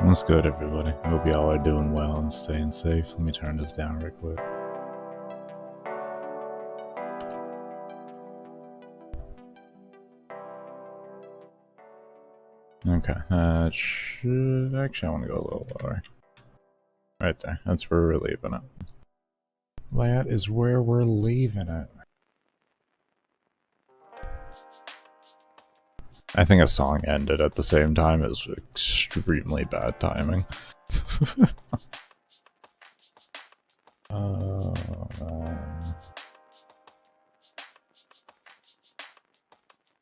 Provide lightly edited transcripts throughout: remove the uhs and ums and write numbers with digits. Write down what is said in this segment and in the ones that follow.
What's good, everybody? I hope y'all are doing well and staying safe. Let me turn this down real quick. Okay, that should... Actually, I want to go a little lower. Right there. That's where we're leaving it. That is where we're leaving it. I think a song ended at the same time. It was extremely bad timing.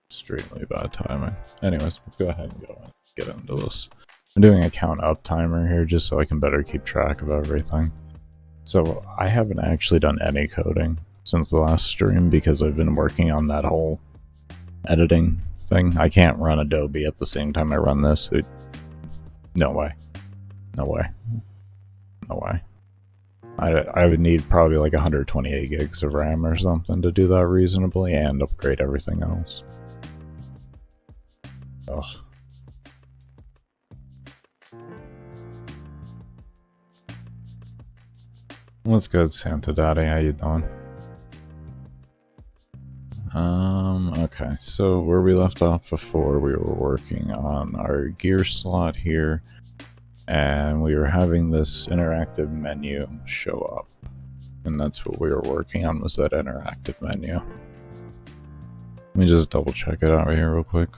Extremely bad timing. Anyways, let's go ahead and get into this. I'm doing a count up timer here just so I can better keep track of everything. So I haven't actually done any coding since the last stream because I've been working on that whole editing thing. I can't run Adobe at the same time I run this. No way. No way. No way. I would need probably like 128 gigs of RAM or something to do that reasonably and upgrade everything else. Ugh. What's good, Santa Daddy? How you doing? Okay, so where we left off before, we were working on our gear slot here, and we were having this interactive menu show up. And that's what we were working on, was that interactive menu. Let me just double check it out right here real quick.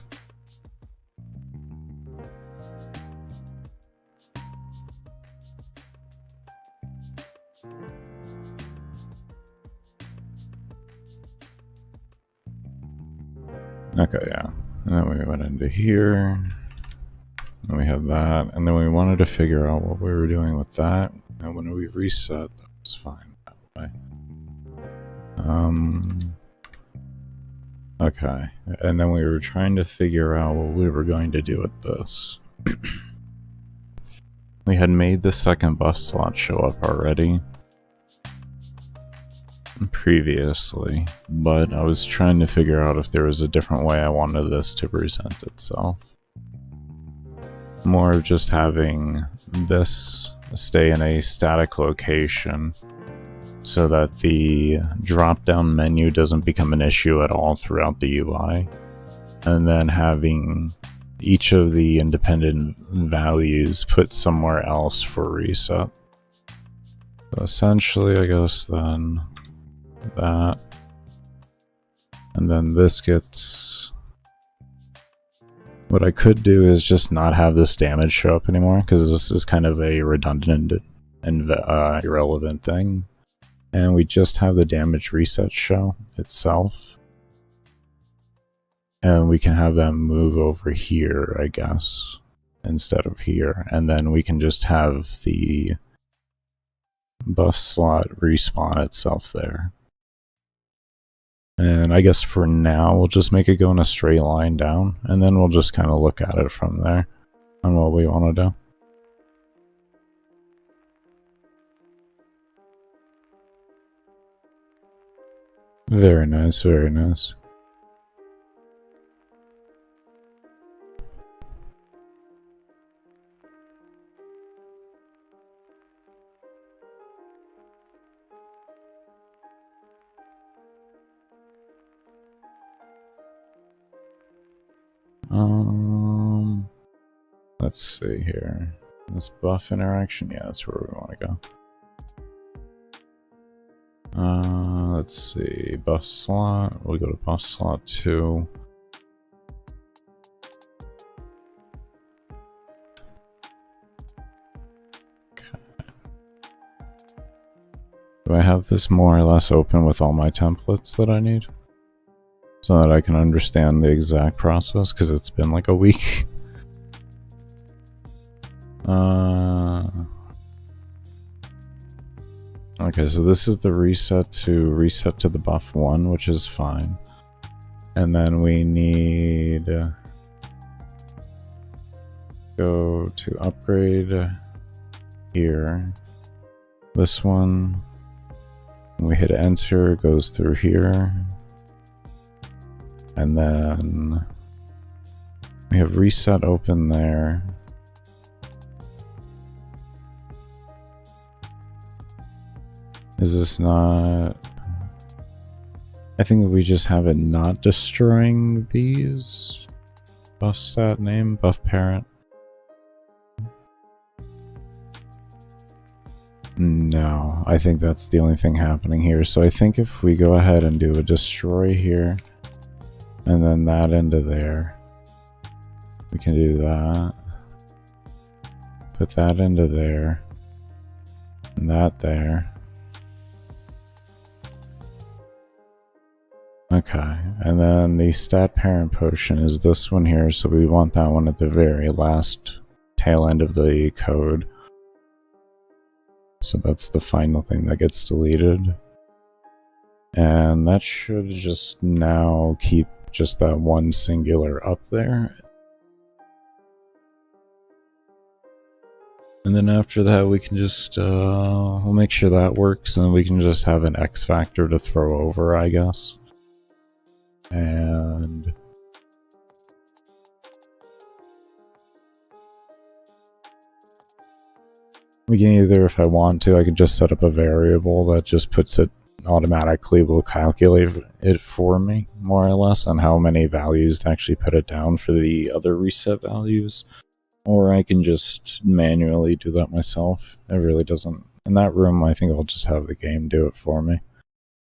Okay, yeah. And then we went into here. And we have that. And then we wanted to figure out what we were doing with that. And when we reset, that was fine that way. Okay. And then we were trying to figure out what we were going to do with this. We had made the second buff slot show up already previously, but I was trying to figure out if there was a different way I wanted this to present itself. More of just having this stay in a static location so that the drop-down menu doesn't become an issue at all throughout the UI, and then having each of the independent values put somewhere else for reset. So essentially, I guess then that, and then this gets... What I could do is just not have this damage show up anymore, because this is kind of a redundant and irrelevant thing, and we just have the damage reset show itself, and we can have them move over here, I guess, instead of here, and then we can just have the buff slot respawn itself there. And I guess for now, we'll just make it go in a straight line down, and then we'll just kind of look at it from there on what we want to do. Very nice, very nice. Let's see here. This buff interaction, yeah, that's where we want to go. Let's see, buff slot. We'll go to buff slot 2. Okay. Do I have this more or less open with all my templates that I need? So that I can understand the exact process, because it's been like a week. Okay, so this is the reset to the buff 1, which is fine. And then we need go to upgrade here. This one, when we hit enter, it goes through here. And then we have reset open there. Is this not... I think we just have it not destroying these. Buff stat name, buff parent. No, I think that's the only thing happening here. So I think if we go ahead and do a destroy here, and then that into there, we can do that. Put that into there, and that there. Okay, and then the stat parent potion is this one here, so we want that one at the very last tail end of the code. So that's the final thing that gets deleted. And that should just now keep just that one singular up there. And then after that we can just, we'll make sure that works, and then we can just have an X factor to throw over, I guess. And we can either, if I want to, I could just set up a variable that just puts it automatically, will calculate it for me, more or less, on how many values to actually put it down for the other reset values. Or I can just manually do that myself. It really doesn't... In that room, I think I'll just have the game do it for me.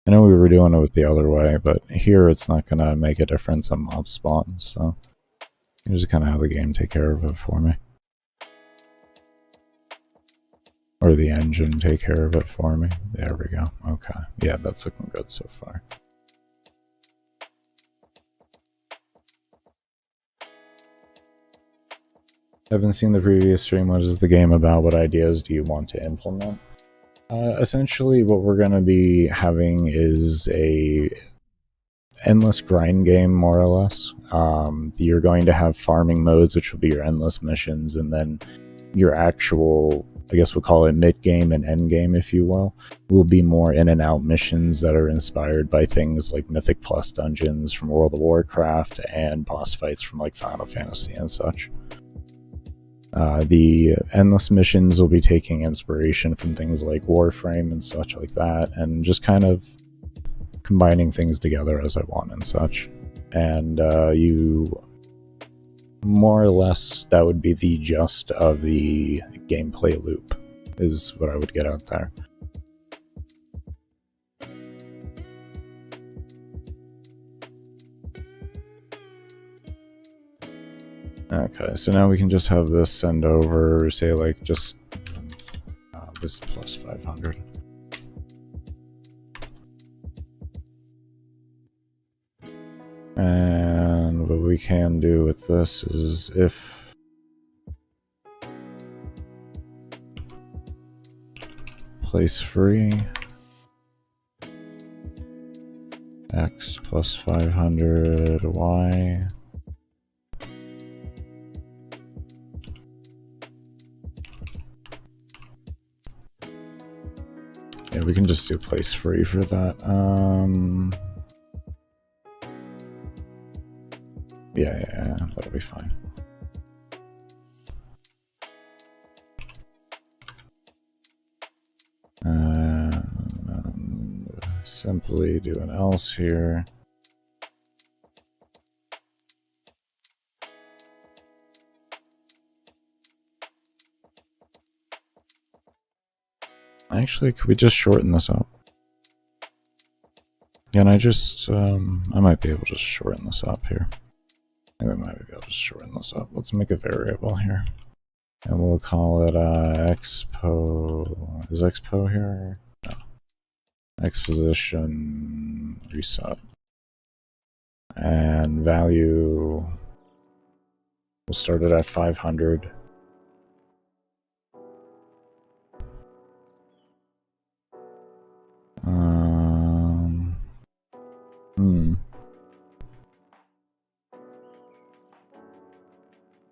I know we were doing it with the other way, but here it's not going to make a difference on mob spawn, so I just kind of have the game take care of it for me. Or the engine take care of it for me. There we go. Okay. Yeah, that's looking good so far. Haven't seen the previous stream. What is the game about? What ideas do you want to implement? Essentially, what we're going to be having is a endless grind game, more or less. You're going to have farming modes, which will be your endless missions, and then your actual, I guess we'll call it mid-game and end-game, if you will be more in-and-out missions that are inspired by things like Mythic Plus dungeons from World of Warcraft and boss fights from like Final Fantasy and such. The endless missions will be taking inspiration from things like Warframe and such like that, and just kind of combining things together as I want and such. And you, more or less, that would be the gist of the gameplay loop, is what I would get out there. Okay, so now we can just have this send over, say like just this plus 500. And what we can do with this is if place free x plus 500 y. Yeah, we can just do place free for that. Yeah, that'll be fine. Simply do an else here. Actually, could we just shorten this up? Can I just, I might be able to just shorten this up here. I think we might be able to shorten this up. Let's make a variable here. And we'll call it, expo, is expo here? No. Exposition reset. And value, we'll start it at 500.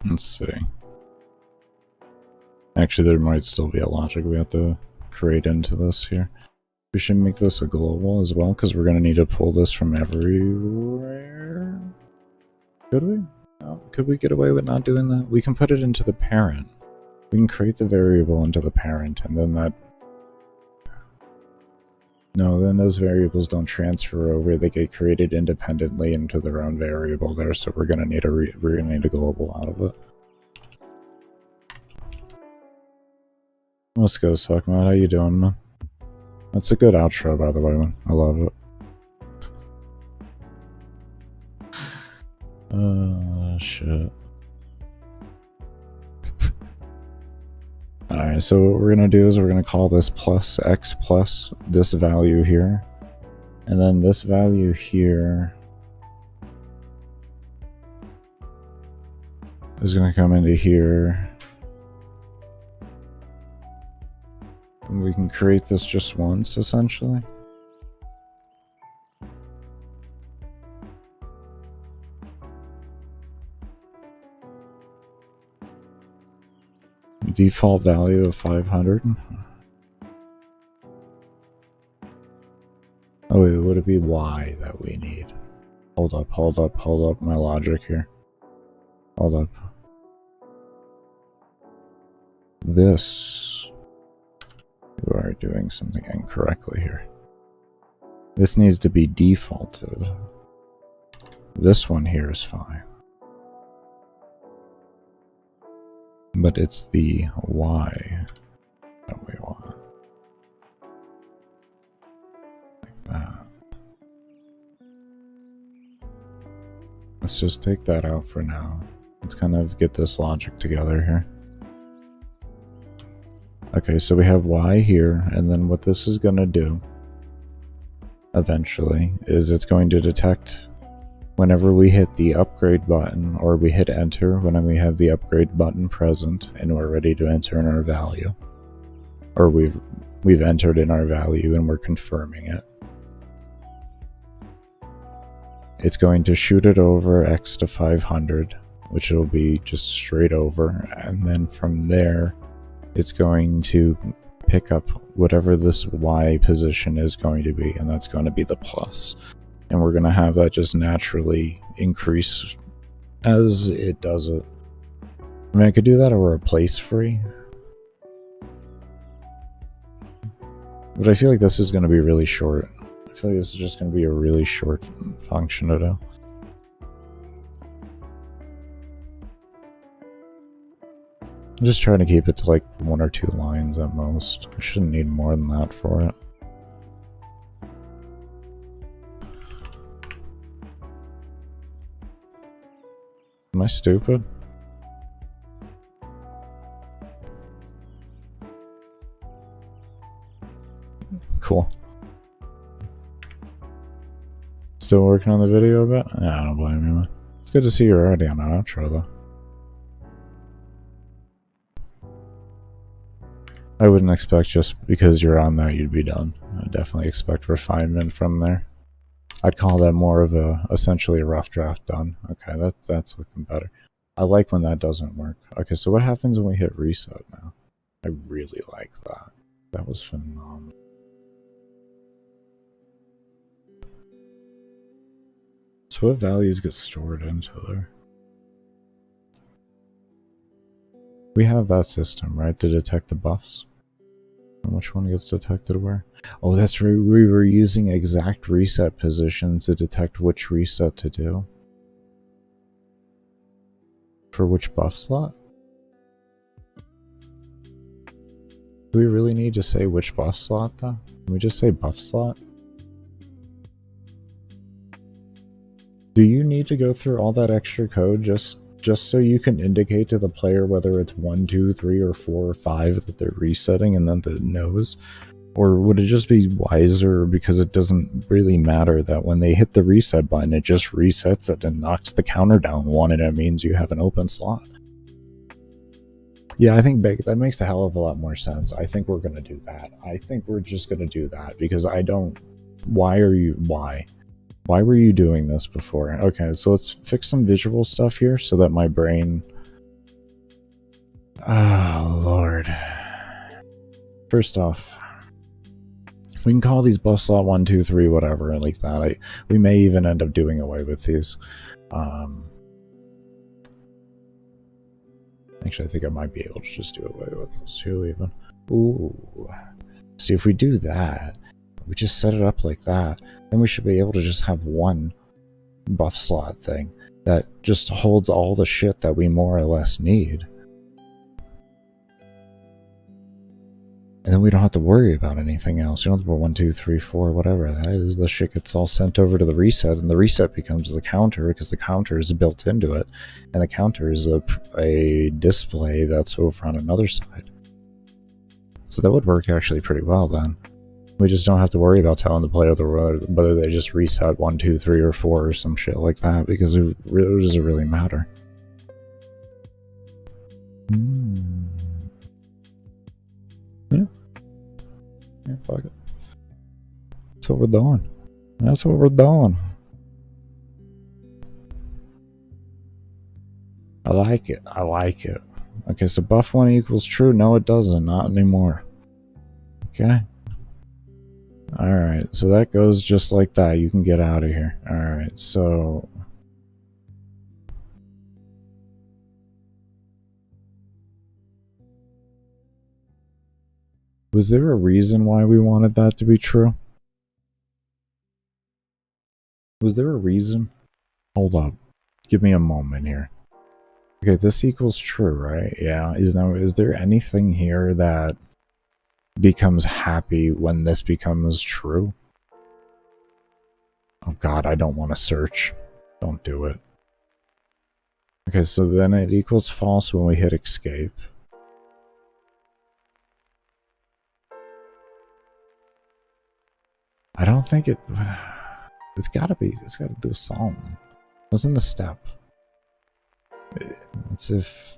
Let's see. Actually, there might still be a logic we have to create into this here. We should make this a global as well, because we're going to need to pull this from everywhere. Could we? No, could we get away with not doing that? We can put it into the parent. We can create the variable into the parent, and then that... No, then those variables don't transfer over. They get created independently into their own variable there. So we're gonna need a global out of it. Let's go, Suckman. How you doing, man? That's a good outro, by the way, man. I love it. Shit. Alright, so what we're gonna do is we're gonna call this plus x plus this value here. And then this value here is gonna come into here. And we can create this just once, essentially. Default value of 500. Oh wait, would it be y that we need? Hold up my logic here. Hold up. This... You are doing something incorrectly here. This needs to be defaulted. This one here is fine. But it's the y that we want. Like that. Let's just take that out for now. Let's kind of get this logic together here. Okay, so we have y here, and then what this is going to do eventually is it's going to detect whenever we hit the upgrade button, or we hit enter when we have the upgrade button present and we're ready to enter in our value. Or we've entered in our value and we're confirming it. It's going to shoot it over x to 500, which will be just straight over, and then from there it's going to pick up whatever this y position is going to be, and that's going to be the plus. And we're going to have that just naturally increase as it does it. I mean, I could do that over a place free. But I feel like this is going to be really short. I feel like this is just going to be a really short function to do. I'm just trying to keep it to like 1 or 2 lines at most. I shouldn't need more than that for it. Am I stupid? Cool. Still working on the video a bit? Yeah, I don't blame you, man. It's good to see you're already on an outro, though. I wouldn't expect just because you're on that you'd be done. I definitely expect refinement from there. I'd call that more of essentially a rough draft done. Okay, that's looking better. I like when that doesn't work. Okay, so what happens when we hit reset now? I really like that. That was phenomenal. So what values get stored into there? We have that system, right, to detect the buffs? And which one gets detected where? Oh, that's right, we were using exact reset positions to detect which reset to do. For which buff slot? Do we really need to say which buff slot, though? Can we just say buff slot? Do you need to go through all that extra code just so you can indicate to the player whether it's 1, 2, 3, or 4, or 5 that they're resetting and then that it knows? Or would it just be wiser because it doesn't really matter that when they hit the reset button, it just resets it and knocks the counter down 1 and it means you have an open slot? Yeah, I think that makes a hell of a lot more sense. I think we're going to do that. I think we're just going to do that because I don't... Why were you doing this before? Okay, so let's fix some visual stuff here so that my brain... Oh, Lord. First off, we can call these buff slot 1, 2, 3, whatever, like that. We may even end up doing away with these. Actually, I think I might be able to just do away with those too, even. Ooh. See, if we do that, We just set it up like that. Then we should be able to just have one buff slot thing that just holds all the shit that we more or less need. And then we don't have to worry about anything else. You don't have to put 1, 2, 3, 4, whatever that is. The shit gets all sent over to the reset, and the reset becomes the counter because the counter is built into it, and the counter is a display that's over on another side. So that would work actually pretty well then. We just don't have to worry about telling the player whether they just reset 1, 2, 3, or 4 or some shit like that, because it doesn't really matter. Yeah, fuck it. That's what we're doing. That's what we're doing. I like it. I like it. Okay, so buff 1 equals true. No, it doesn't. Not anymore. Okay. Alright, so that goes just like that. You can get out of here. Alright, so... was there a reason why we wanted that to be true? Was there a reason? Hold up. Give me a moment here. Okay, this equals true, right? Yeah. Is there anything here that becomes happy when this becomes true? Oh god, I don't want to search. Don't do it. Okay, so then it equals false when we hit escape. I don't think it... it's gotta do something. What's in the step? What's if...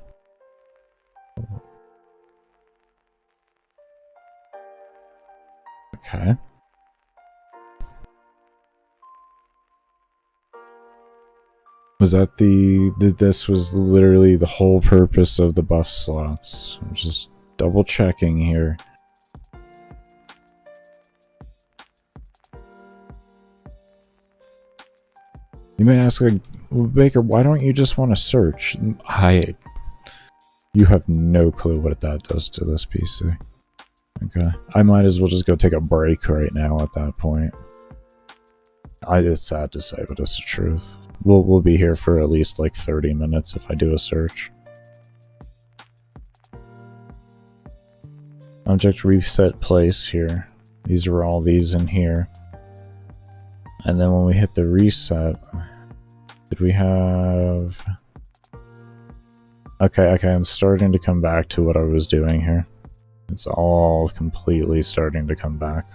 okay. Was that this was literally the whole purpose of the buff slots. I'm just double checking here. You may ask, like, well, Baker, why don't you just want to search? You have no clue what that does to this PC. Okay. I might as well just go take a break right now at that point. It's sad to say, but it's the truth. We'll be here for at least like 30 minutes if I do a search. Object reset place here. These are all these in here. And then when we hit the reset, did we have... Okay, I'm starting to come back to what I was doing here. It's all completely starting to come back.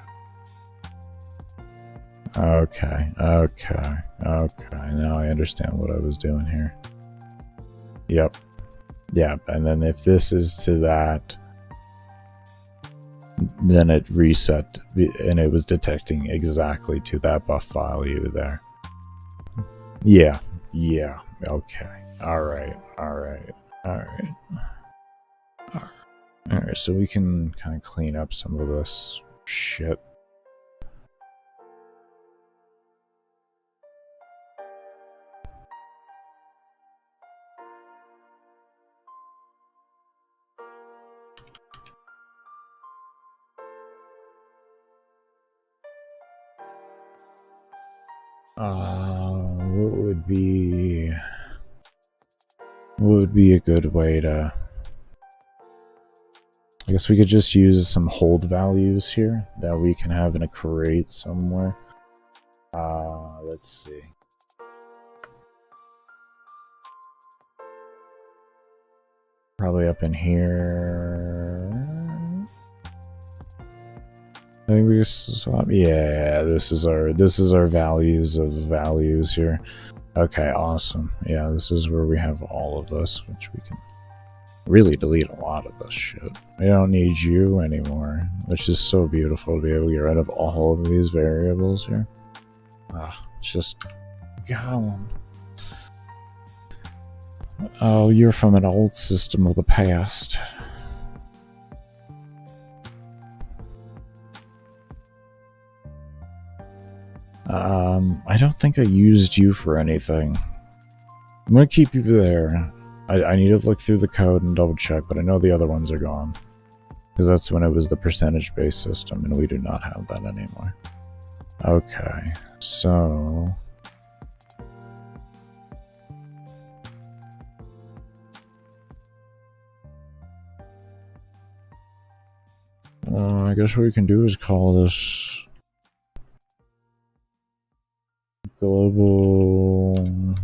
Okay, now I understand what I was doing here. Yep, and then if this is to that, then it reset, and it was detecting exactly to that buff value there. Yeah, okay, alright, so we can kind of clean up some of this shit. What would be a good way to... I guess we could just use some hold values here that we can have in a crate somewhere. Let's see. Probably up in here. I think we just swap. Yeah, this is our values of values here. Okay, awesome. Yeah, this is where we have all of this, which we can really delete a lot of this shit. We don't need you anymore, which is so beautiful to be able to get rid of all of these variables here. It's just gone. Oh, you're from an old system of the past. I don't think I used you for anything. I'm gonna keep you there. I need to look through the code and double check, but I know the other ones are gone. Because that's when it was the percentage-based system, and we do not have that anymore. Okay, so... I guess what we can do is call this... Global...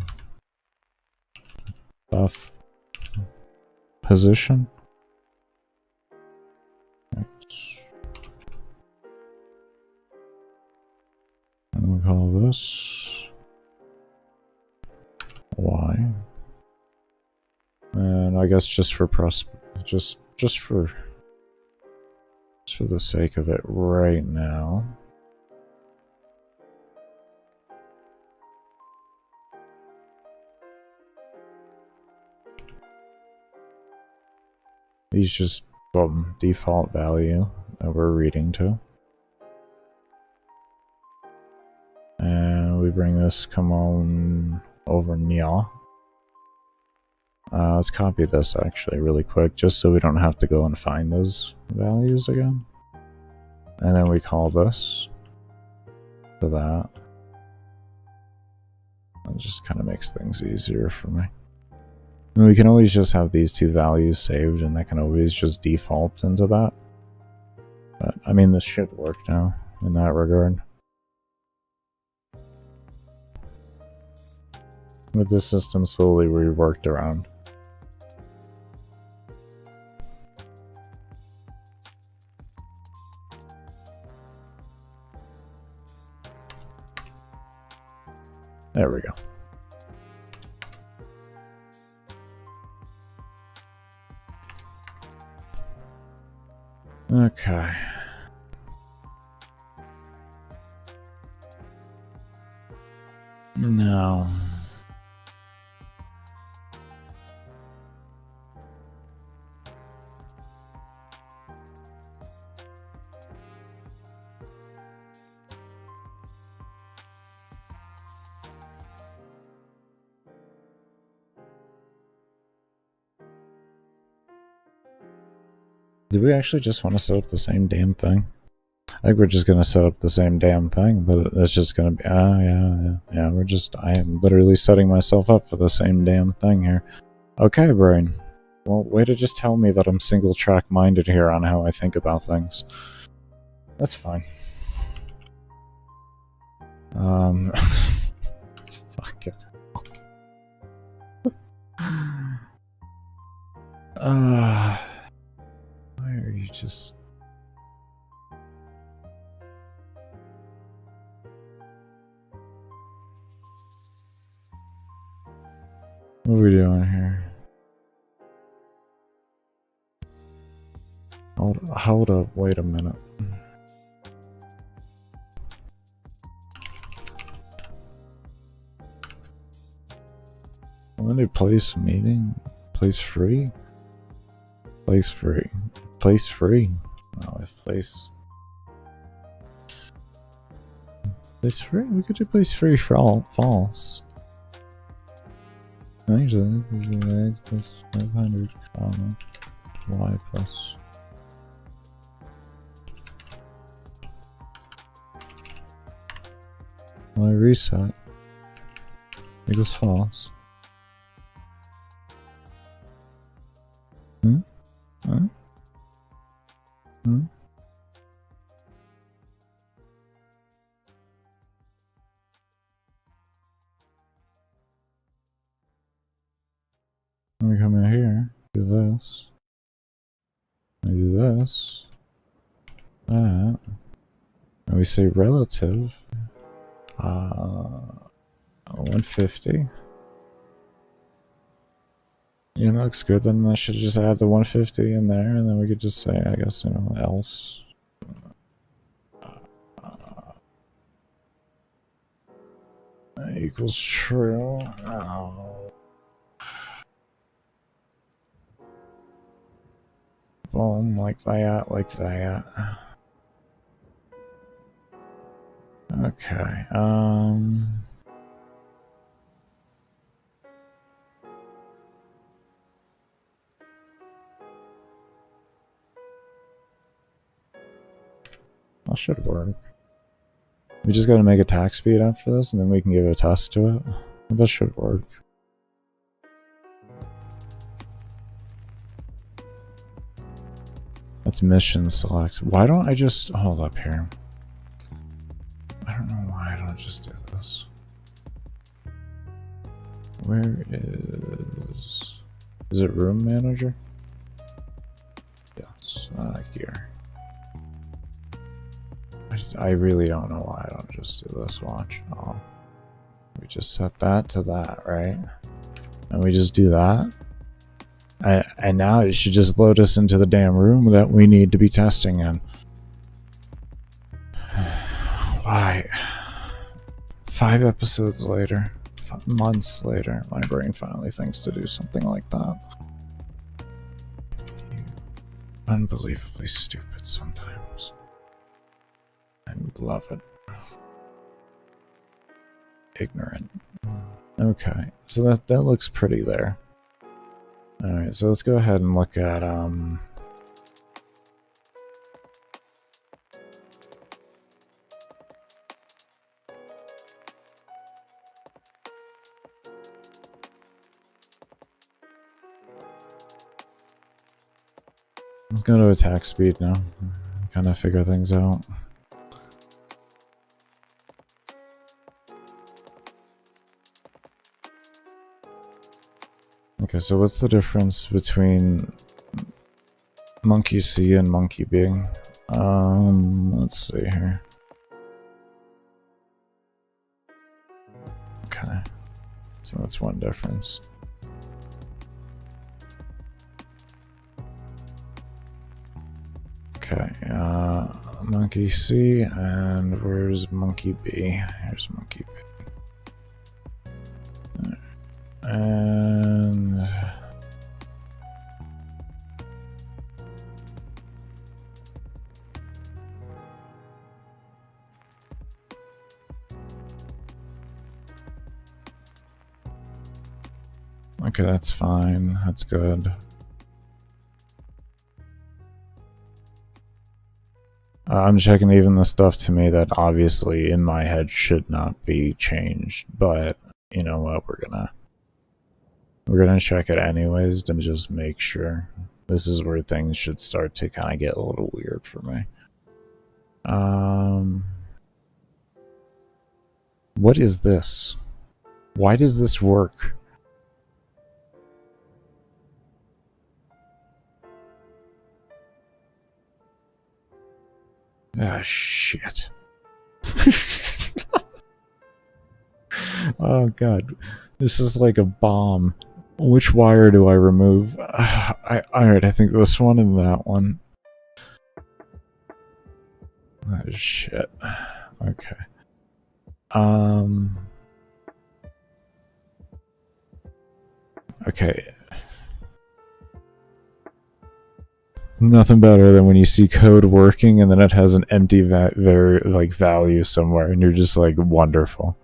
Buff... Position? And we'll call this Y. And I guess just for just for the sake of it right now. These just default value that we're reading to. And we bring this come on over nya. Let's copy this actually really quick, just so we don't have to go and find those values again. And then we call this to that. It just kind of makes things easier for me. And we can always just have these two values saved, and that can always just default into that. But, I mean, this should work now in that regard. With this system slowly reworked around. There we go. Okay. Now... Do we actually just want to set up the same damn thing? I think we're just gonna set up the same damn thing, but it's just gonna be, yeah, I am literally setting myself up for the same damn thing here. Okay, brain. Well, way to just tell me that I'm single track minded here on how I think about things. That's fine. Fuck it. Why are you just... What are we doing here? Hold up, wait a minute. When they place meeting? Place free? Place free. Place free. Oh, if place... Place free? We could do place free for all false. Actually, this is X plus 500, comma, Y plus... Y reset equals false. Huh? Let me come in here, do this. I do this. That. And we say relative. 150. Yeah, that looks good. Then I should just add the 150 in there, and then we could just say, I guess, you know, else. Equals true. Oh. Boom, like that, like that. Okay, That should work. We just gotta make attack speed after this, and then we can give a test to it. That should work. That's mission select. Why don't I just hold up here? I don't know why I don't just do this. Where is it room manager? Yes, here. I really don't know why I don't just do this. Watch. Oh, we just set that to that, right? And we just do that. And now it should just load us into the damn room that we need to be testing in. Why? 5 episodes later, months later, my brain finally thinks to do something like that. Unbelievably stupid sometimes. I love it. Ignorant. Okay, so that looks pretty there. Alright, so let's go ahead and look at let's go to attack speed now. Kind of figure things out. Okay, so what's the difference between monkey C and monkey B? Let's see here. Okay, so that's one difference. Okay, monkey C, and where's monkey B? Here's monkey B. And okay, that's fine. That's good. I'm checking even the stuff to me that obviously in my head should not be changed, but you know what, we're gonna check it anyways to just make sure. This is where things should start to kind of get a little weird for me. What is this? Why does this work? Ah, shit. Oh god. This is like a bomb. Which wire do I remove? Alright, I think this one and that one. Oh, shit. Okay. Okay. Nothing better than when you see code working and then it has an empty value somewhere and you're just like, wonderful.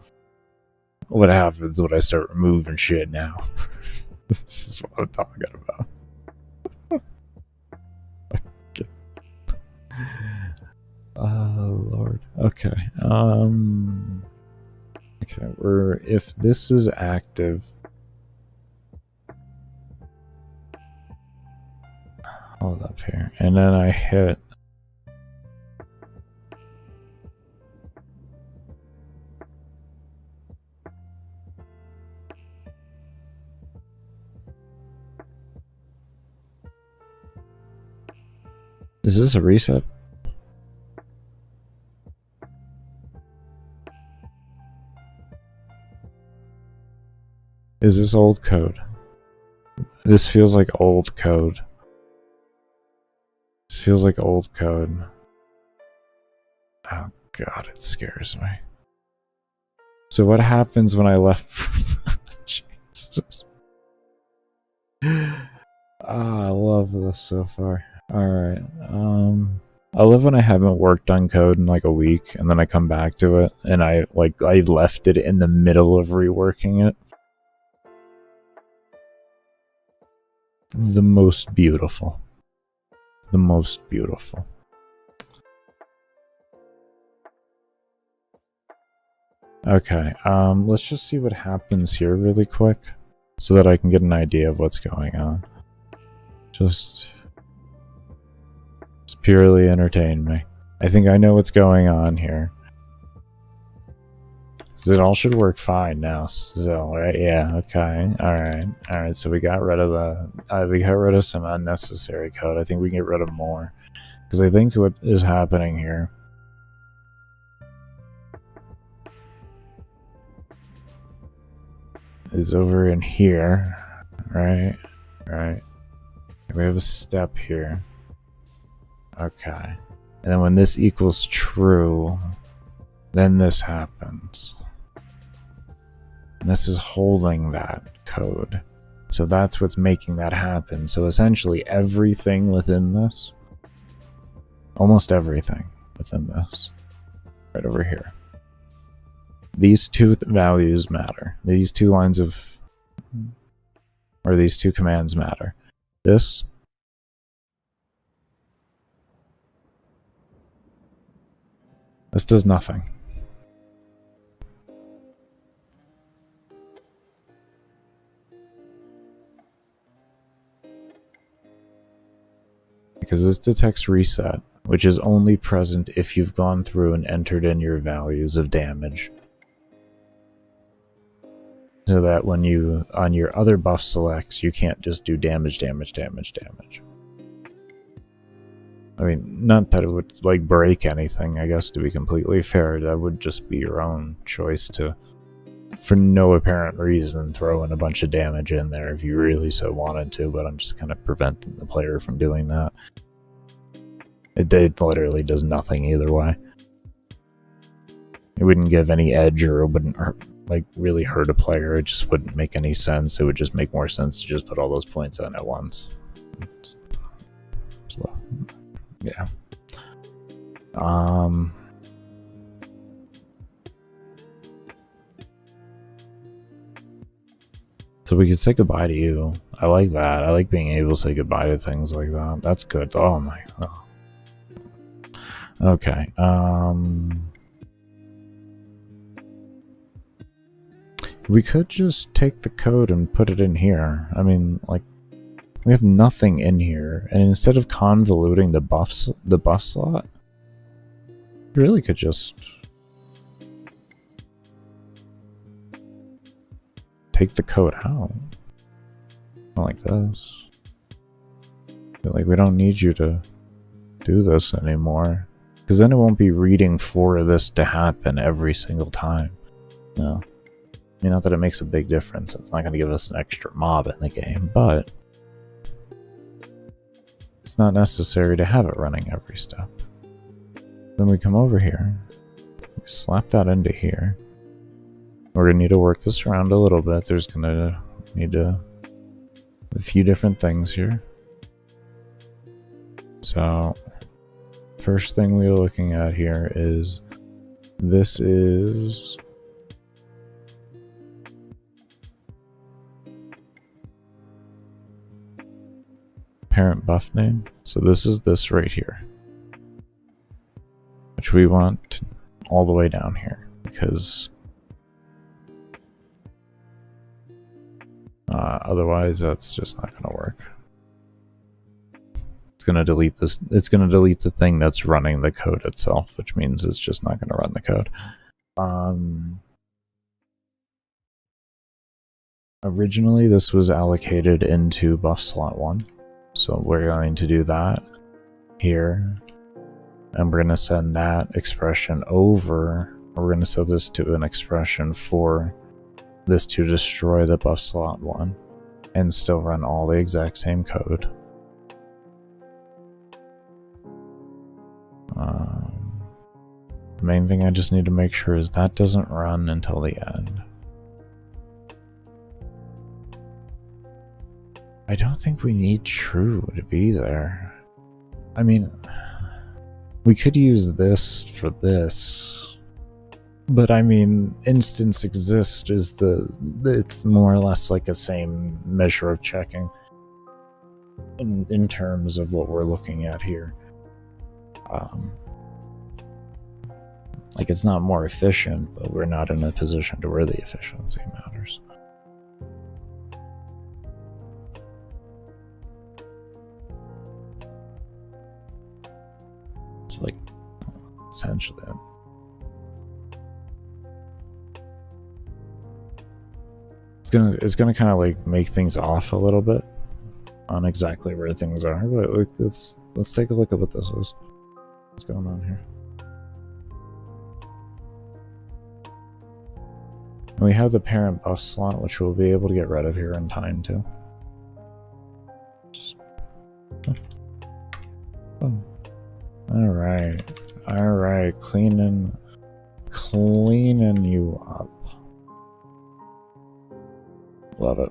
What happens when I start removing shit now? This is what I'm talking about. Okay. Oh Lord. Okay. Okay, if this is active. Hold up here. And then I hit. Is this a reset? Is this old code? This feels like old code. This feels like old code. Oh god, it scares me. So what happens when I left? Jesus. I love this so far. Alright, I love when I haven't worked on code in like a week and then I come back to it and I left it in the middle of reworking it. The most beautiful. The most beautiful. Okay, let's just see what happens here really quick, so that I can get an idea of what's going on. Just purely entertain me. I think I know what's going on here. So it all should work fine now, still, right? Yeah, okay, alright, so we got rid of some unnecessary code. I think we can get rid of more. Because I think what is happening here is over in here, right? Right. We have a step here. Okay. And then when this equals true, then this happens. And this is holding that code. So that's what's making that happen. So essentially everything within this, almost everything within this, right over here, these two values matter. These two lines of, or these two commands matter. This does nothing. Because this detects reset, which is only present if you've gone through and entered in your values of damage. So that when you, on your other buff selects, you can't just do damage, damage, damage, damage. I mean, not that it would, like, break anything, I guess, to be completely fair. That would just be your own choice to, for no apparent reason, throw in a bunch of damage in there if you really so wanted to, but I'm just kind of preventing the player from doing that. It literally does nothing either way. It wouldn't give any edge, or it wouldn't hurt, like, really hurt a player. It just wouldn't make any sense. It would just make more sense to just put all those points on at once. So, yeah. So we could say goodbye to you. I like that. I like being able to say goodbye to things like that. That's good. Oh my god. Okay. We could just take the code and put it in here. I mean, like, we have nothing in here, and instead of convoluting the buff slot, we really could just take the code out. Like this. But, like, we don't need you to do this anymore, because then it won't be reading for this to happen every single time. No. I mean, not that it makes a big difference. It's not going to give us an extra mob in the game, but it's not necessary to have it running every step. Then we come over here, we slap that into here. We're going to need to work this around a little bit. There's going to need a few different things here. So, first thing we're looking at here is, this is parent buff name. So this is this right here, which we want all the way down here, because otherwise that's just not going to work. It's going to delete this. It's going to delete the thing that's running the code itself, which means it's just not going to run the code. Originally this was allocated into buff slot 1. So we're going to do that here, and we're going to send that expression over. We're going to set this to an expression for this to destroy the buff slot 1 and still run all the exact same code. The main thing I just need to make sure is that doesn't run until the end. I don't think we need true to be there. I mean, we could use this for this, but I mean, instance exist is it's more or less like a same measure of checking in terms of what we're looking at here. Like, it's not more efficient, but we're not in a position to where the efficiency matters. So, like, essentially, it's gonna kind of like make things off a little bit on exactly where things are. But like, let's take a look at what this is. What's going on here? And we have the parent buff slot, which we'll be able to get rid of here in time too. Oh. All right, cleaning you up. Love it.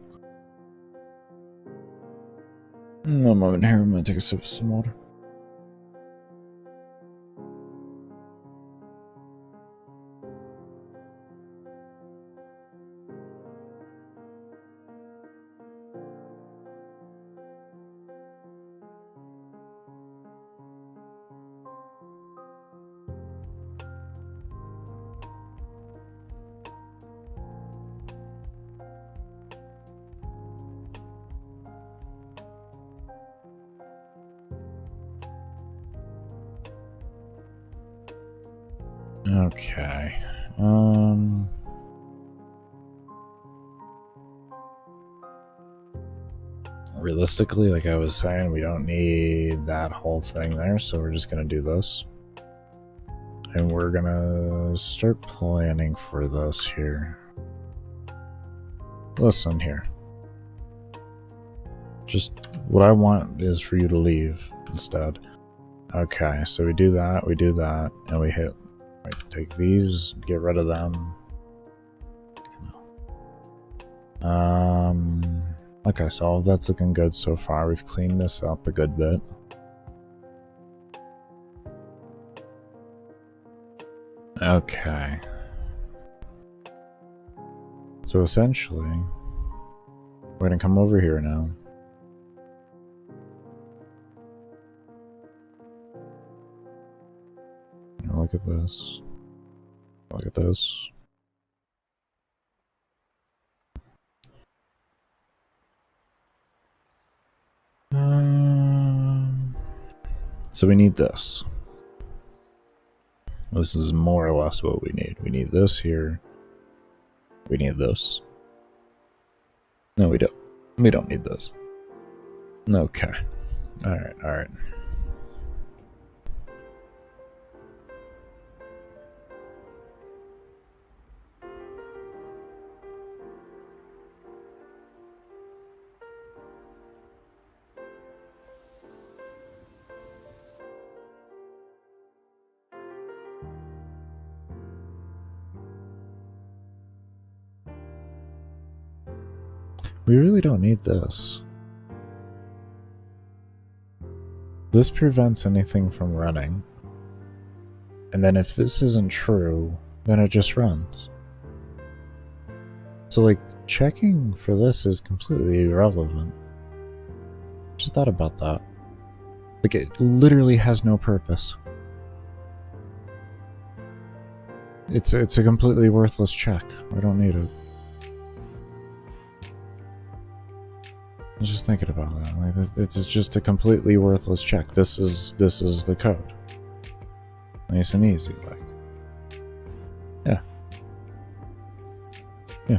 One moment here, I'm gonna take a sip of some water. Okay. Realistically, like I was saying, we don't need that whole thing there, so we're just gonna do this. And we're gonna start planning for this here. Listen here. Just what I want is for you to leave instead. Okay, so we do that, and we hit. Right, take these, get rid of them. Okay, so all of that's looking good so far. We've cleaned this up a good bit. Okay. So essentially, we're gonna come over here now. Look at this. Look at this. So we need this. This is more or less what we need. We need this here. We need this. No, we don't. We don't need this. Okay. Alright, alright. We really don't need this. This prevents anything from running. And then if this isn't true, then it just runs. So like, checking for this is completely irrelevant. Just thought about that. Like, it literally has no purpose. It's a completely worthless check. I don't need it. I was just thinking about that. Like, it's just a completely worthless check. This is the code. Nice and easy, like. Yeah. Yeah.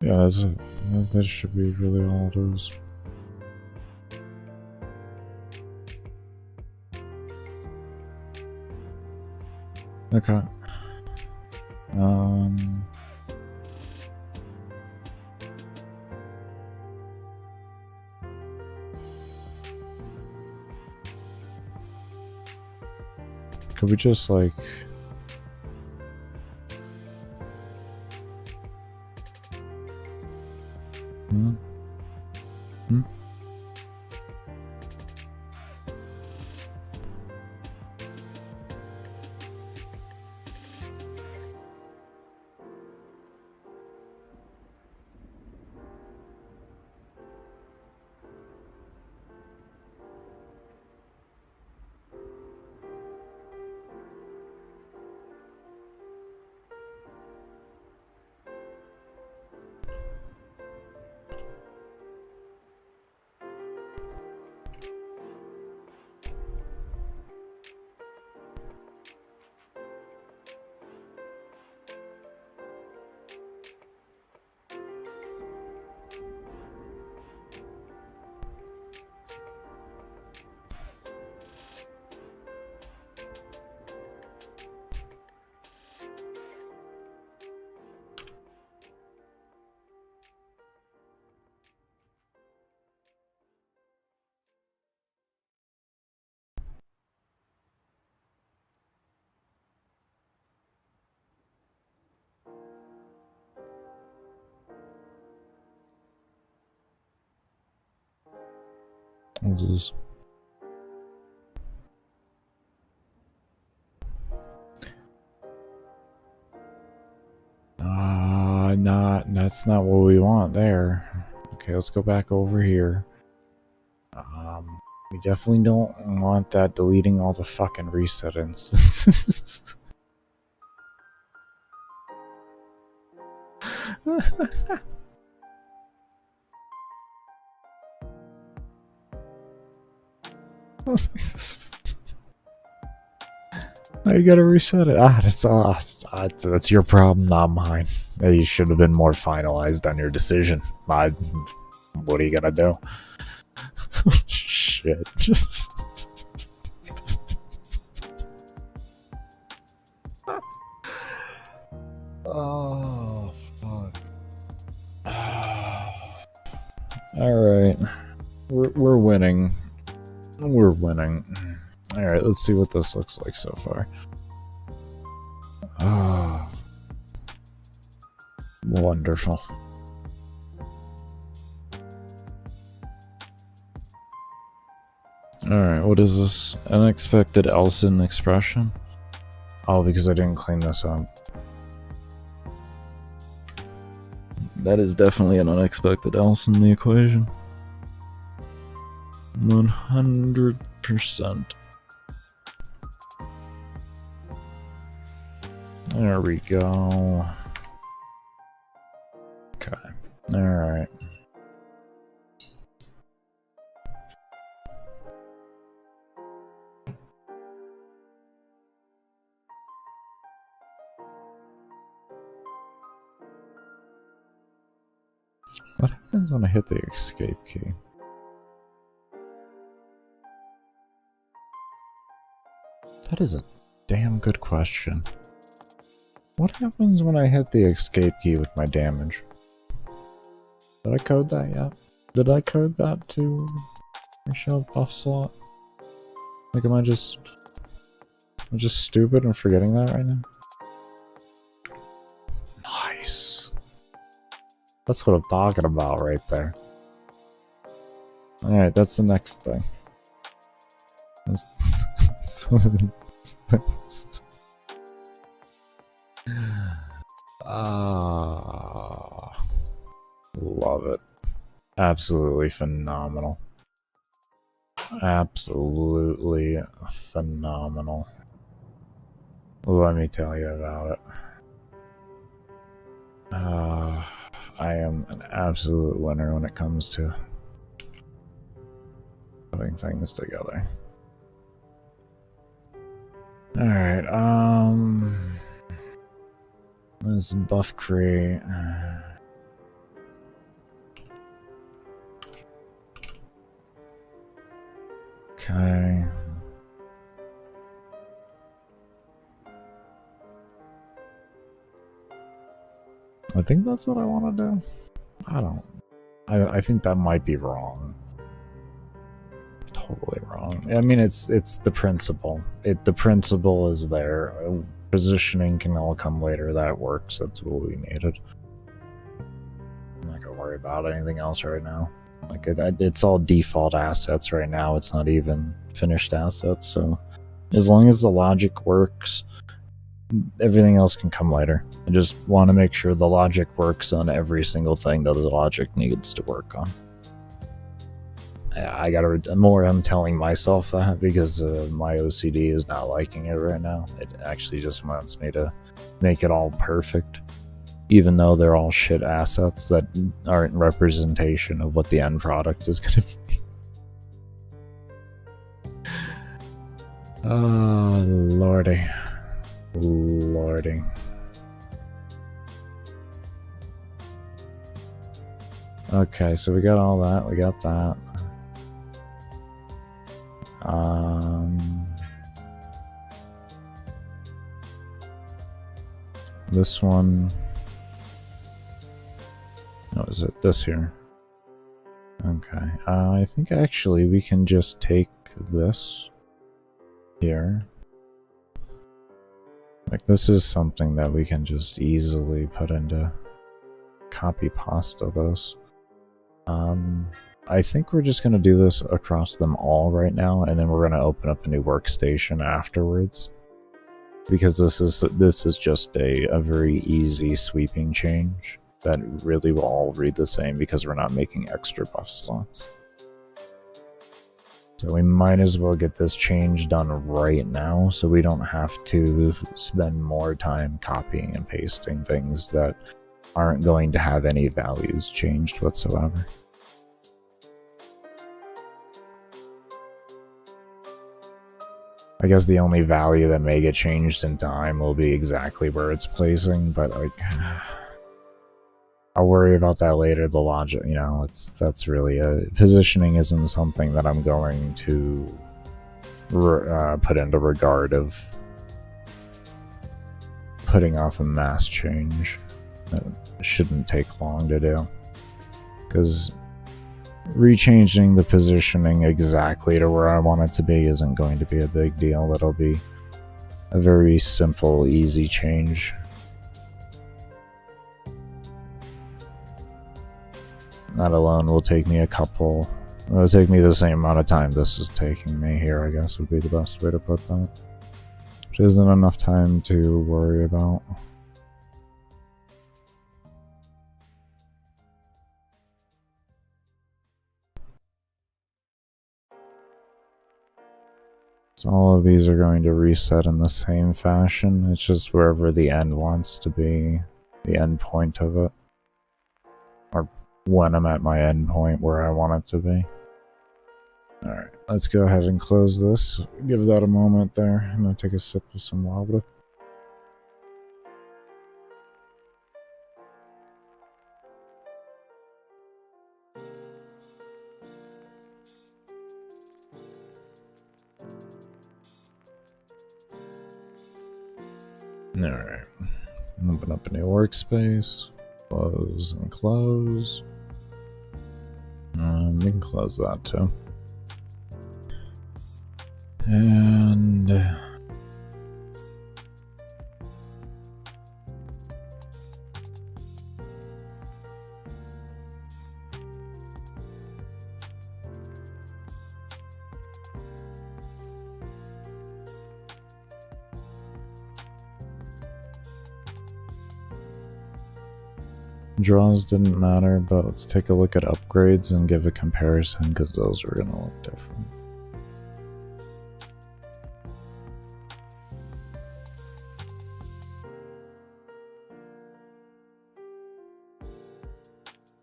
Yeah, that's it. That should be really all it is. Okay. Could we just like... What's this? That's not what we want there. Okay, let's go back over here. We definitely don't want that deleting all the fucking reset instances. You gotta reset it. That's your problem, not mine. You should have been more finalized on your decision. What are you gonna do? Shit, just... Oh, fuck. Alright. We're winning. We're winning. Alright, let's see what this looks like so far. Ah. Wonderful. Alright, what is this? Unexpected Elson expression? Oh, because I didn't clean this up. That is definitely an unexpected else in the equation. 100%. There we go. Okay. Alright. What happens when I hit the escape key? That is a damn good question. What happens when I hit the escape key with my damage? Did I code that yet? Did I code that to show buff slot? Like, am I just stupid and forgetting that right now? Nice. That's what I'm talking about right there. Alright, that's the next thing. That's one of the things. Love it. Absolutely phenomenal. Absolutely phenomenal. Let me tell you about it. I am an absolute winner when it comes to putting things together. Alright, let's buff create. Okay. I think that's what I want to do. I think that might be wrong. Totally wrong. I mean, it's the principle. The principle is there. Positioning can all come later. That works. That's what we needed. I'm not gonna worry about anything else right now. Like, it's all default assets right now. It's not even finished assets. So as long as the logic works, everything else can come later. I just want to make sure the logic works on every single thing that the logic needs to work on. I gotta more. I'm telling myself that because my OCD is not liking it right now. It actually just wants me to make it all perfect, even though they're all shit assets that aren't representation of what the end product is gonna be. Oh, lordy. Lordy. Okay, so we got all that. We got that. This one. Oh, is it this here? Okay. I think actually we can just take this here. Like, this is something that we can just easily put into copy pasta this. I think we're just going to do this across them all right now, and then we're going to open up a new workstation afterwards. Because this is just a very easy sweeping change that really will all read the same because we're not making extra buff slots. So we might as well get this change done right now so we don't have to spend more time copying and pasting things that aren't going to have any values changed whatsoever. I guess the only value that may get changed in time will be exactly where it's placing, but like, I'll worry about that later. The logic, you know, that's really positioning isn't something that I'm going to put into regard of putting off a mass change. That shouldn't take long to do, because rechanging the positioning exactly to where I want it to be isn't going to be a big deal. It'll be a very simple, easy change. That alone will take me it'll take me the same amount of time this is taking me here, I guess would be the best way to put that. Which isn't enough time to worry about. So all of these are going to reset in the same fashion. It's just wherever the end wants to be, the end point of it. Or when I'm at my end point where I want it to be. Alright, let's go ahead and close this. Give that a moment there. I'm going to take a sip of some water. Alright, open up a new workspace, close and close. We can close that too. And draws didn't matter, but let's take a look at upgrades and give a comparison, because those are going to look different.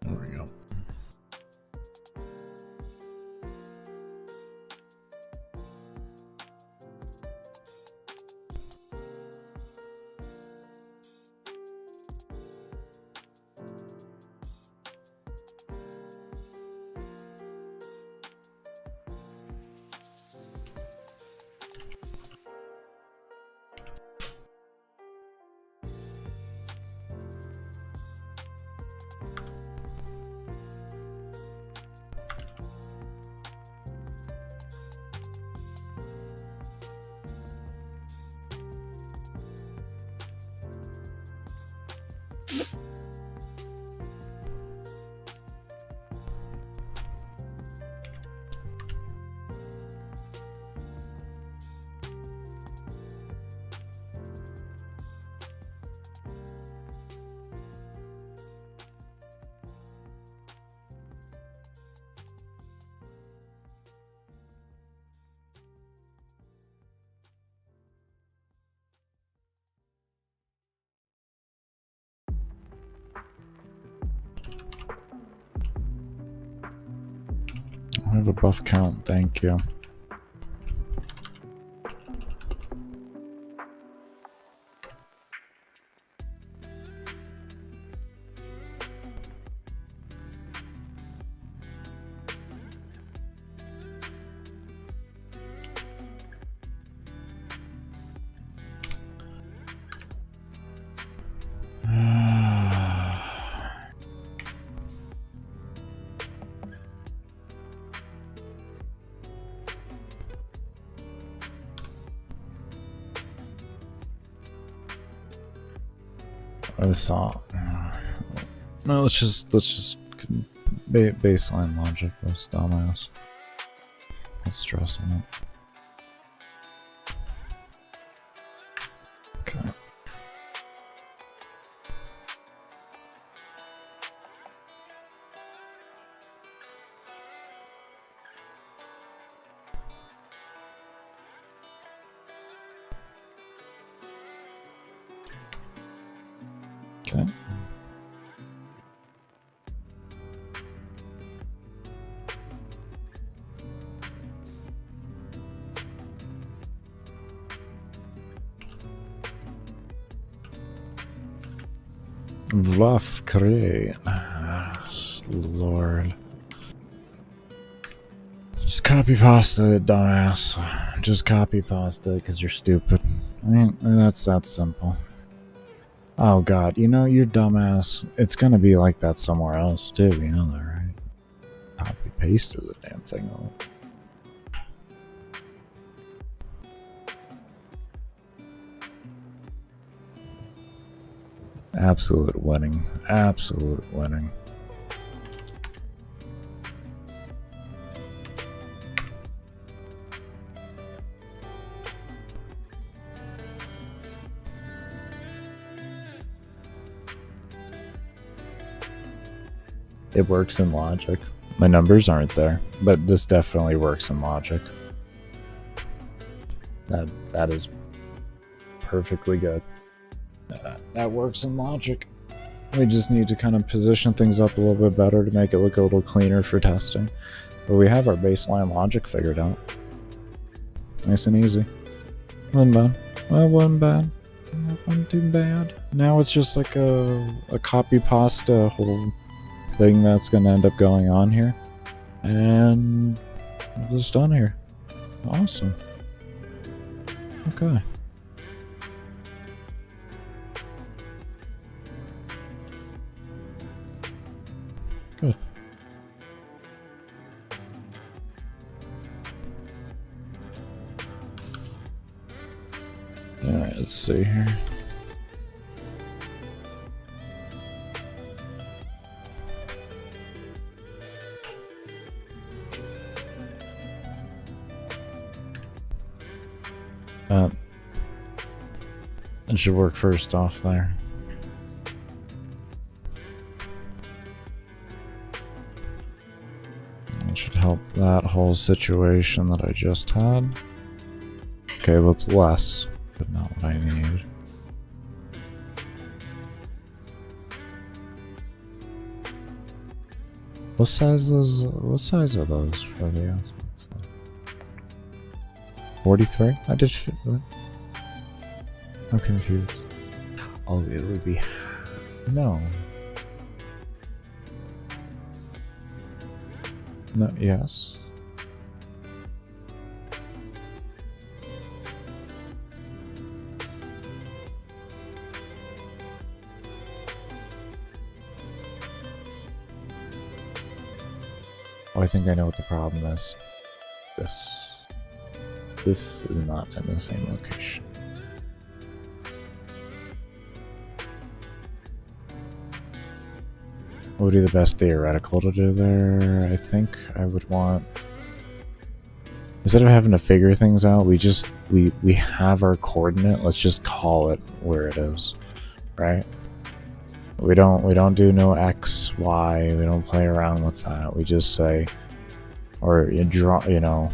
There we go. I have a buff count, thank you. I saw. No, let's just Baseline logic, this dumbass. What's stressing it? Okay. Okay. Warframe. Lord. Just copy pasta it, dumbass. Just copy pasta it because you're stupid. I mean, that's that simple. Oh god, you know, you're dumbass. It's gonna be like that somewhere else too, you know that, right? Copy pasted the damn thing over. Absolute winning. Absolute winning. It works in logic. My numbers aren't there, but this definitely works in logic. That is perfectly good. That works in logic. We just need to kind of position things up a little bit better to make it look a little cleaner for testing. But we have our baseline logic figured out. Nice and easy. Wasn't bad. Well, wasn't bad. Wasn't too bad. Now it's just like a copy pasta whole thing that's going to end up going on here. And we're just done here. Awesome. Okay. Good. Alright, let's see here. It should work first off there. It should help that whole situation that I just had. Okay, well it's less, but not what I need. What size are those for the aspects? 43? I did fit that. I'm confused. Oh, it would be... No. No, yes. Oh, I think I know what the problem is. This is not in the same location. What would be the best theoretical to do there? I think I would want... Instead of having to figure things out, we have our coordinate, let's just call it where it is. Right? We don't do no X, Y, we don't play around with that. We just say, or you draw, you know,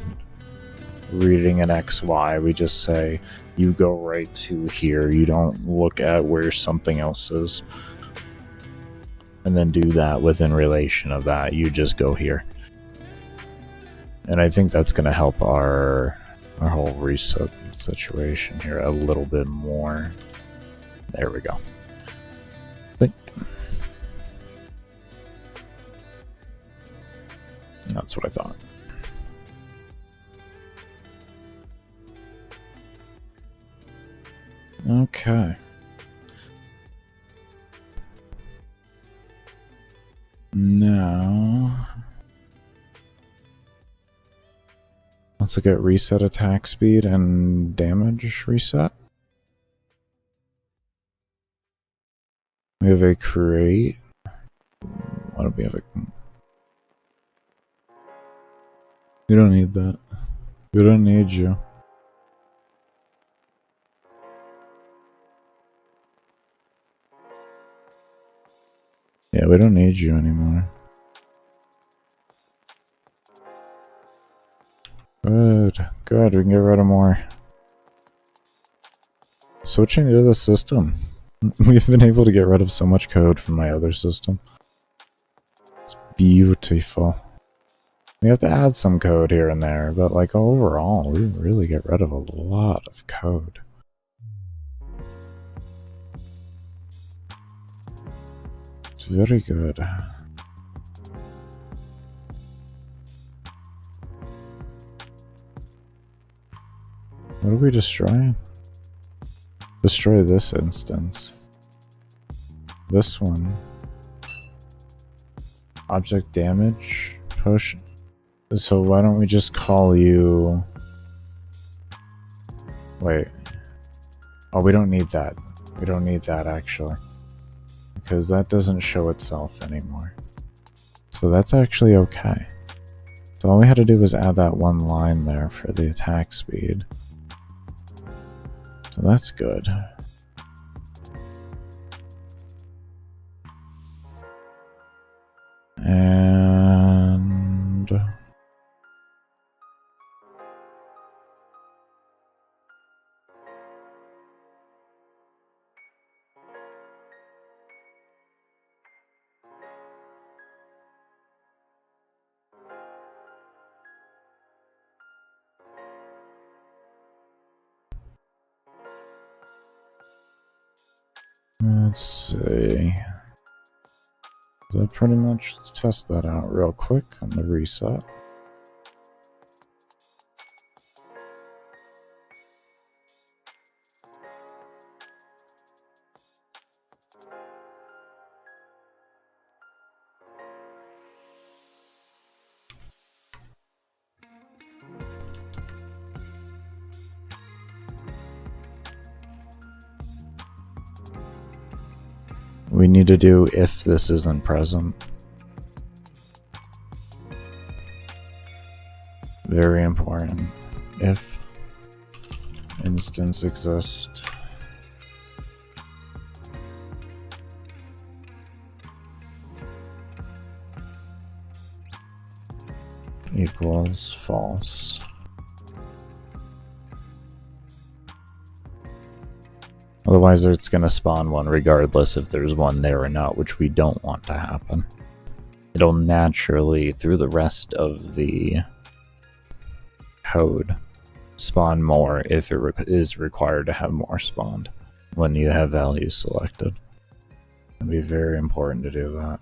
reading an X, Y, we just say, you go right to here. You don't look at where something else is. And then do that within relation of that. You just go here. And I think that's going to help our whole reset situation here a little bit more. There we go. That's what I thought. Okay. Now, let's look at reset attack speed and damage reset. We have a create. What do we have? We don't need that. We don't need you. Yeah, we don't need you anymore. Good. Good, we can get rid of more. Switching to the system. We've been able to get rid of so much code from my other system. It's beautiful. We have to add some code here and there, but like overall, we really get rid of a lot of code. It's very good. What are we destroying? Destroy this instance. This one. Object damage push. So why don't we just call you... Wait. Oh, we don't need that. We don't need that actually. Because that doesn't show itself anymore. So that's actually okay. So all we had to do was add that one line there for the attack speed. So that's good. And... let's see. Is that pretty much? Let's test that out real quick on the reset. We need to do if this isn't present. Very important. If instance exists. Equals false. Otherwise it's going to spawn one regardless if there's one there or not, which we don't want to happen. It'll naturally, through the rest of the code, spawn more if it is required to have more spawned when you have values selected. It'll be very important to do that.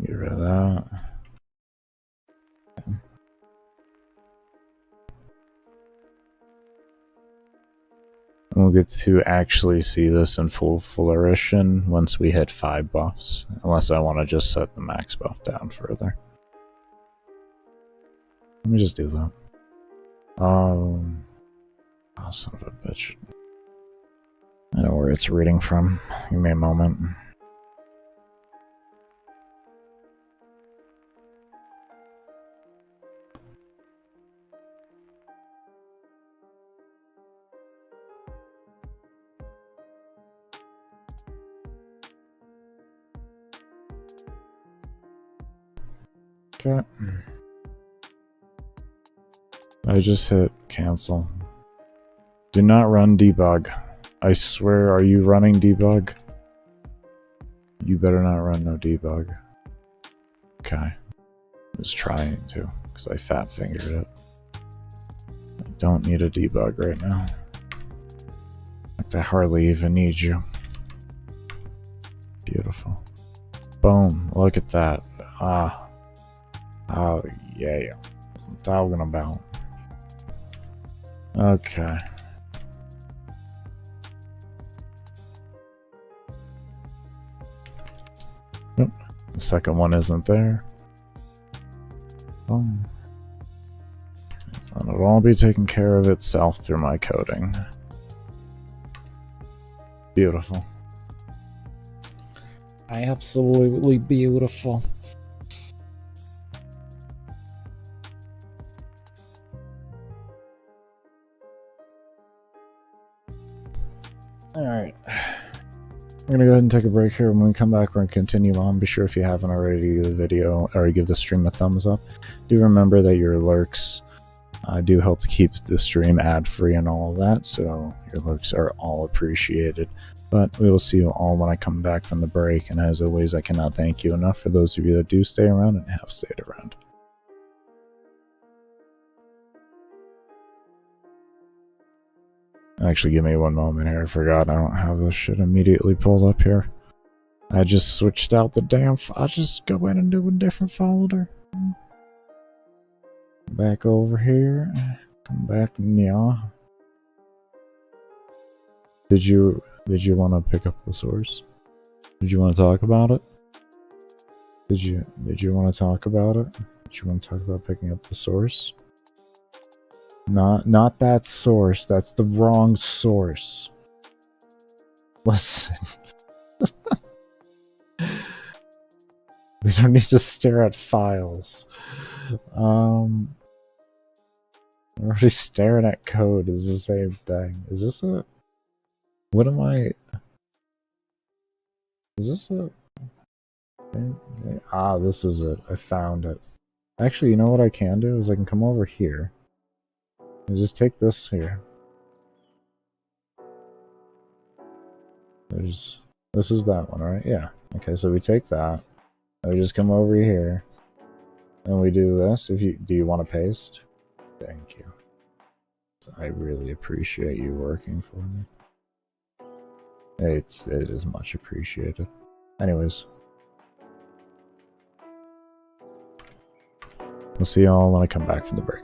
Get rid of that. We'll get to actually see this in full flourishing once we hit 5 buffs, unless I want to just set the max buff down further. Let me just do that. Oh, son of a bitch. I know where it's reading from. Give me a moment. Okay. I just hit cancel. Do not run debug. I swear, are you running debug? You better not run no debug. Okay. I was trying to, because I fat fingered it. I don't need a debug right now. Like I hardly even need you. Beautiful. Boom. Look at that. Ah. Oh, yeah. That's what I'm talking about. Okay. Nope. The second one isn't there. Boom. and it'll all be taken care of itself through my coding. Beautiful. Absolutely beautiful. Alright. We're gonna go ahead and take a break here. When we come back, we're gonna continue on. Be sure, if you haven't already, to give the video or give the stream a thumbs up. Do remember that your lurks do help to keep the stream ad-free and all of that, so your lurks are all appreciated. But we will see you all when I come back from the break, and as always, I cannot thank you enough for those of you that do stay around and have stayed around. Actually, give me one moment here. I forgot I don't have this shit immediately pulled up here. I just switched out the damn... I'll just go in and do a different folder. Back over here. Come back, yeah. Did you want to pick up the source? Did you want to talk about it? Did you want to talk about it? Did you want to talk about picking up the source? Not that source. That's the wrong source. Listen. We don't need to stare at files. We're already staring at code. It's the same thing. Is this a... What am I... Is this a... Ah, this is it. I found it. Actually, you know what I can do? Is I can come over here. And just take this here. This is that one, right? Yeah. Okay, so we take that. And we just come over here. And we do this. Do you want to paste? Thank you. I really appreciate you working for me. It is much appreciated. Anyways. We'll see y'all when I come back from the break.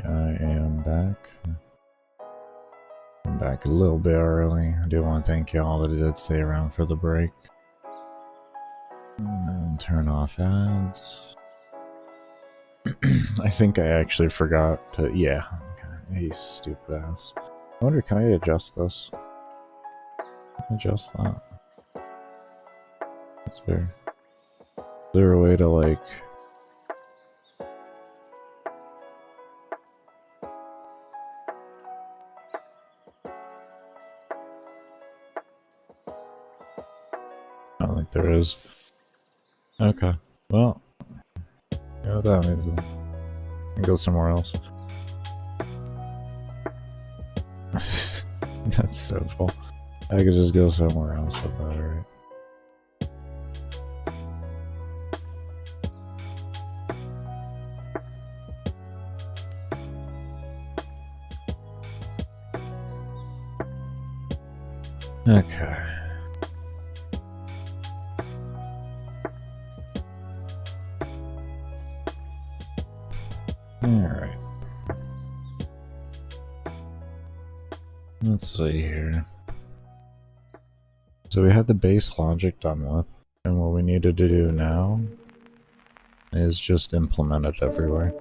Alright, I am back. I'm back a little bit early. I do want to thank y'all that did stay around for the break. And turn off ads. I think I actually forgot to... Yeah. Okay. You stupid ass. I wonder, can I adjust this? Adjust that? Is there a way to, like... I don't think there is. Okay. Well, you know what that means. I can go somewhere else. That's simple. I could just go somewhere else with that, right? Okay. Alright. Let's see here. So we had the base logic done with, and what we needed to do now is just implement it everywhere.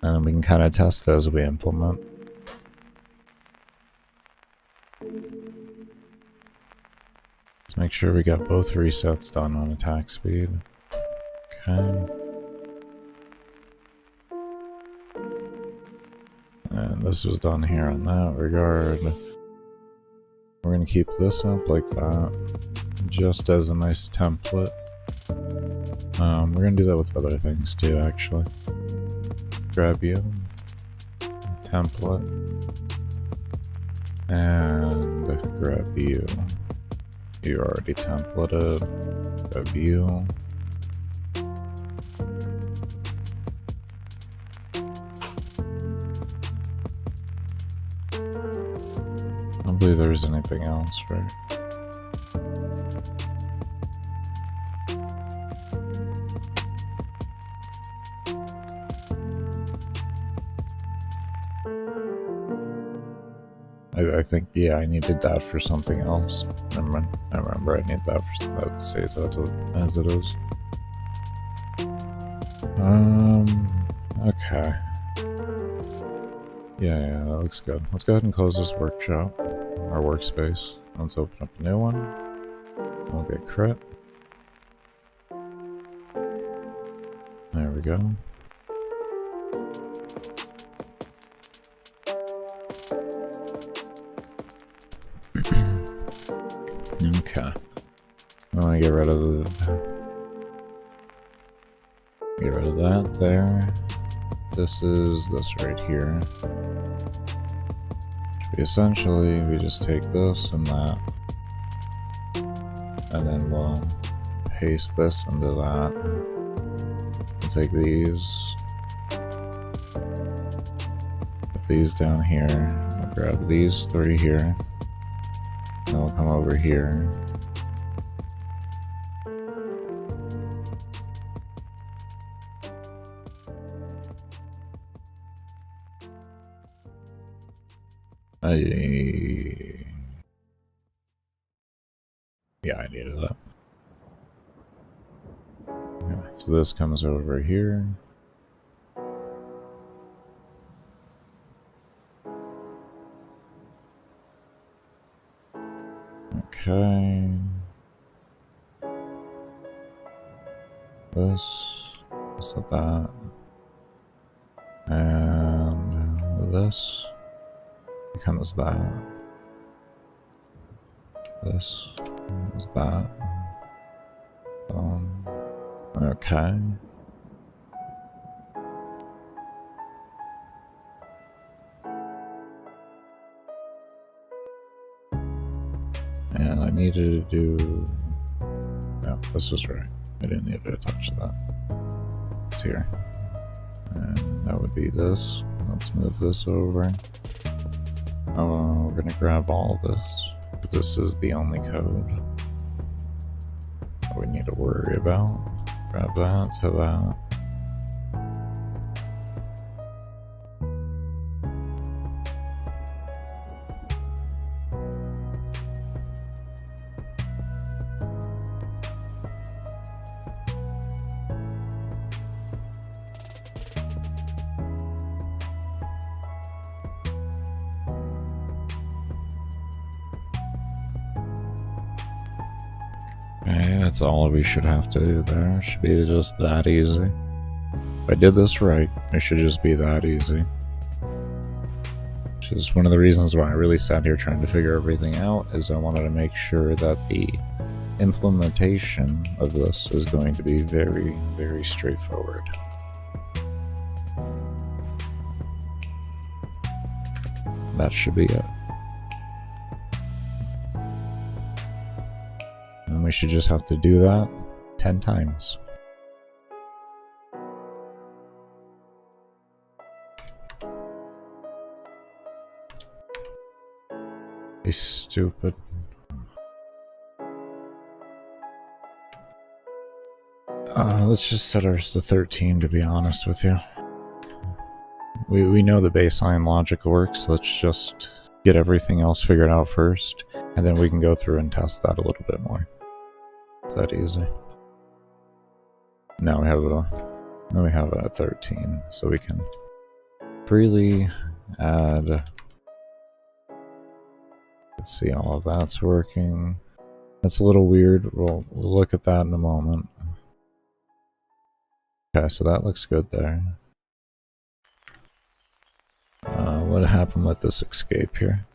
And then we can kind of test as we implement. Let's make sure we got both resets done on attack speed. Okay. And this was done here in that regard. We're gonna keep this up like that, just as a nice template. We're gonna do that with other things too, actually. Grab you, template, and grab you. You're already templated. Grab you. I don't believe there's anything else, right? I think, yeah, I needed that for something else. I remember I need that for something that stays as it is. Okay. Yeah, that looks good. Let's go ahead and close this workshop, our workspace. Let's open up a new one. We'll get crit. There we go. Okay. I want to get rid of that there. This is this right here. Essentially, we just take this and that, and then we'll paste this into that. We'll take these, put these down here. We'll grab these three here. Then we'll come over here. Yeah, I needed that. Okay, so this comes over here. Okay. This at that. And this becomes that. This is that. Okay. And I needed to do... No, this was right. I didn't need to touch that. It's here. And that would be this. Let's move this over. Oh, we're gonna grab all of this. But this is the only code that we need to worry about. Grab that to that. Okay, that's all we should have to do there. It should be just that easy. If I did this right, it should just be that easy. Which is one of the reasons why I really sat here trying to figure everything out, is I wanted to make sure that the implementation of this is going to be very, very straightforward. That should be it. And we should just have to do that 10 times. Be stupid. Let's just set ours to 13, to be honest with you. We know the baseline logic works. Let's just get everything else figured out first, and then we can go through and test that a little bit more. It's that easy. Now we have it at 13, so we can freely add. Let's see, all of that's working. That's a little weird. We'll look at that in a moment. Okay, so that looks good there. What happened with this escape here?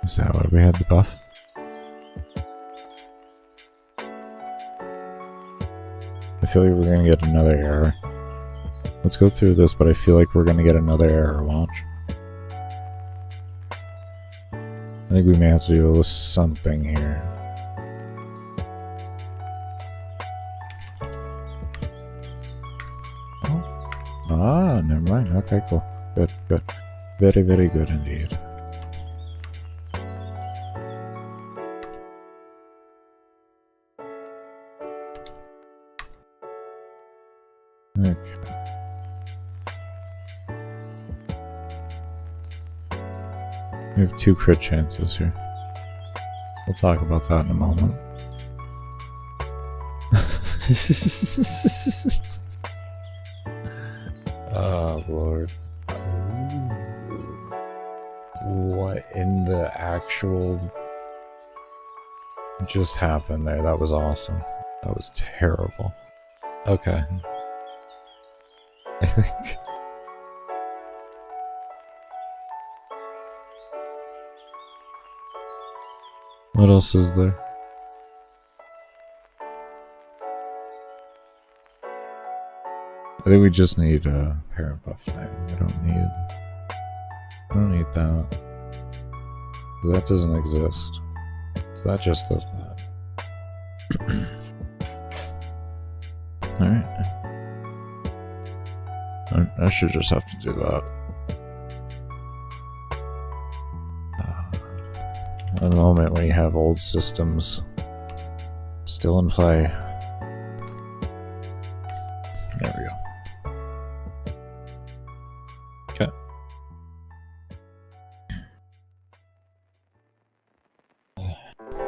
Is that why we had the buff? I feel like we're gonna get another error. Let's go through this, but I feel like we're gonna get another error. Watch. I think we may have to do a little something here. Oh. Ah, never mind. Okay, cool. Good, good. Very, very good indeed. Okay. We have 2 crit chances here. We'll talk about that in a moment. Oh, Lord. What in the actual just happened there? That was awesome. That was terrible. Okay. I think... What else is there? I think we just need a parent buff name. We don't need that. That doesn't exist. So that just does that. Alright. I should just have to do that. At the moment when you have old systems still in play. There we go. Okay.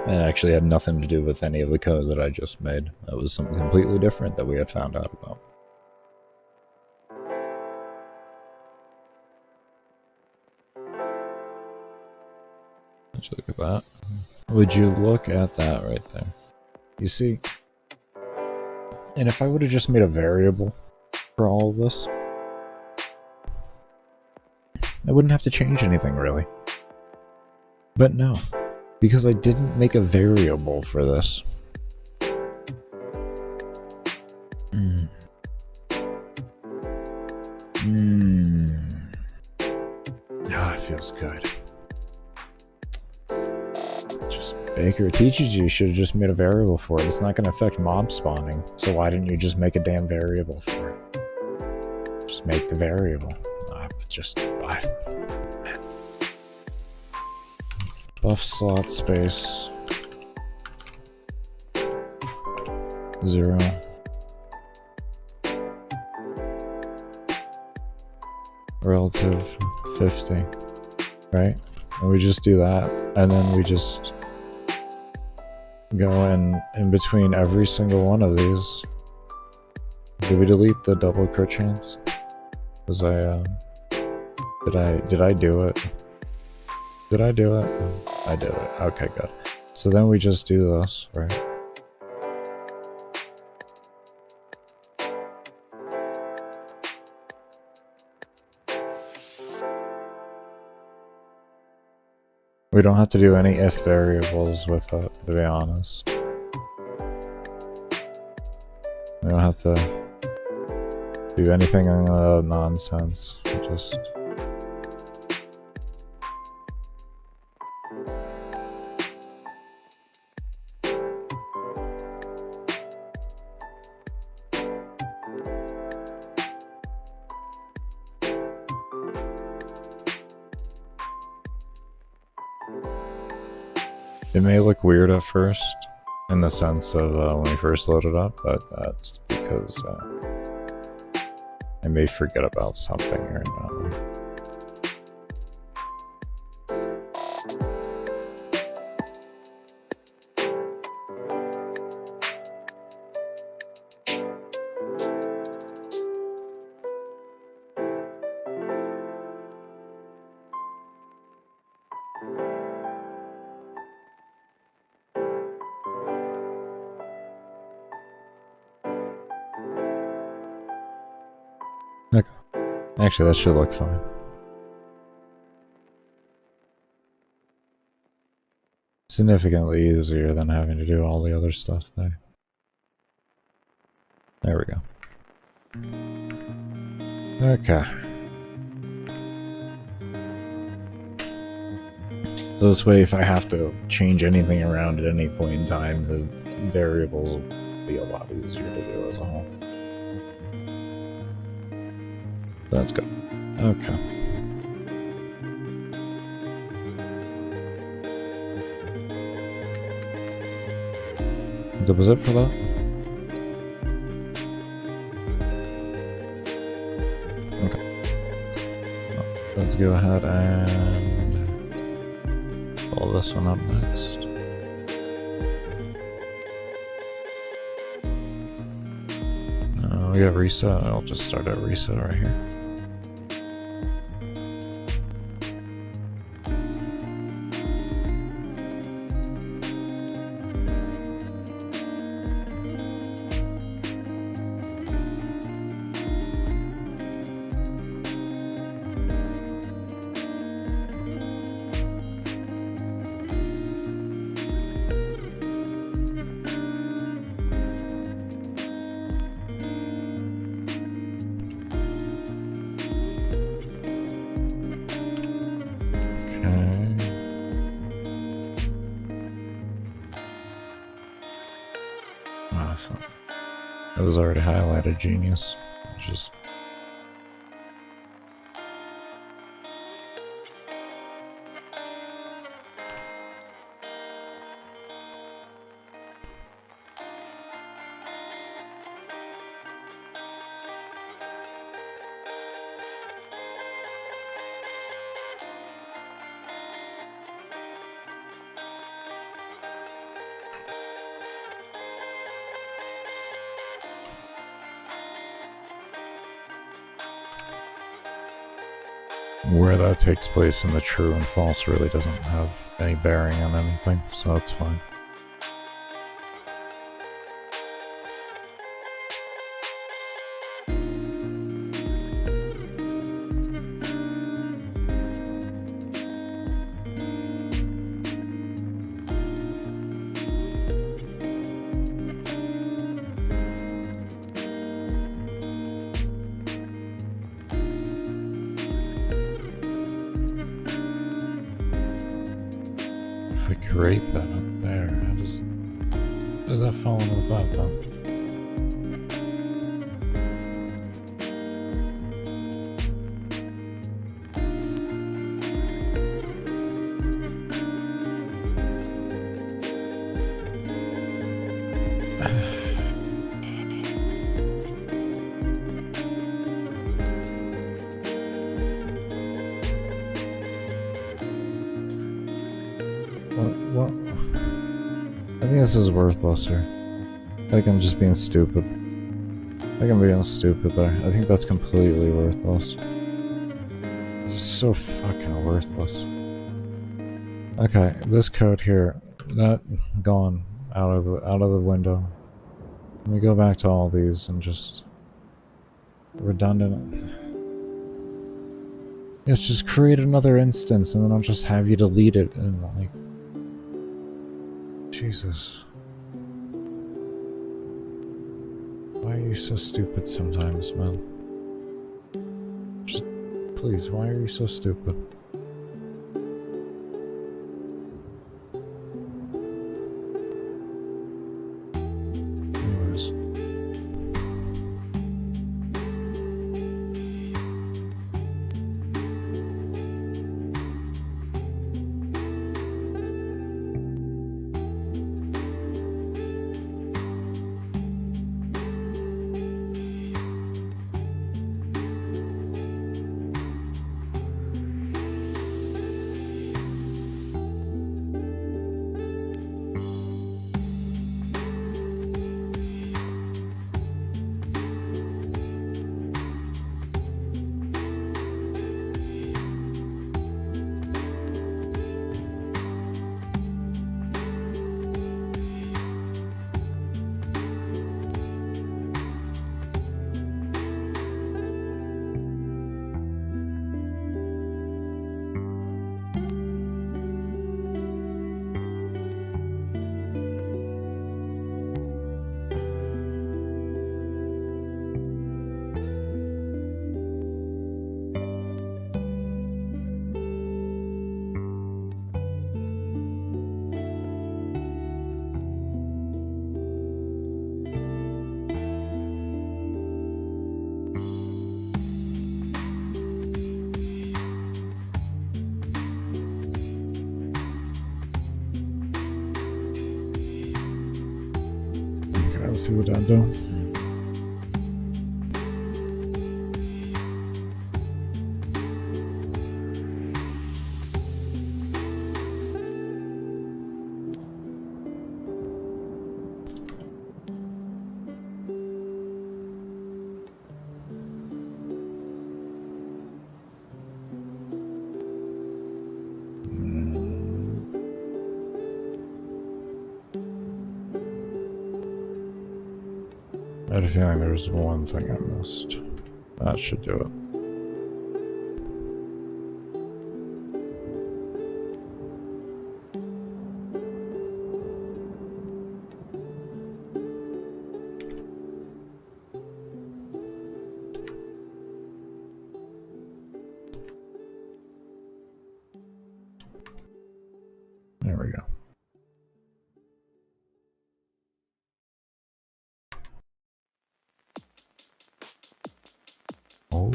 It actually had nothing to do with any of the code that I just made. That was something completely different that we had found out about. Let's look at that. Would you look at that right there? You see? And if I would have just made a variable for all of this, I wouldn't have to change anything really. But no, because I didn't make a variable for this. Ah, it feels good. Baker, it teaches you should have just made a variable for it. It's not going to affect mob spawning, so why didn't you just make a damn variable for it? Just make the variable. Man. Buff slot space. 0. Relative 50, right? And we just do that, and then we just go in between every single one of these. Did we delete the double crit chance? Was did I do it? Did I do it? I did it. Okay, good. So then we just do this, right? We don't have to do any if variables with it, to be honest. We don't have to do anything nonsense. Just it may look weird at first, in the sense of when we first load it up, but that's because I may forget about something here and now. Okay. Actually, that should look fine. Significantly easier than having to do all the other stuff there. There we go. Okay. So this way, if I have to change anything around at any point in time, the variables will be a lot easier to do as a whole. That's good. Okay. That was it for that? Okay. Well, let's go ahead and pull this one up next. We got reset. I'll just start at reset right here. Awesome. It was already highlighted, genius. Just where that takes place in the true and false really doesn't have any bearing on anything, so that's fine. If I create that up there, how does that fall in with that then? think this is worthless here. I think I'm just being stupid. I think I'm being stupid there. I think that's completely worthless. It's so fucking worthless. Okay, this code here, that gone out of the window. Let me go back to all these and just redundant. Let's just create another instance and then I'll just have you delete it and like Jesus. Why are you so stupid sometimes, man? Just please, why are you so stupid? Anyways. Let's see what I do. I had a feeling there was one thing I missed. That should do it. There we go. Oh.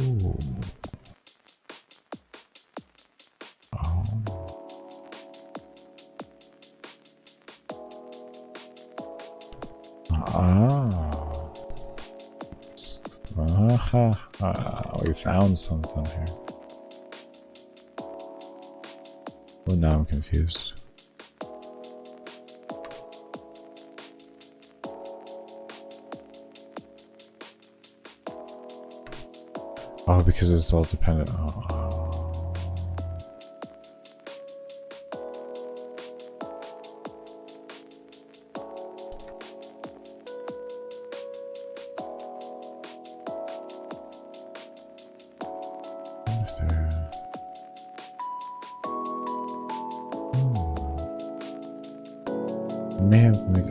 We found something here. Well, now I'm confused. Oh, because it's all dependent.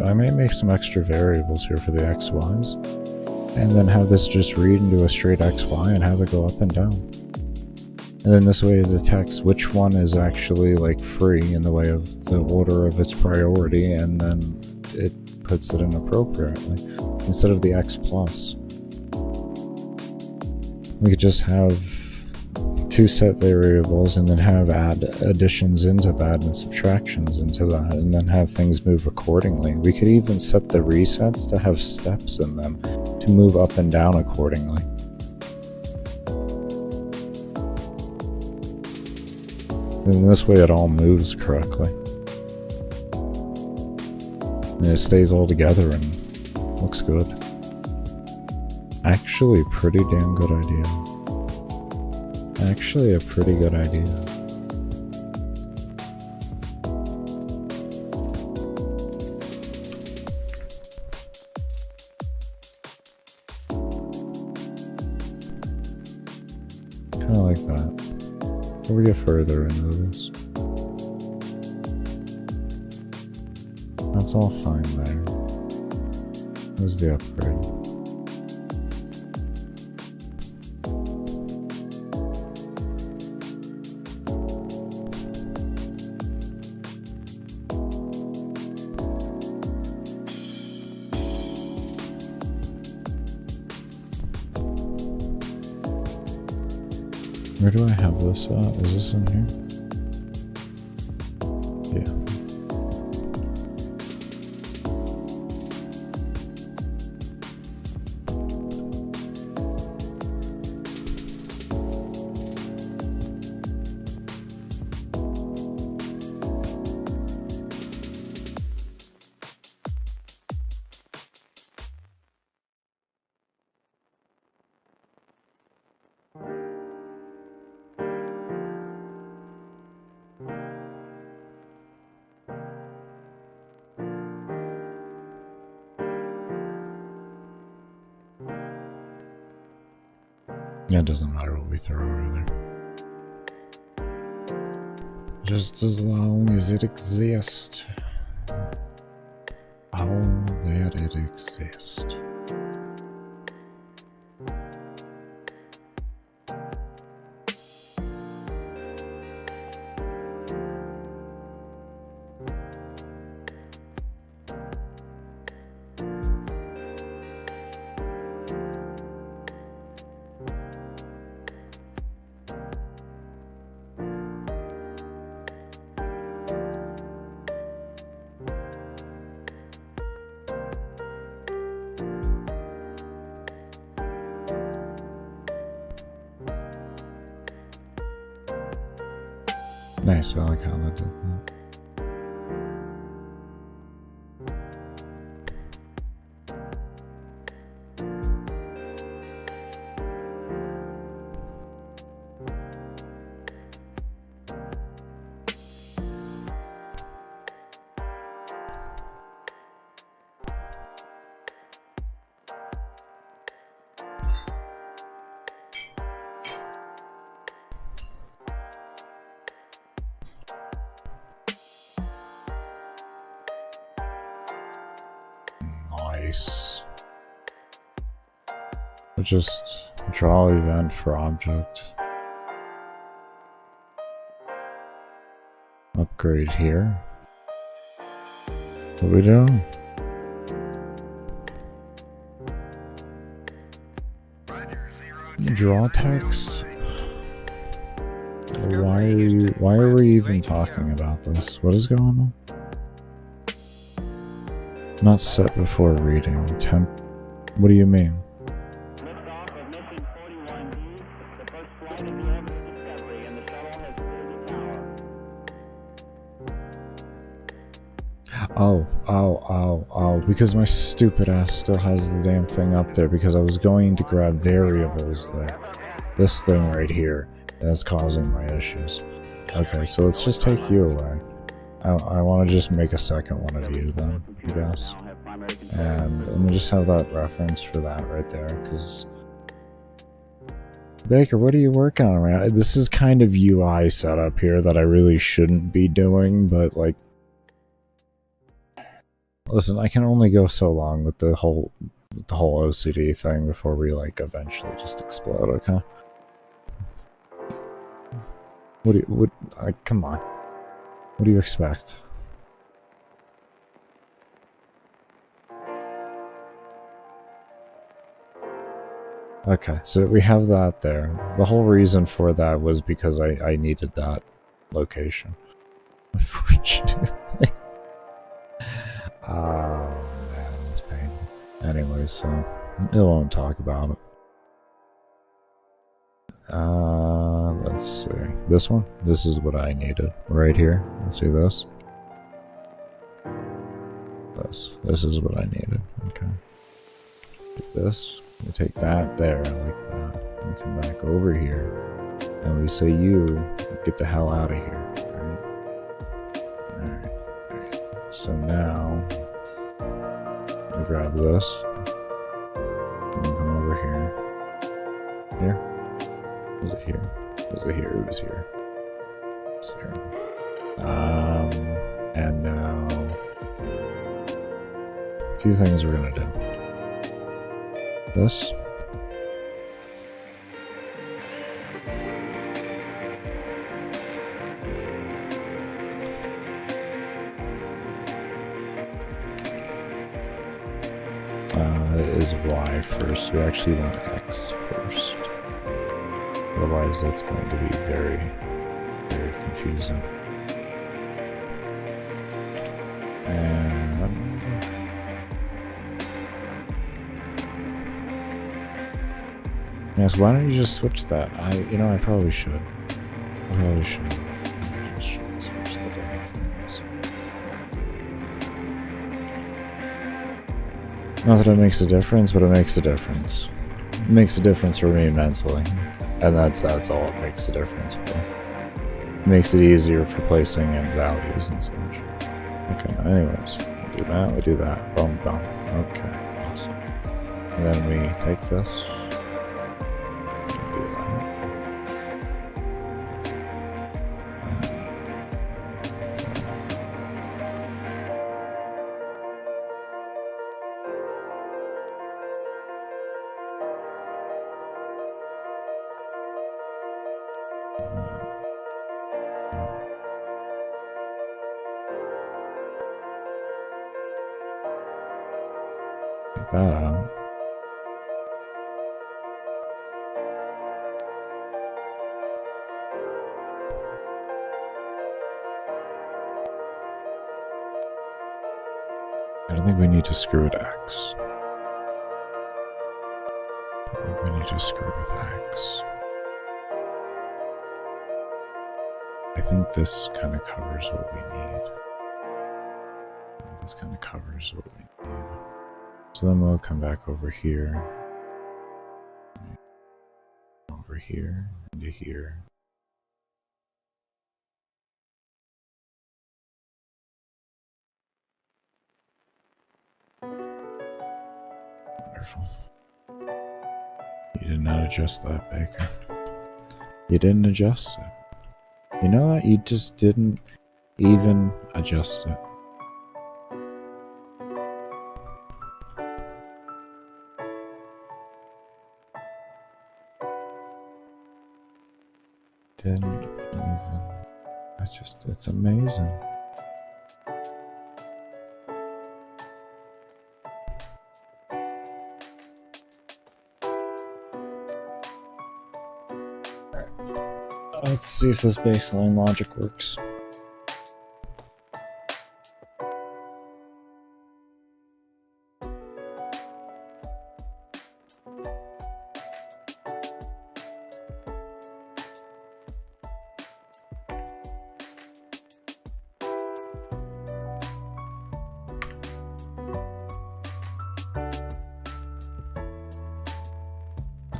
I may make some extra variables here for the XYs, and then have this just read into a straight XY and have it go up and down. And then this way it detects which one is actually like free in the way of the order of its priority, and then it puts it in appropriately instead of the X plus. We could just have two set variables and then have add additions into that and subtractions into that, and then have things move accordingly. We could even set the resets to have steps in them to move up and down accordingly. And this way it all moves correctly. And it stays all together and looks good. Actually, pretty damn good idea. Actually, a pretty good idea. Kinda like that. Before we get further into this. That's all fine there. Where's the upgrade? Where do I have this at? Is this in here? Yeah. Yeah, it doesn't matter what we throw over there. Just as long as it exists. All that it exists. Nice, I like how that did that. Nice. Just draw event for object. Upgrade here. What we doing? Draw text? Why are we even talking about this? What is going on? Not set before reading. Temp. What do you mean? Oh, because my stupid ass still has the damn thing up there because I was going to grab variables there. This thing right here is causing my issues. Okay, so let's just take you away. I want to just make a second one of you then, I guess. And let me just have that reference for that right there, because... Baker, what are you working on right now? This is kind of UI setup here that I really shouldn't be doing, but like... Listen, I can only go so long with the whole OCD thing before we like eventually just explode, okay? Come on. What do you expect? Okay, so we have that there. The whole reason for that was because I needed that location. Unfortunately. Oh man, it's painful. Anyways, so it won't talk about it. Let's see. This one? This is what I needed. Right here. Let's see this. this. This is what I needed. Okay. Take this. We take that there like that. We come back over here. And we say you get the hell out of here. Alright. Alright. So now we grab this. And come over here. Here? Was it here? Was it here? It was here. It's here. And now a few things we're gonna do. This. Is Y first. We actually want X first. Otherwise, that's going to be very, very confusing. And yes, why don't you just switch that? I probably should. I probably should. I just should switch the damn things. Not that it makes a difference, but it makes a difference. It makes a difference for me mentally. And that's all it makes a difference for. It makes it easier for placing in values and such. Okay, anyways. We do that. Boom, boom. Okay, awesome. And then we take this. Take that out. I don't think we need to screw with X. I think we need to screw with X. I think this kind of covers what we need. This kind of covers what we need. So then we'll come back over here. Over here, into here. Wonderful. You did not adjust that, Baker. You didn't adjust it. You know what? You just didn't even adjust it. Didn't even. It's amazing. Let's see if this baseline logic works.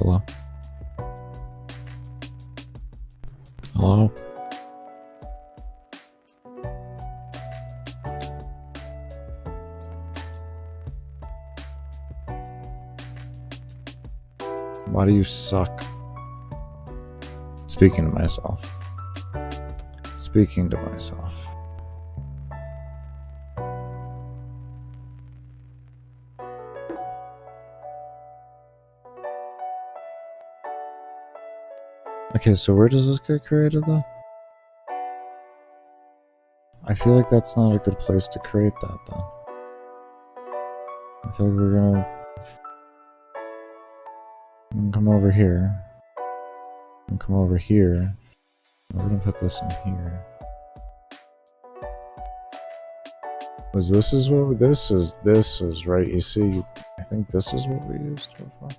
Hello? Hello? Why do you suck? Speaking to myself. Speaking to myself. Okay, so where does this get created though? I feel like that's not a good place to create that though. I feel like we're gonna come over here. And come over here. We're gonna put this in here. Was this is what this is right? You see, I think this is what we used before.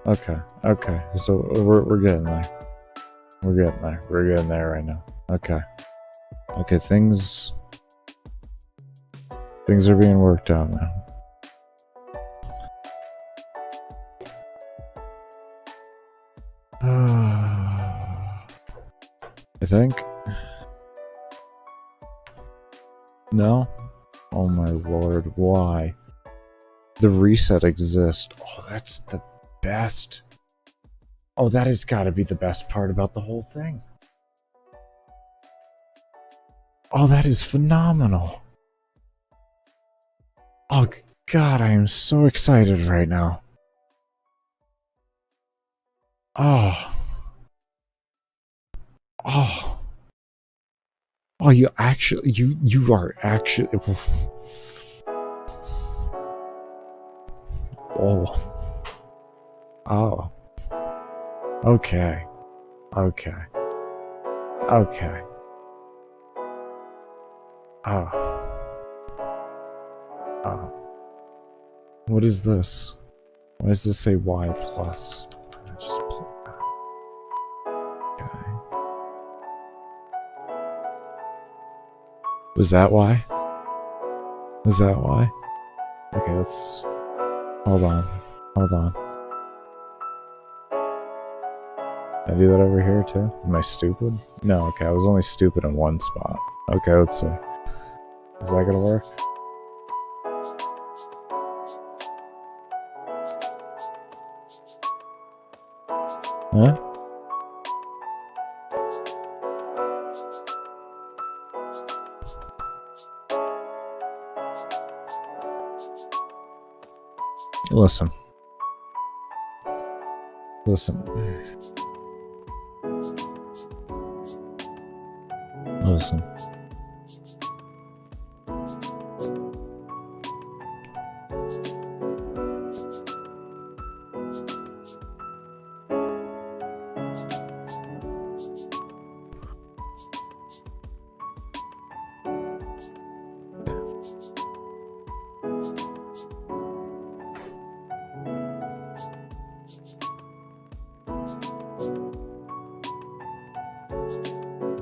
Okay, so we're getting there. We're getting there right now. Okay, things Things are being worked out now. I think. No? Oh my lord, why? The reset exists. Oh, that's the best. Oh, that has got to be the best part about the whole thing. Oh, that is phenomenal. Oh god, I am so excited right now. Oh. Oh. Oh, you actually, you are actually... Oh. Oh. Okay. Okay. Okay. Oh. Oh. What is this? Why does this say Y+? Just okay. Was that why? Was that why? Okay, let's... Hold on. Hold on. Can I do that over here too? Am I stupid? No, okay, I was only stupid in one spot. Okay, let's see. Is that gonna work? Huh? Listen. Listen. Listen.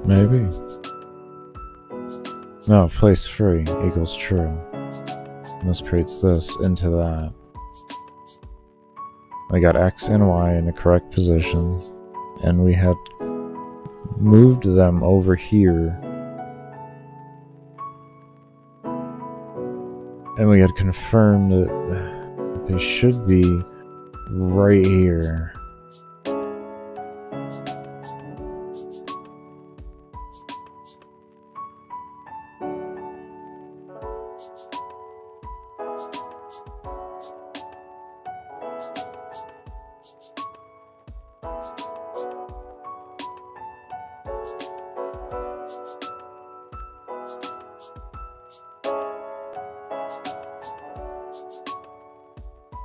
Maybe. No, place free equals true. And this creates this into that. I got X and Y in the correct positions, and we had moved them over here. And we had confirmed that they should be right here.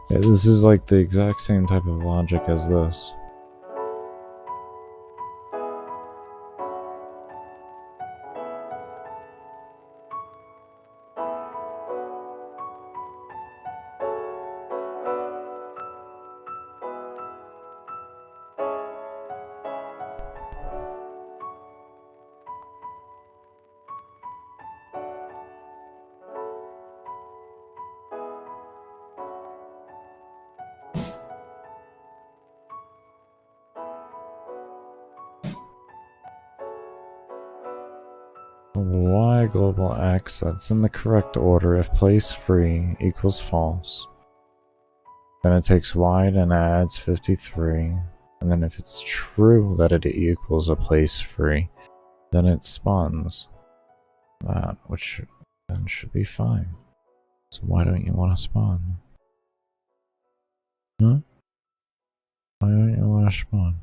Yeah, this is like the exact same type of logic as this. Y global X, that's in the correct order. If place free equals false, then it takes Y and adds 53. And then if it's true that it equals a place free, then it spawns that, which then should be fine. So why don't you want to spawn? Huh? Why don't you want to spawn?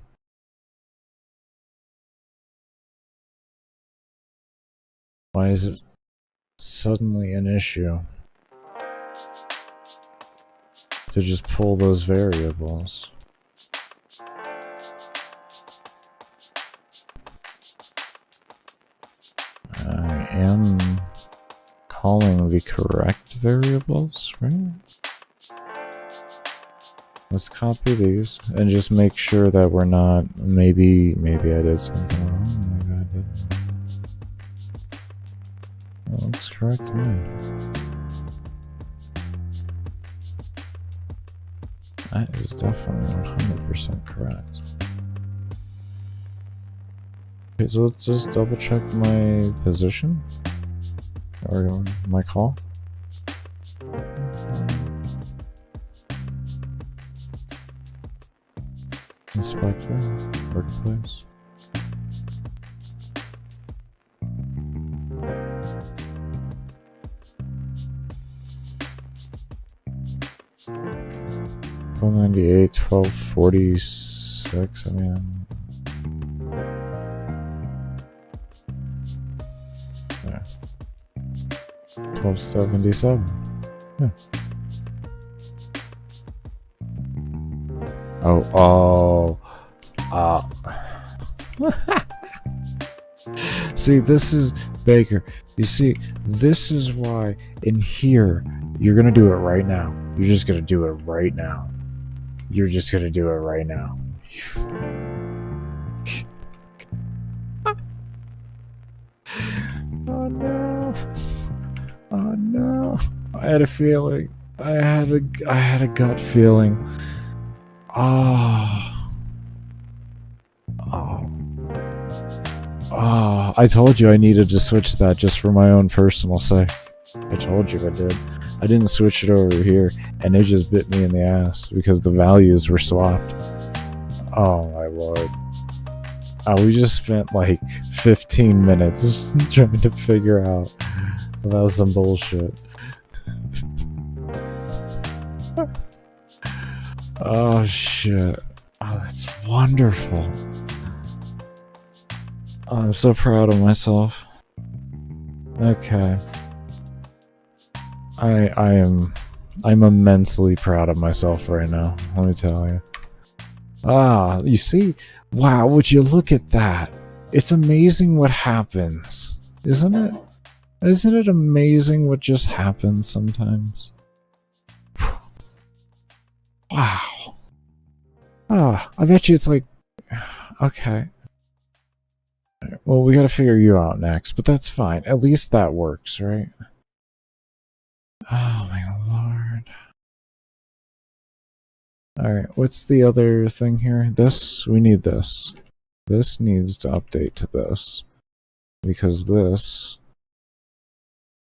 Why is it suddenly an issue to just pull those variables? I am calling the correct variables, right? Let's copy these and just make sure that we're not, maybe I did something wrong, maybe I didn't. That looks correct to me. That is definitely 100% correct. Okay, so let's just double check my position. Or my call. Inspector, workplace. $12.98, $12.46. I mean, yeah. $12.77. Yeah. See, this is Baker. You see, this is why in here you're gonna do it right now. You're just gonna do it right now. You're just gonna do it right now. Oh no! Oh no! I had a feeling. I had a gut feeling. Oh. Oh. Oh, I told you I needed to switch that just for my own personal sake. I told you I did. I didn't switch it over here, and it just bit me in the ass because the values were swapped. Oh my lord. We just spent like 15 minutes trying to figure out about some bullshit. Oh shit. Oh, that's wonderful. Oh, I'm so proud of myself. Okay. I'm immensely proud of myself right now, let me tell you. Ah, you see? Wow, would you look at that? It's amazing what happens, isn't it? Isn't it amazing what just happens sometimes? Wow. Ah, I bet you it's like... Okay. Well, we gotta figure you out next, but that's fine. At least that works, right? Oh my lord. Alright, what's the other thing here? This? We need this. This needs to update to this. Because this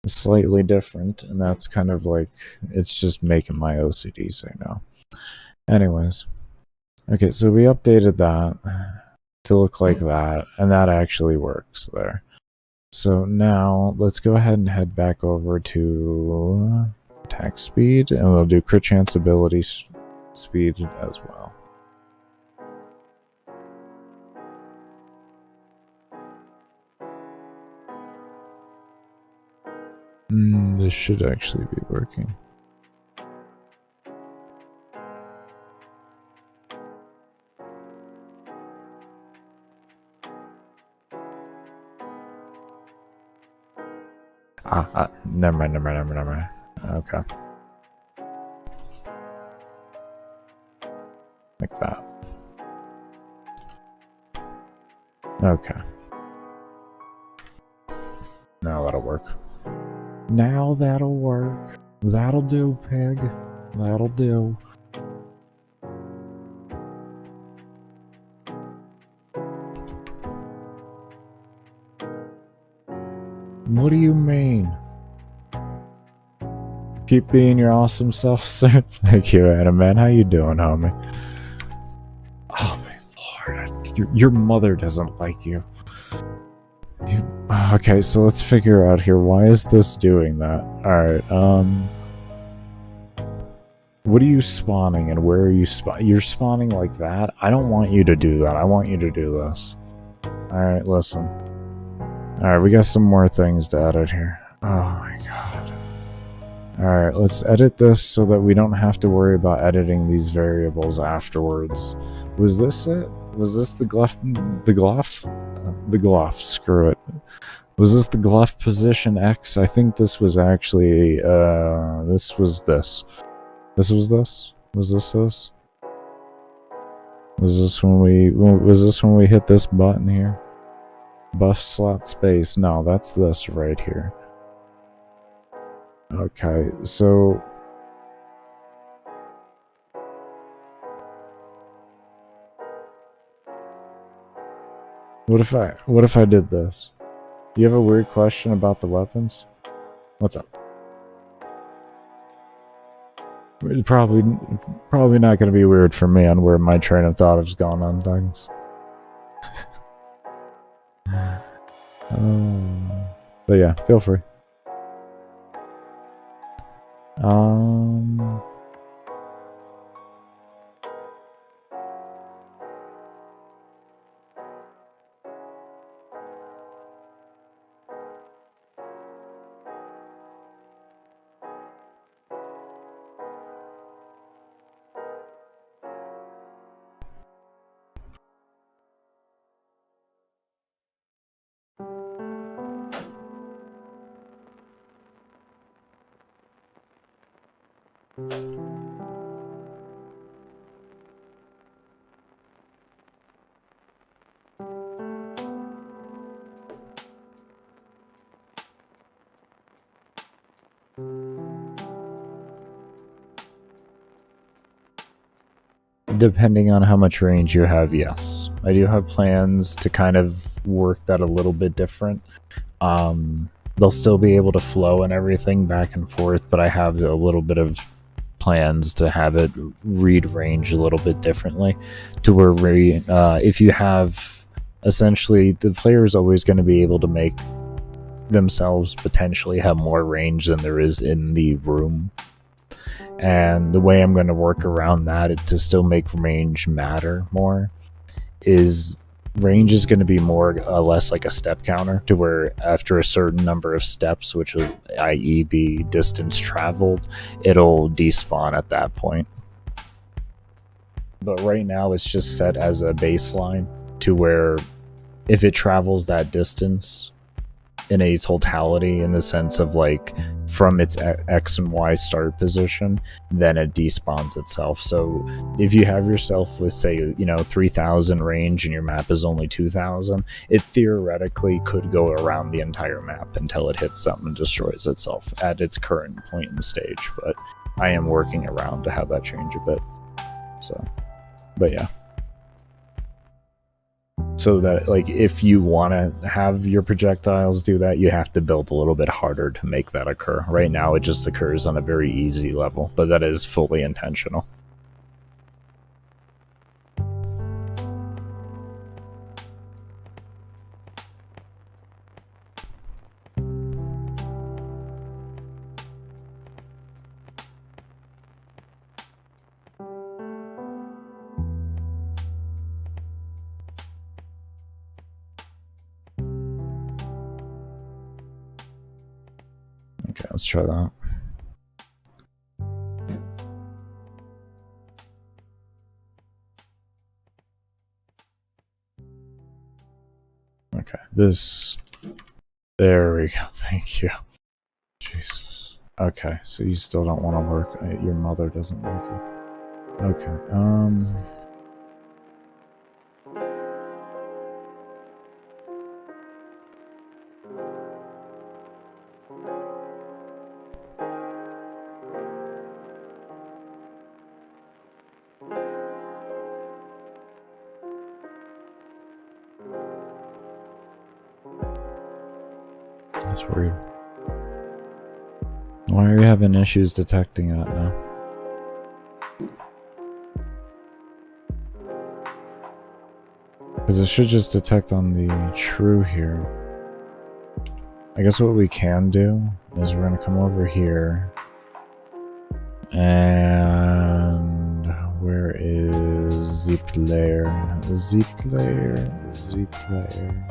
is slightly different, and that's kind of like... It's just making my OCD say no. Anyways. Okay, so we updated that to look like that, and that actually works there. So now, let's go ahead and head back over to attack speed, and we'll do crit chance ability speed as well. This should actually be working. Never mind. Okay. Like that. Okay. Now that'll work. Now that'll work. That'll do, pig. That'll do. What do you mean? Keep being your awesome self, sir. Thank you, Animan. How you doing, homie? Oh my lord, your mother doesn't like you. Okay, so let's figure out here. Why is this doing that? Alright, what are you spawning and where are you spawning? You're spawning like that? I don't want you to do that. I want you to do this. Alright, listen. Alright, we got some more things to edit here. Oh my god. Alright, let's edit this so that we don't have to worry about editing these variables afterwards. Was this it? Was this the gluff? The gluff, screw it. Was this the gluff position X? I think this was actually, this was this. This was this? Was this this? Was this when we hit this button here? Buff slot space. No, that's this right here. Okay, so... What if I did this? You have a weird question about the weapons? What's up? It's probably not going to be weird for me on where my train of thought has gone on things. But yeah, feel free. Depending on how much range you have, yes. I do have plans to kind of work that a little bit different. They'll still be able to flow and everything back and forth, but I have a little bit of plans to have it read range a little bit differently, to where if you have, essentially, the player is always going to be able to make themselves potentially have more range than there is in the room. And the way I'm going to work around that to still make range matter more is range is going to be more or less like a step counter, to where after a certain number of steps, which will i.e. be distance traveled, it'll despawn at that point. But right now it's just set as a baseline to where if it travels that distance in a totality, in the sense of like from its X and Y start position, then it despawns itself. So if you have yourself with, say, 3,000 range and your map is only 2,000, it theoretically could go around the entire map until it hits something and destroys itself at its current point in the stage. But I am working around to have that change a bit. So, but yeah. So that, like, if you want to have your projectiles do that, you have to build a little bit harder to make that occur. Right now, it just occurs on a very easy level, but that is fully intentional. Okay, let's try that. Okay, this... There we go, thank you. Jesus. Okay, so you still don't want to work. Your mother doesn't like it. Okay, That's weird. Why are you having issues detecting that now? Because it should just detect on the true here. I guess what we can do is we're going to come over here. And where is zip layer? Zip layer, zip layer.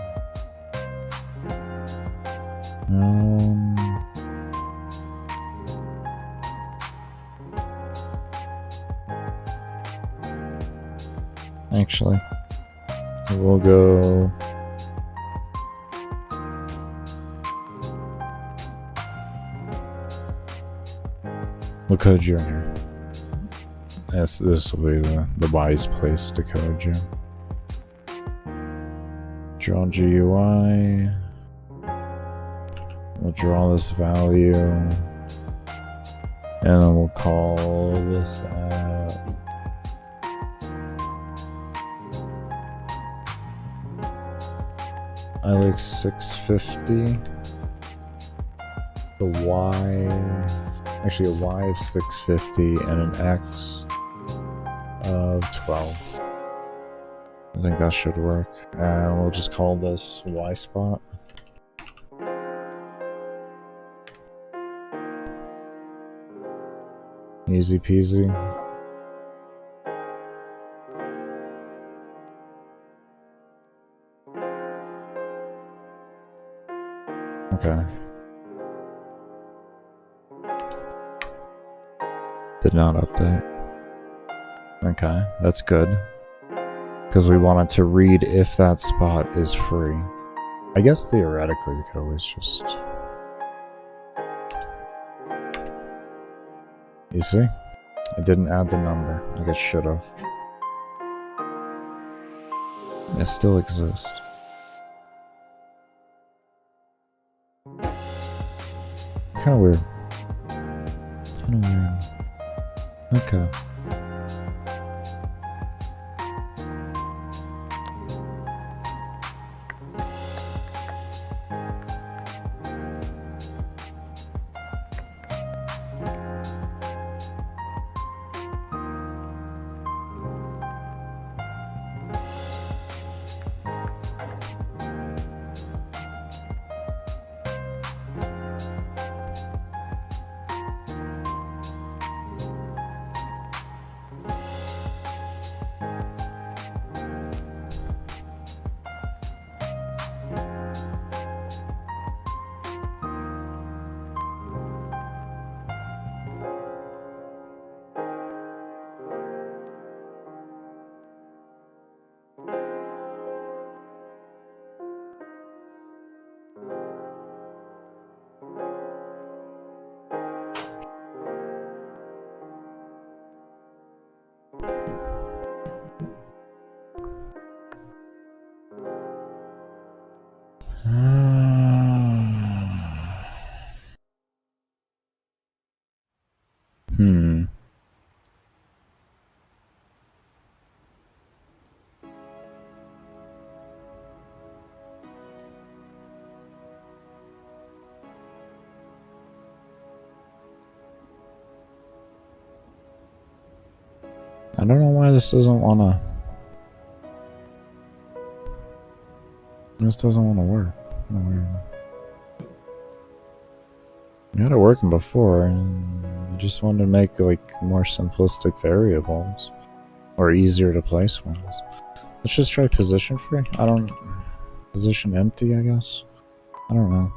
Actually, we'll go we'll code you in here. Yes, this will be the wise place to code you. Draw GUI. We'll draw this value, and then we'll call this app. I like 650. The Y, actually a Y of 650 and an X of 12. I think that should work. And we'll just call this Y spot. Easy peasy. Okay. Did not update. Okay, that's good. Because we wanted to read if that spot is free. I guess theoretically we could always just... You see? I didn't add the number. I guess should have. It still exists. Kinda weird. Kinda weird. Okay. I don't know why this doesn't wanna... This doesn't wanna work. Weird. We had it working before, and I just wanted to make like more simplistic variables. Or easier to place ones. Let's just try position free? I don't... Position empty, I guess? I don't know.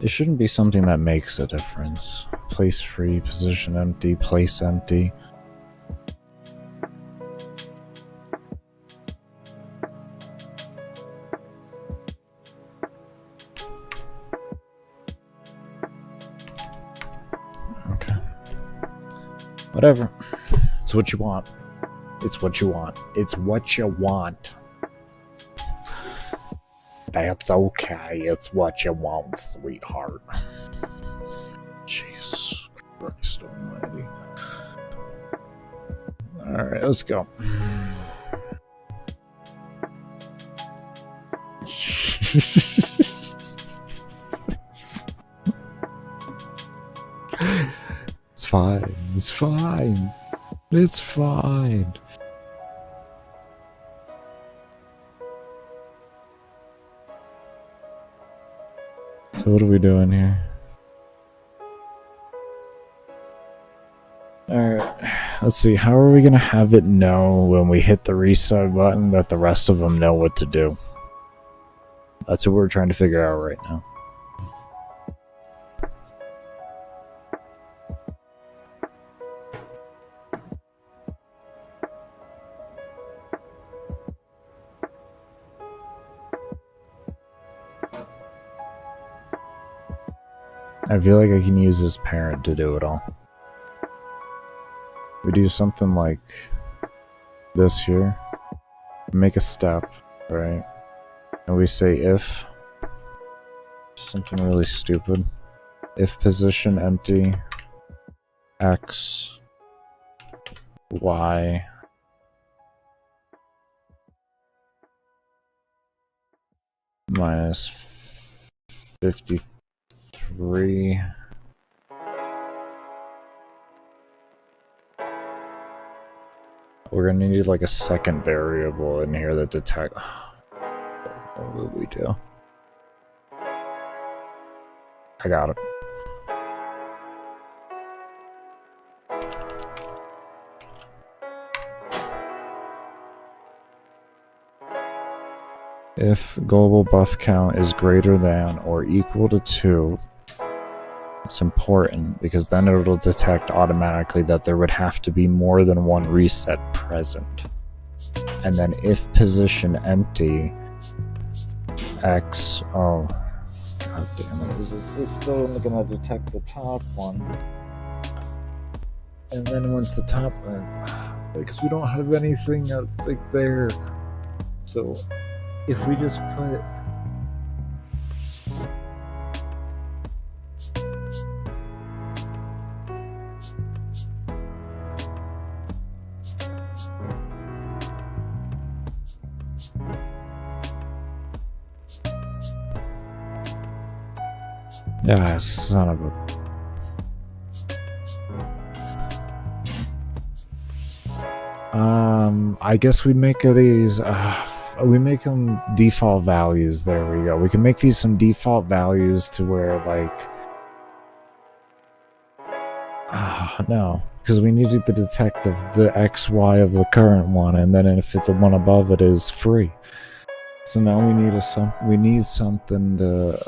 It shouldn't be something that makes a difference. Place free, position empty, place empty. Okay. Whatever. It's what you want. It's what you want. It's what you want. That's okay. It's what you want, sweetheart. Jesus Christ almighty. Alright, let's go. It's fine. It's fine. It's fine. So what are we doing here? Alright, let's see, how are we gonna have it know when we hit the reset button that the rest of them know what to do? That's what we're trying to figure out right now. I feel like I can use this parent to do it all. we do something like this here. Make a step, right? And we say if something really stupid. If position empty x y minus 53. We're gonna need like a second variable in here that detect. What would we do? I got it. If global buff count is greater than or equal to 2, it's important because then it'll detect automatically that there would have to be more than one reset present. And then if position empty, x, oh, god damn it, it's still only gonna detect the top one. And then once the top one, because we don't have anything like there. So if we just put yeah, son of a... I guess we make these, we make them default values. There we go. We can make these some default values to where, like... no. Because we needed to detect the XY of the current one, and then if the one above it is free. So now we need something to...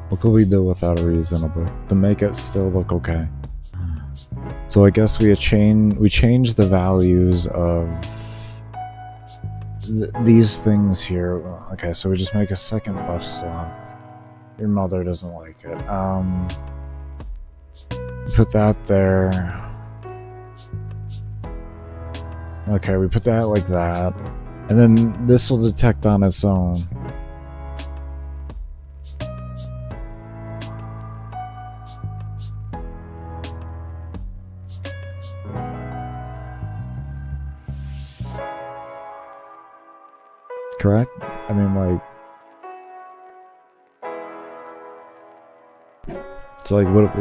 What could we do without a reasonable to make it still look okay? So I guess we change the values of these things here. Okay, so we just make a second buff slot. Your mother doesn't like it. Put that there. Okay, we put that like that, and then this will detect on its own. Correct? I mean, like... So, like, what...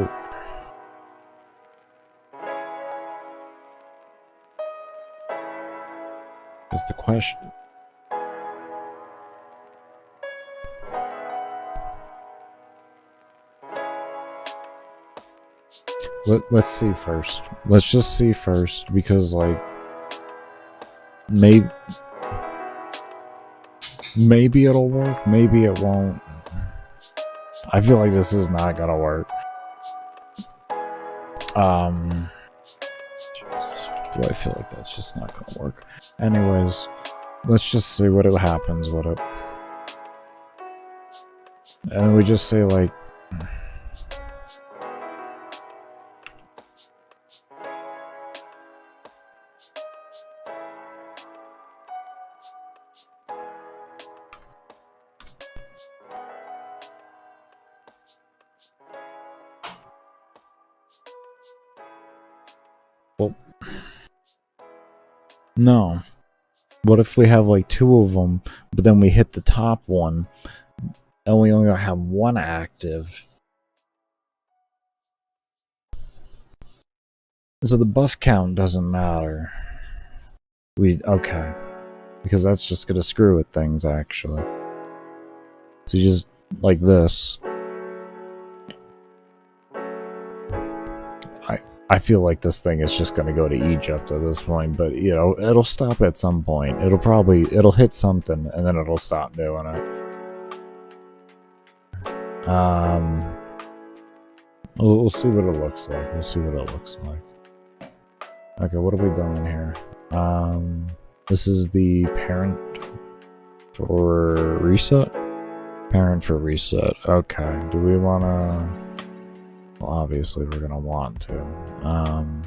That's the question. Let's see first. Let's just see first, because, like... Maybe it'll work, maybe it won't. I feel like this is not gonna work. Do I feel like that's just not gonna work? Anyways, let's just see what happens with it. And we just say, like... Well, no. What if we have like 2 of them, but then we hit the top one, and we only have 1 active? So the buff count doesn't matter. Okay. Because that's just gonna screw with things, actually. So you just, like this. I feel like this thing is just gonna go to Egypt at this point, but, you know, it'll stop at some point. It'll hit something, and then it'll stop doing it. We'll see what it looks like. Okay, what are we doing here? This is the parent for reset. Parent for reset. Okay. Do we want to... Well, obviously we're going to want to.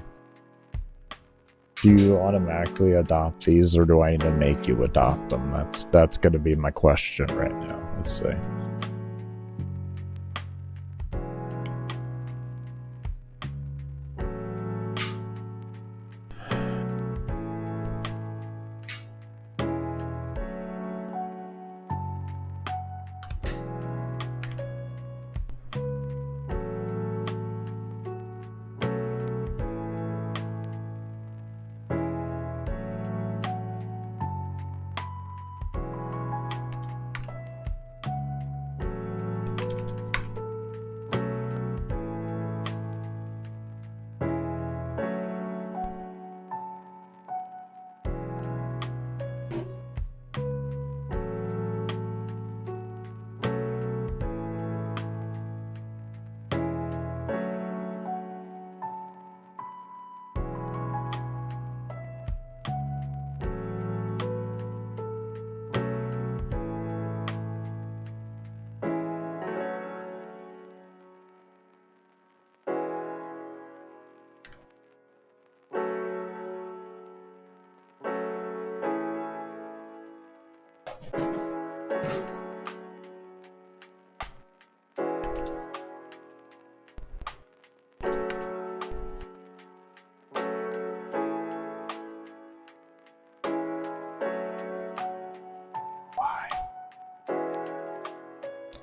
Do you automatically adopt these, or do I need to make you adopt them? That's going to be my question right now. Let's see.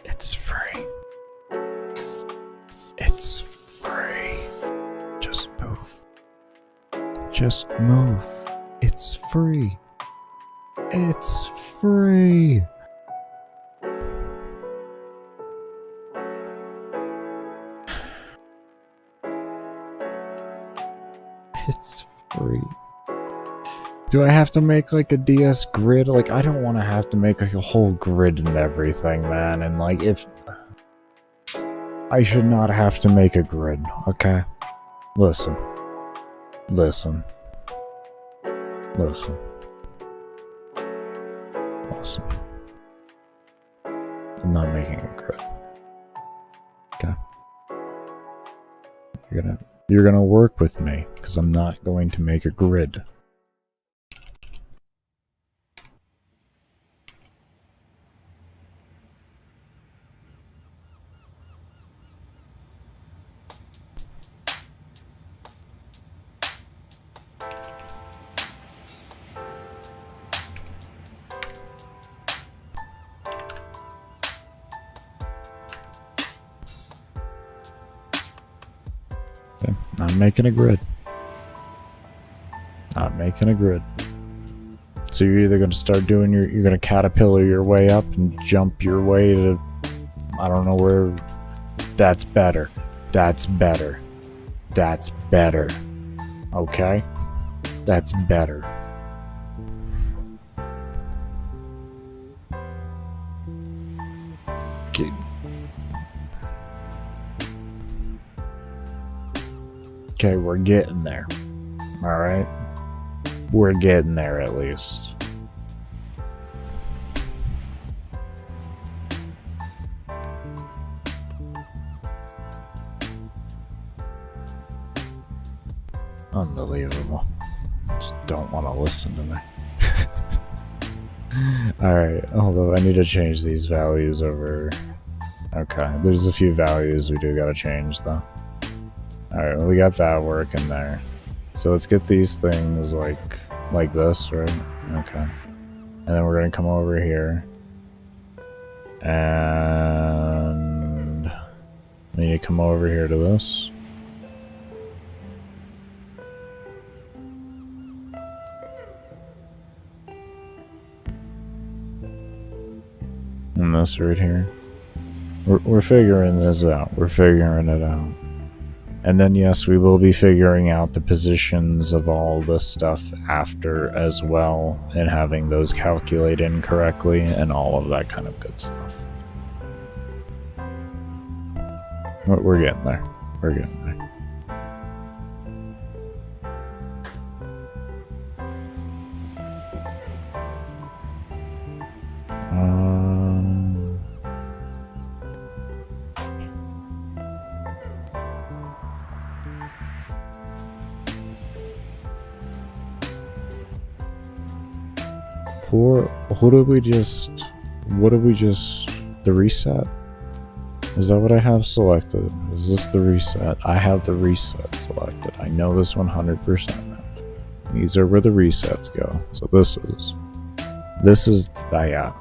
It's free. It's free. Just move. Just move. It's free. It's free. It's free. Do I have to make like a DS grid? Like, I don't want to have to make like a whole grid and everything, man. And like, if I should not have to make a grid, okay? Listen. Listen. Listen. Listen. I'm not making a grid. Okay? You're gonna work with me, because I'm not going to make a grid. Okay, not making a grid. Not making a grid. So you're either going to start doing you're going to caterpillar your way up and jump your way to, I don't know where. That's better. That's better. That's better. Okay? That's better. Okay. Okay, we're getting there. Alright? We're getting there at least. Unbelievable. Just don't want to listen to me. Alright, although I need to change these values over. Okay, there's a few values we do gotta change though. Alright, well, we got that working there. So let's get these things like this, right? Okay. And then we're gonna come over here. And we need to come over here to this. And this right here. We're figuring this out. We're figuring it out. And then yes, we will be figuring out the positions of all this stuff after as well, and having those calculate incorrectly and all of that kind of good stuff. We're getting there. We're getting there. Who did we just... What did we just... The reset? Is that what I have selected? Is this the reset? I have the reset selected. I know this 100% now. These are where the resets go. So this is that.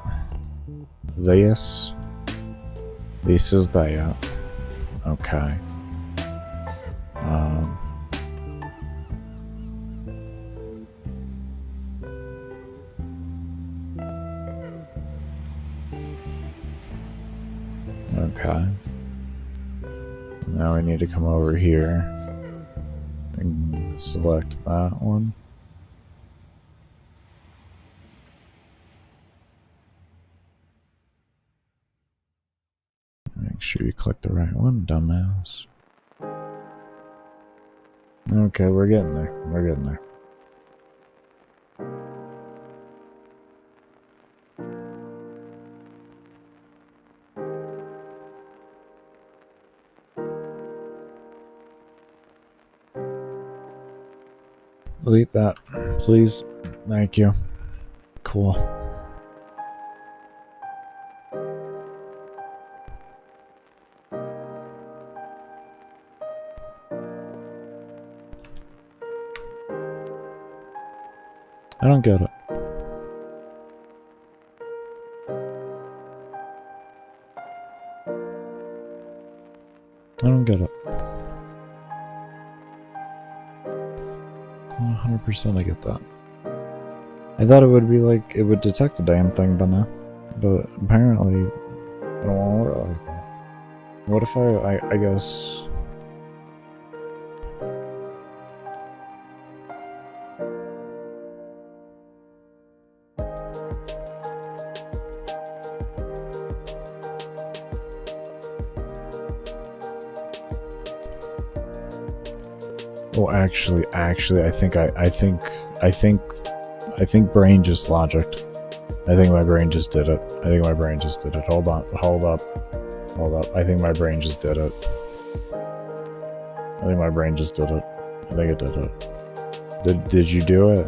This is that. Okay. Okay. Now we need to come over here and select that one. Make sure you click the right one, dumbass. Okay, we're getting there. We're getting there. Delete that, please. Thank you. Cool. I don't get it. I don't get it. 100% I get that. I thought it would be like, it would detect the damn thing by now. But apparently, I don't want to work like that. What if I guess... Oh, actually, I think brain just logicked. I think my brain just did it. Hold up. I think my brain just did it. I think it did it. Did you do it?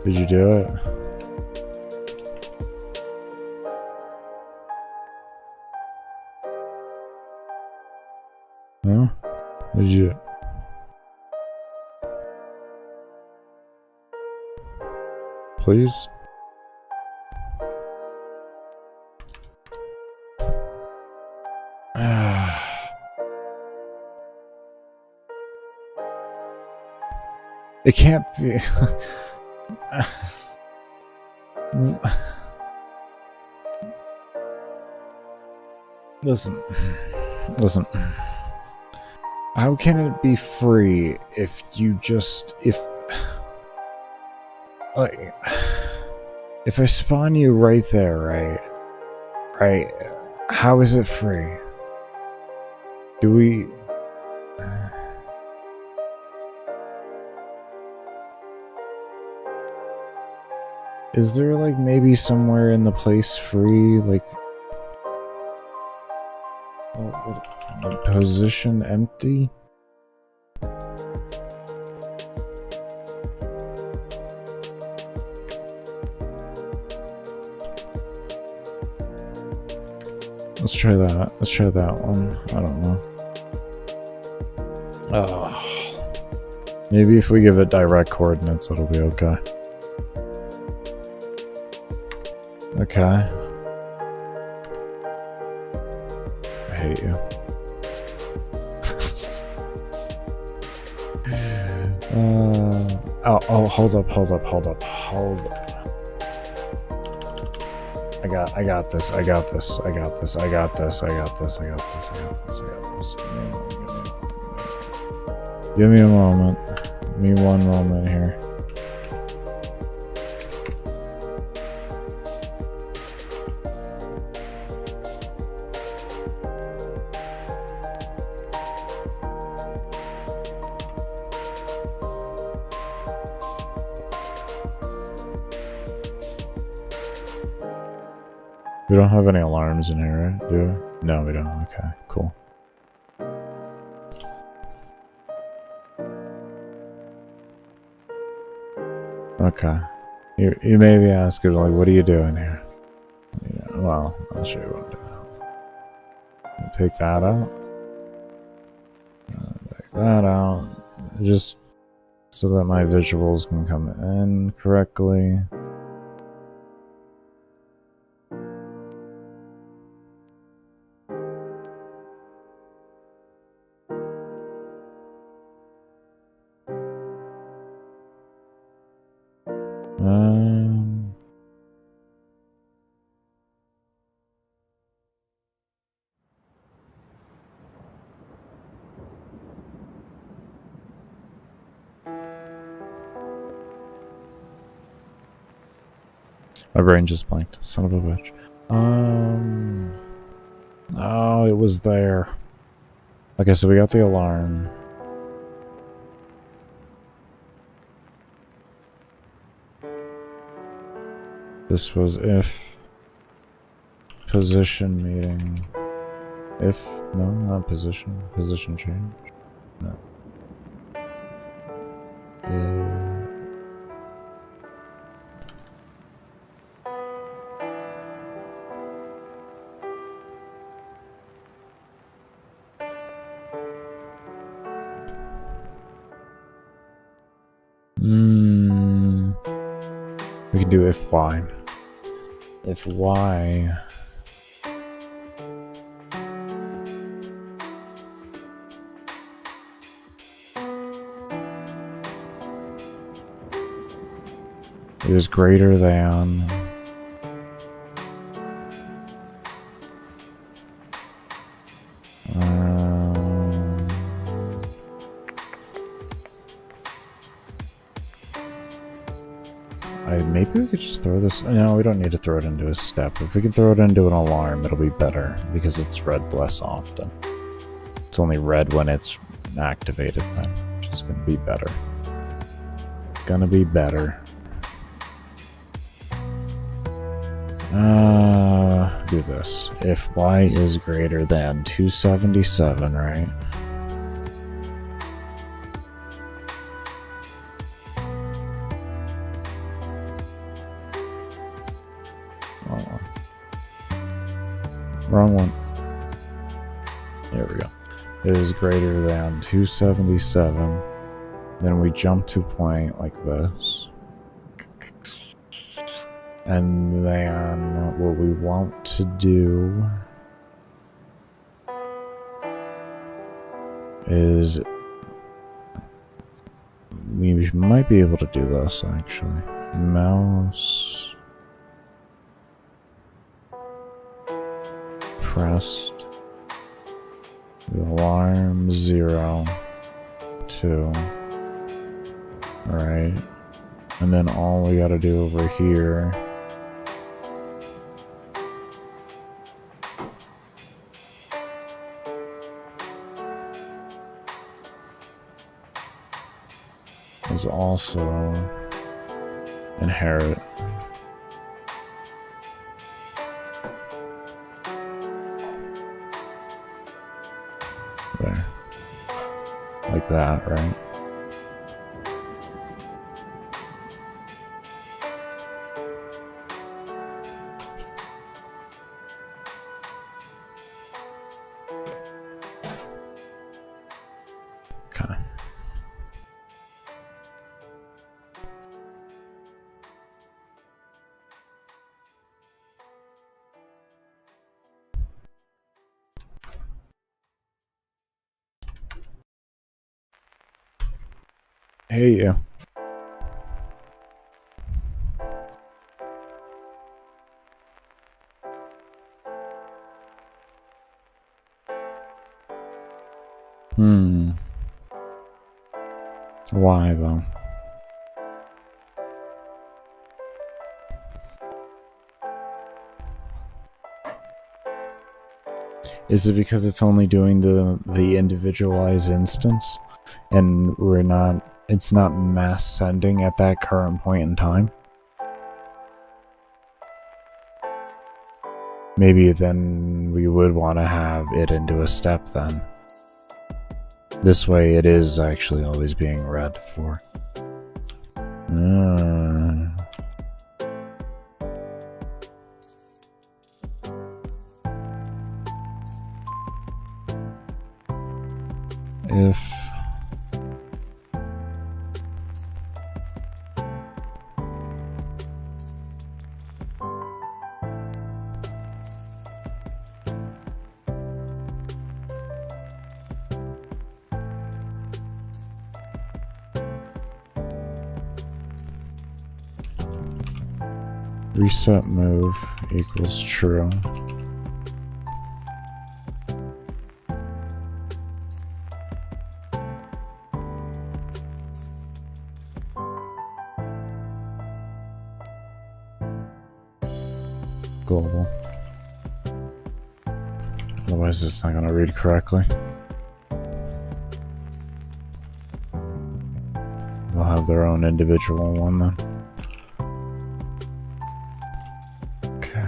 Did you do it? No? Did you? Please? It can't be... Listen. How can it be free if you just, if I spawn you right there, right, how is it free? Do we... Is there like maybe somewhere in the place free, like... Position empty? Let's try that. Let's try that one. I don't know. Maybe if we give it direct coordinates, it'll be okay. Okay. I hate you. Hold up. I got this. Give me a moment. Give me one moment here. We don't have any alarms in here, right? Do we? No, we don't. Okay, cool. Okay. You may be asking, like, what are you doing here? Yeah, well, I'll show you what I'm doing. I'll take that out. Take that out. Just so that my visuals can come in correctly. My brain just blanked. Son of a bitch. Oh, it was there. Okay, so we got the alarm. This was if position meeting. If no, not position. Position change. No. We can do if y. If y is greater than maybe we could just throw this. No, we don't need to throw it into a step. If we can throw it into an alarm, it'll be better because it's red less often. It's only red when it's activated then, which is going to be better. Gonna be better. Do this. If y is greater than 277, right? Wrong one. There we go. It is greater than 277. Then we jump to point like this. And then what we want to do is we might be able to do this actually. Mouse pressed, the alarm 0, 2, right? And then all we gotta do over here is also inherit. There. Like that, right? Okay. Hey, you. Why, though? Is it because it's only doing the individualized instance, and it's not mass sending at that current point in time? maybe then we would want to have it into a step then. This way it is actually always being read for. If reset move equals true. Global. Otherwise it's not going to read correctly. They'll have their own individual one then. Okay.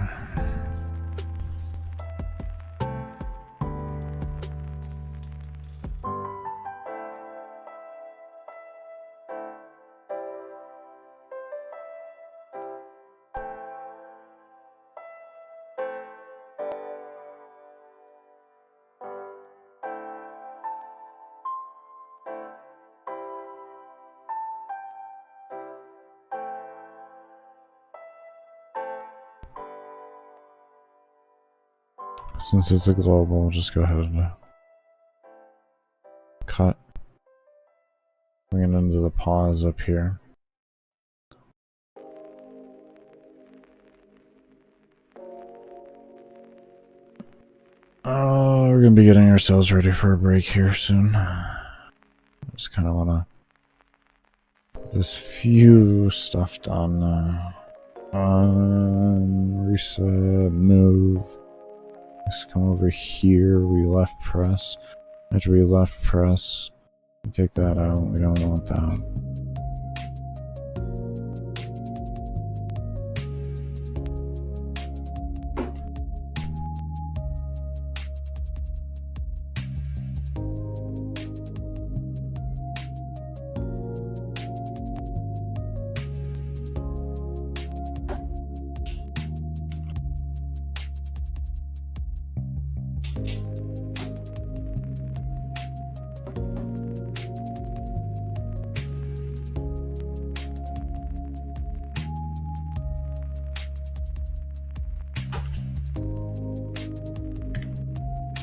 Since it's a global, we'll just go ahead and cut. Bring it into the pause up here. Oh, we're gonna be getting ourselves ready for a break here soon. Just kind of wanna get this few stuff done. Reset, move. Let's come over here. We left press. After we left press, we take that out. We don't want that.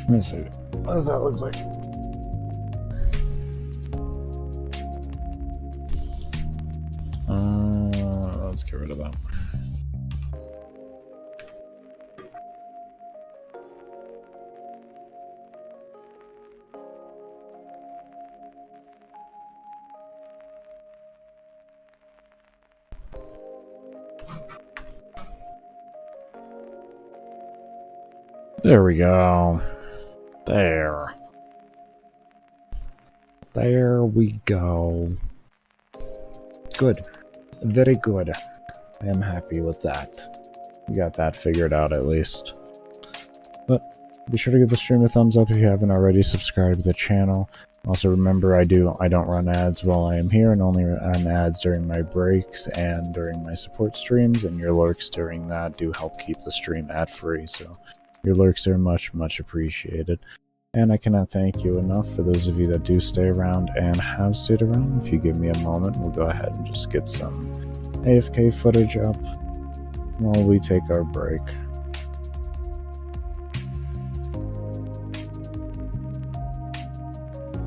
Let me see. What does that look like? Let's get rid of that. There we go. There we go. Good. Very good. I am happy with that. We got that figured out at least. But be sure to give the stream a thumbs up if you haven't already. Subscribe to the channel. Also remember, I don't run ads while I am here, and only run ads during my breaks and during my support streams, and your lurks during that do help keep the stream ad free, so your lurks are much appreciated. And I cannot thank you enough for those of you that do stay around and have stayed around. If you give me a moment, we'll go ahead and just get some AFK footage up while we take our break.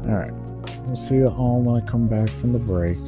Alright, we'll see you all when I come back from the break.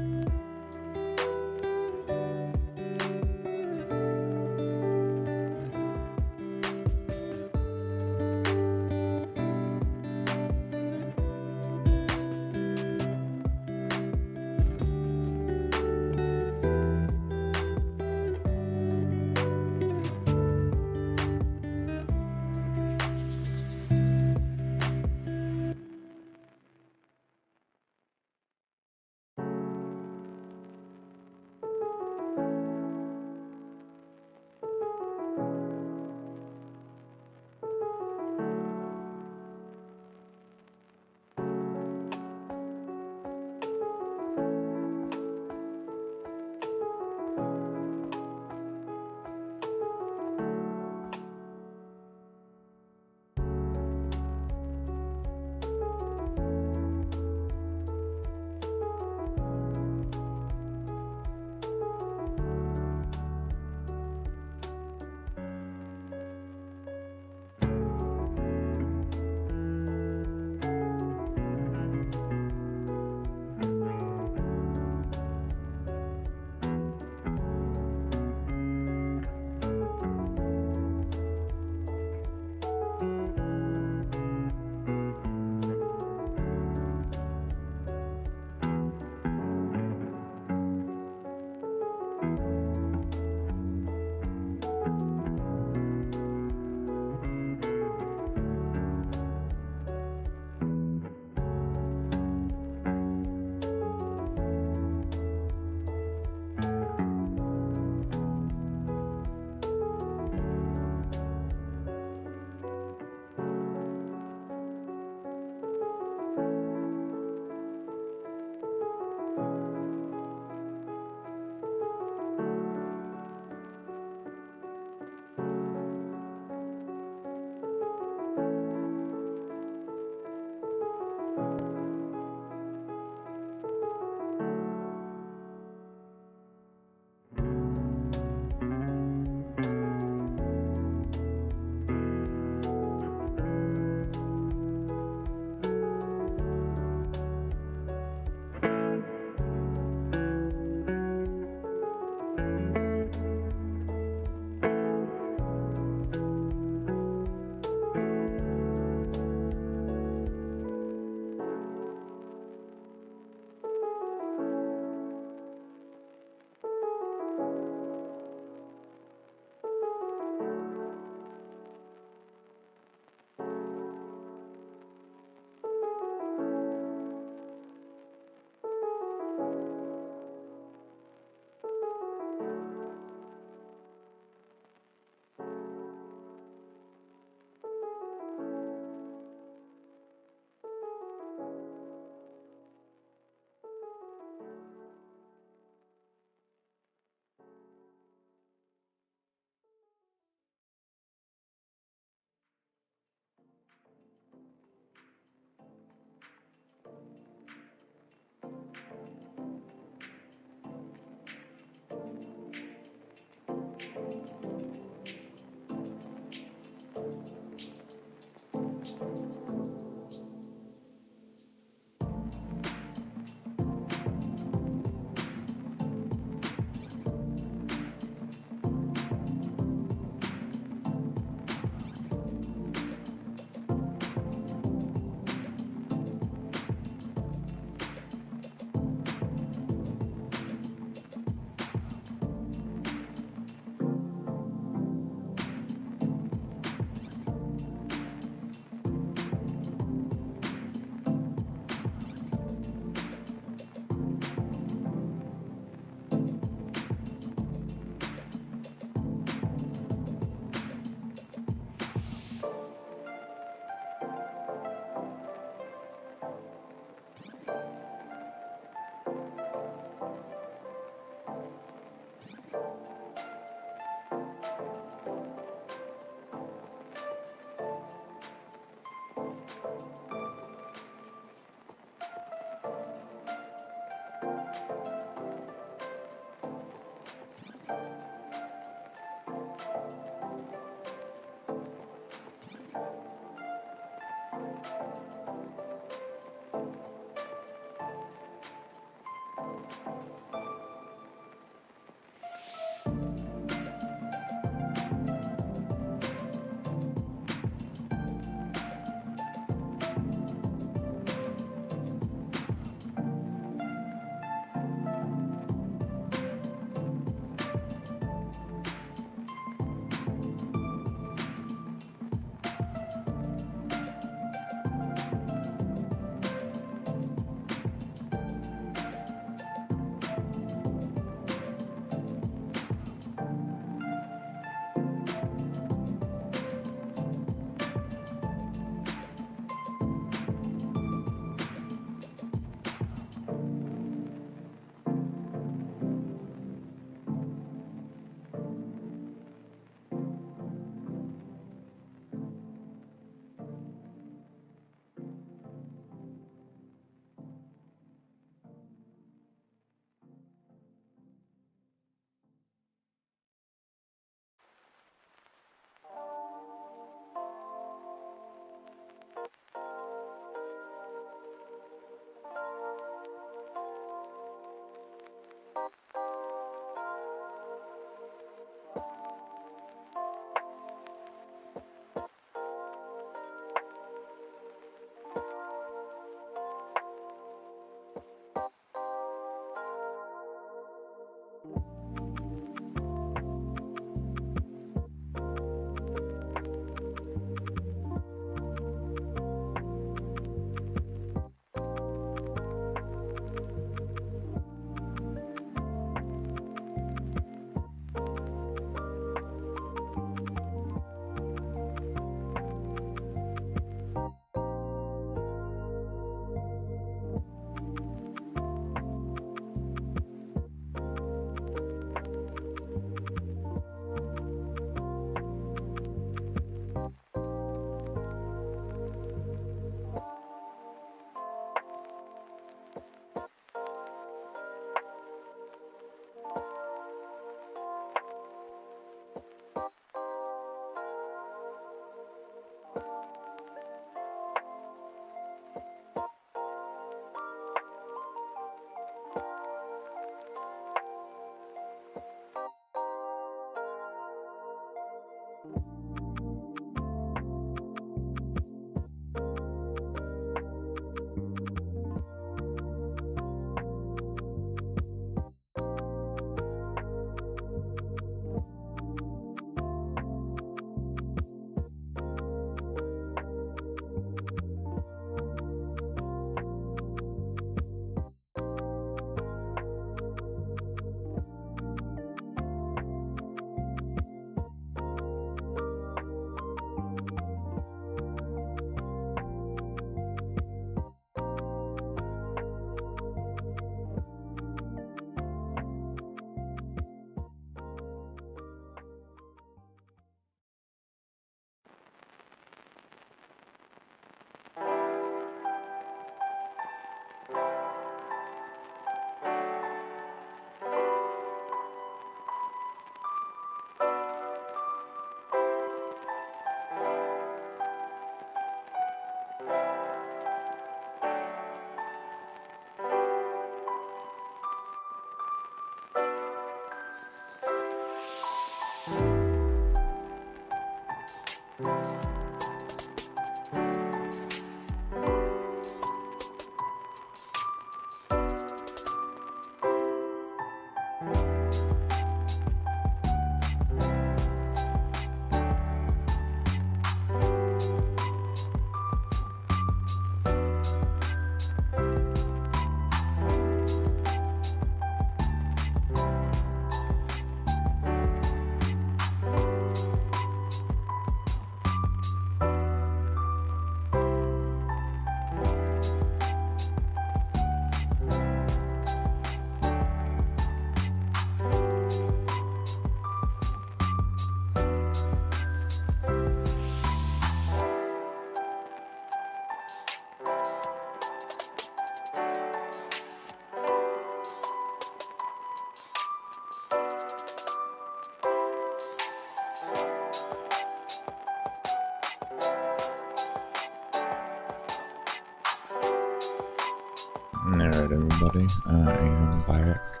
Alright everybody, I am back.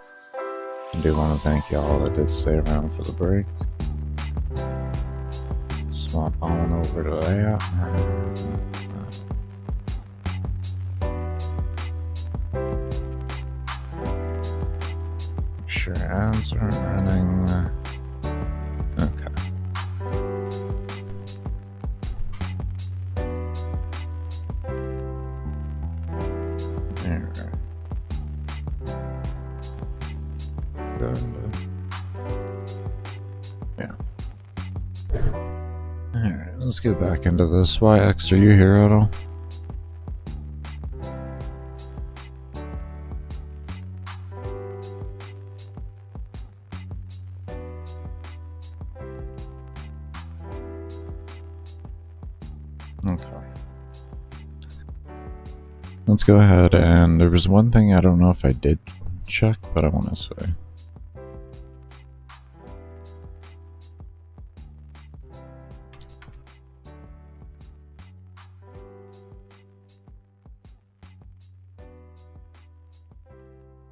I do want to thank y'all that did stay around for the break. Swap on over to that. Make sure ads are running. Okay. Alright. Yeah. Alright, let's get back into this. YX, are you here at all? Okay. Let's go ahead, and there was one thing I don't know if I did check, but I want to say.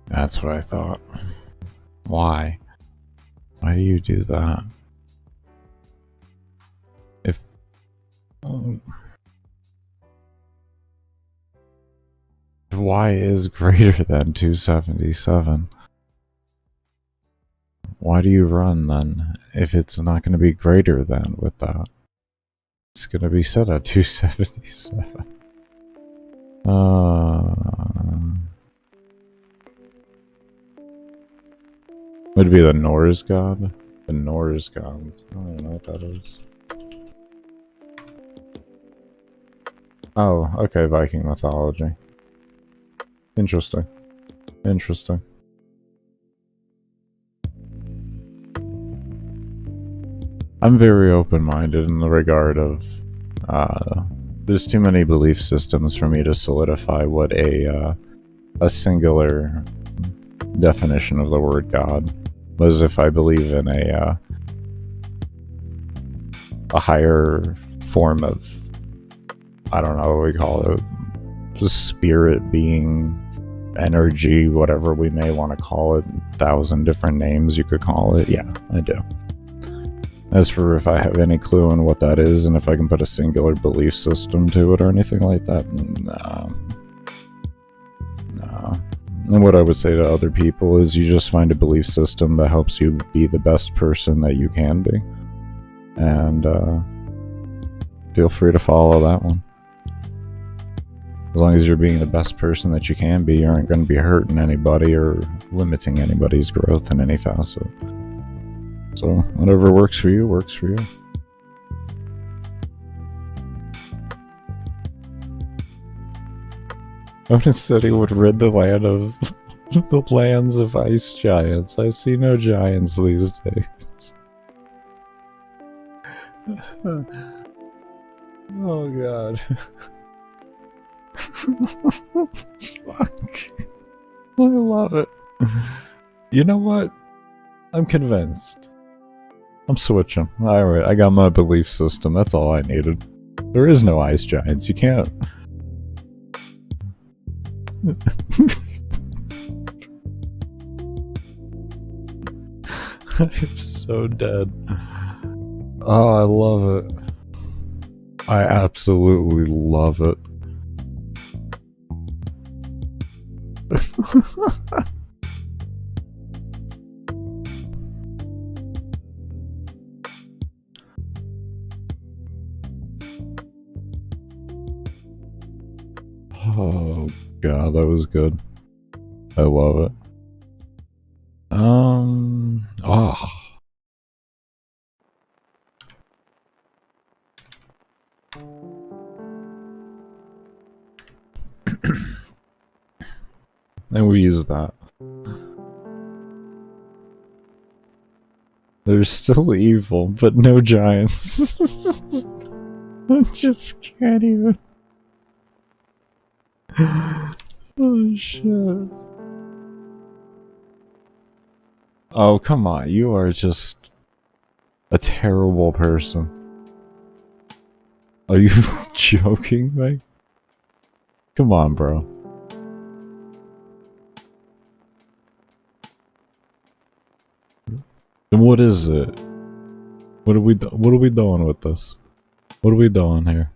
That's what I thought. Why? Why do you do that? If... If y is greater than 277, why do you run then? If it's not going to be greater than with that, it's going to be set at 277. Would it be the Norse god? The Norse gods. I don't know what that is. Oh, okay, Viking mythology. Interesting. Interesting. I'm very open-minded in the regard of, there's too many belief systems for me to solidify what a singular definition of the word God was. If I believe in a higher form of, I don't know what we call it, just spirit, being, energy, whatever we may want to call it, 1,000 different names you could call it. Yeah, I do. As for if I have any clue on what that is and if I can put a singular belief system to it or anything like that, nah. And what I would say to other people is you just find a belief system that helps you be the best person that you can be. And feel free to follow that one. As long as you're being the best person that you can be, you aren't going to be hurting anybody or limiting anybody's growth in any facet. So, whatever works for you, works for you. Odin said he would rid the land of the lands of ice giants. I see no giants these days. Oh god. Fuck. I love it. You know what? I'm convinced. I'm switching. Alright, I got my belief system. That's all I needed. There is no ice giants. You can't. I'm so dead. Oh, I love it. I absolutely love it. Oh god, that was good. I love it. And we use that. There's still evil, but no giants. I just can't even. Oh shit. Oh, come on. You are just a terrible person. Are you joking me? Come on, bro. And what is it? What are we doing with this? What are we doing here?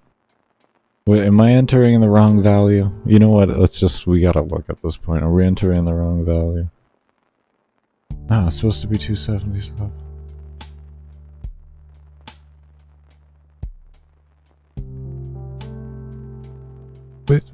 Wait, am I entering the wrong value? You know what? We gotta look at this point. Are we entering the wrong value? Ah, it's supposed to be 277. Wait.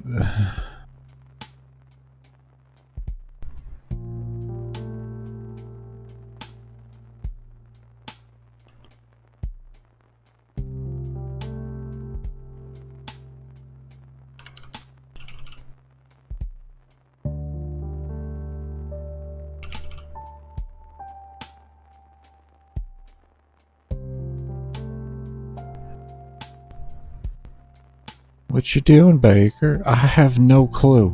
What you doing, Baker? I have no clue.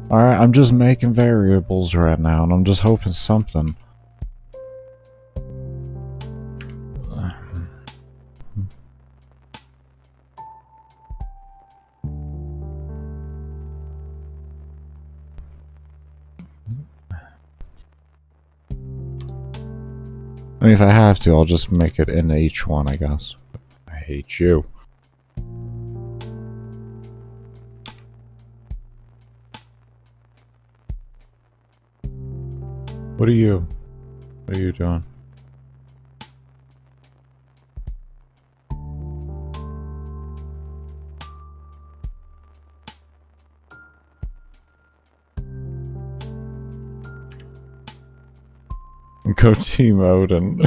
Alright, I'm just making variables right now, and I'm just hoping something. I mean, if I have to, I'll just make it in each one, I guess. I hate you. What are you? What are you doing? Go Team Odin.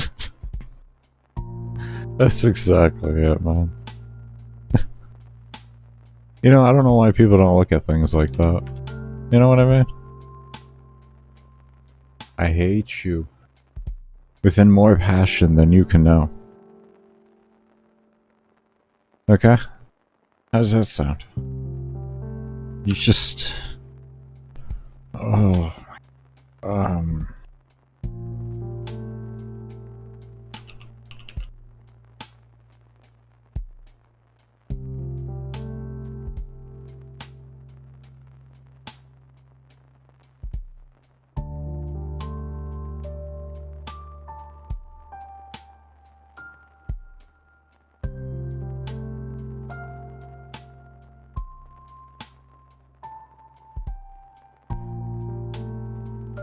That's exactly it, man. You know, I don't know why people don't look at things like that. You know what I mean? I hate you. Within more passion than you can know. Okay? How does that sound? You just... Oh...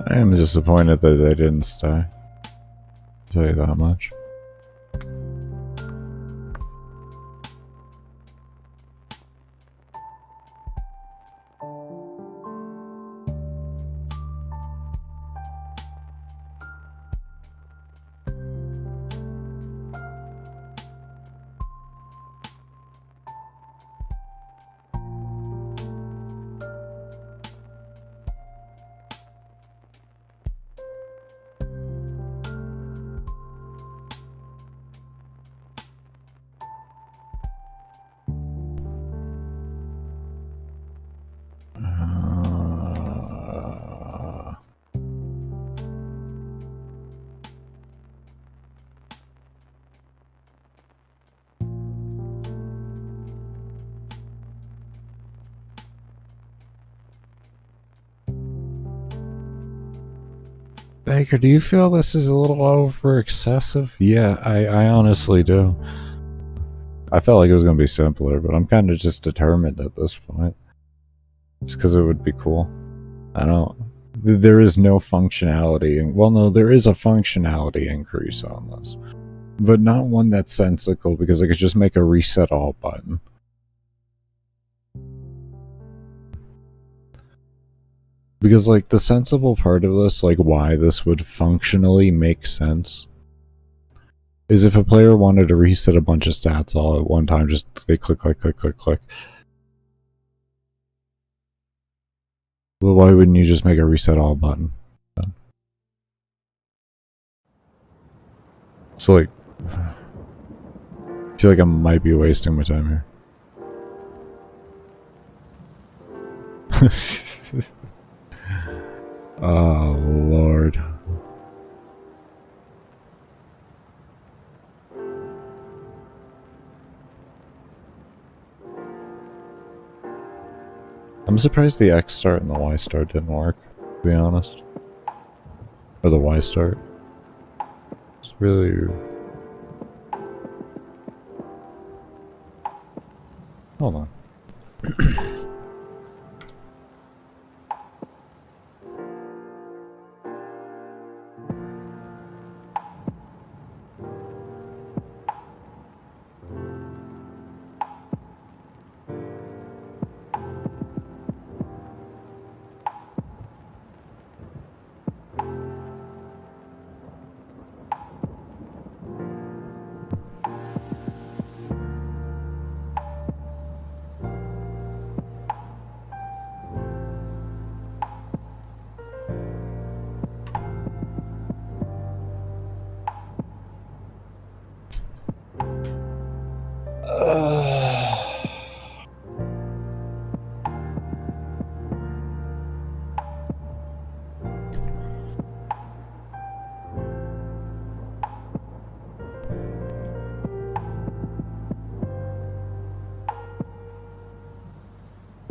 I am disappointed that they didn't stay. I'll tell you that much. Baker, do you feel this is a little over excessive? Yeah, I honestly do. I felt like it was going to be simpler, but I'm kind of just determined at this point. Just because it would be cool. I don't... There is no functionality. Well, no, there is a functionality increase on this. But not one that's sensical, because I could just make a reset all button. Because, like, the sensible part of this, like, why this would functionally make sense, is if a player wanted to reset a bunch of stats all at one time, just they click, click, click, click, click. Well, why wouldn't you just make a reset all button? So, like, I feel like I might be wasting my time here. Oh, Lord. I'm surprised the X start and the Y start didn't work, to be honest. Or the Y start. It's really... Hold on.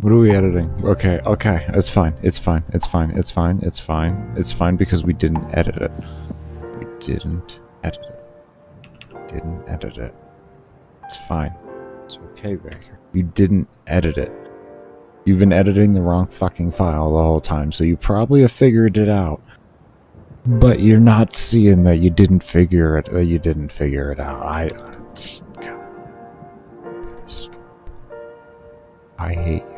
What are we editing? Okay, okay, it's fine, it's fine, it's fine, it's fine, it's fine. It's fine because we didn't edit it. We didn't edit it. Didn't edit it. It's fine. It's okay, Baker. You didn't edit it. You've been editing the wrong fucking file the whole time, so you probably have figured it out. But you're not seeing that you didn't figure it out. I hate you.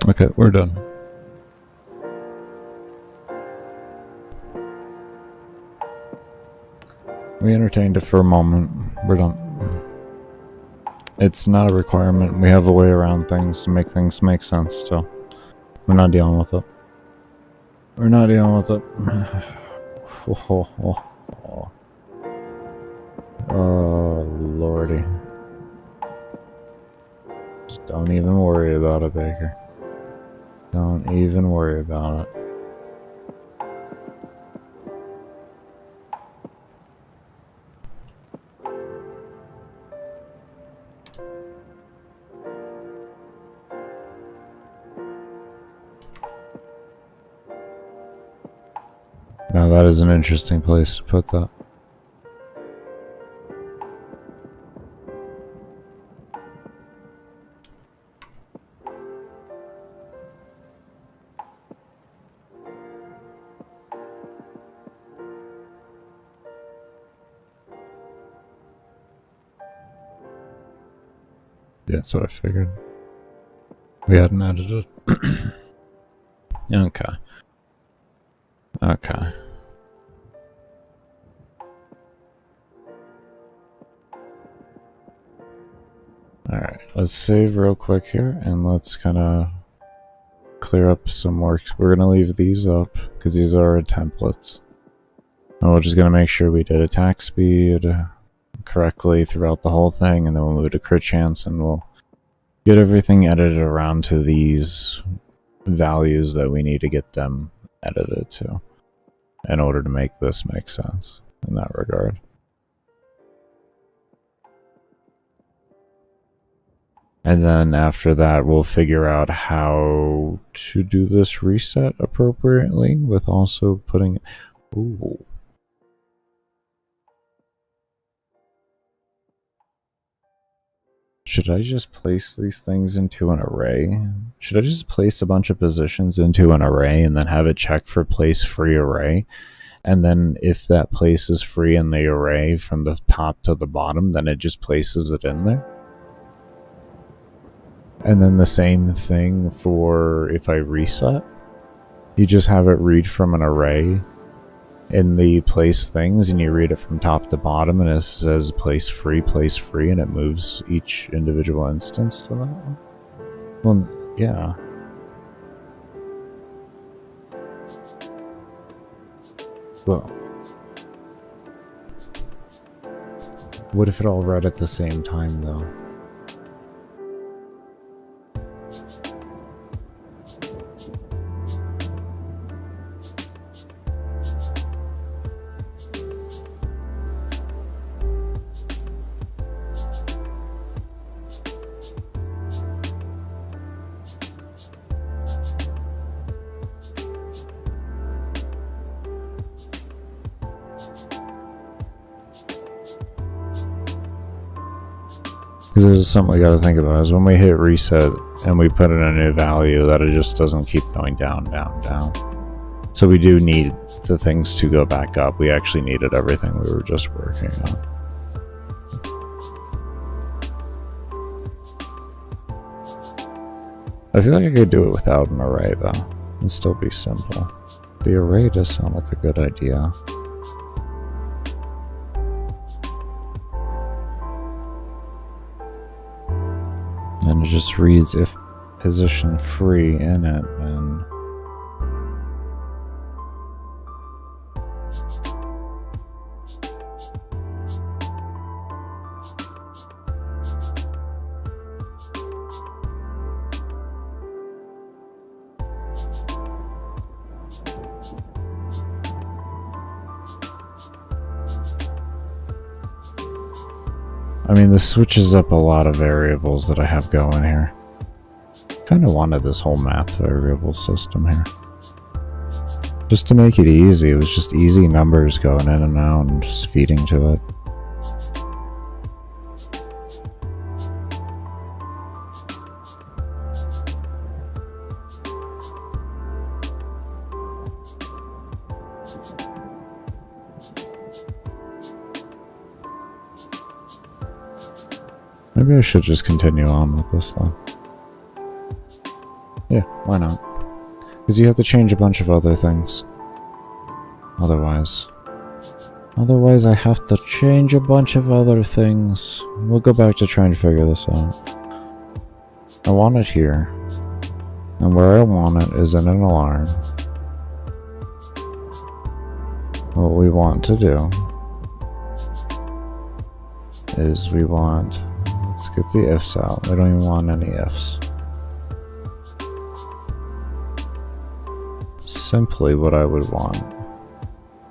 Okay, we're done. We entertained it for a moment. We're done. It's not a requirement. We have a way around things to make things make sense still. We're not dealing with it. We're not dealing with it. Oh, lordy. Just don't even worry about it, Baker. Don't even worry about it. Now that is an interesting place to put that. Yeah, that's what I figured. We hadn't edited. Okay. Okay. Alright, let's save real quick here and let's kind of clear up some work. We're going to leave these up because these are our templates. And we're just going to make sure we did attack speed correctly throughout the whole thing, and then we'll move to crit chance and we'll get everything edited around to these values that we need to get them edited to in order to make this make sense in that regard. And then after that, we'll figure out how to do this reset appropriately with also putting... Ooh. Should I just place these things into an array? Should I just place a bunch of positions into an array and then have it check for place free array? And then if that place is free in the array from the top to the bottom, then it just places it in there? And then the same thing for if I reset. You just have it read from an array in the place things, and you read it from top to bottom, and it says place free, and it moves each individual instance to that one. Well, yeah. Well, what if it all read at the same time, though? Because there's something we gotta think about, is when we hit reset and we put in a new value, that it just doesn't keep going down, down, down. So we do need the things to go back up. We actually needed everything we were just working on. I feel like I could do it without an array though, and still be simple. The array does sound like a good idea. And it just reads if position free in it, and I mean, this switches up a lot of variables that I have going here. Kind of wanted this whole math variable system here. Just to make it easy, it was just easy numbers going in and out and just feeding to it. Maybe I should just continue on with this then. Yeah, why not? Because you have to change a bunch of other things. Otherwise I have to change a bunch of other things. We'll go back to trying to figure this out. I want it here. And where I want it is in an alarm. What we want to do is we want... Let's get the ifs out. We don't even want any ifs. simply what I would want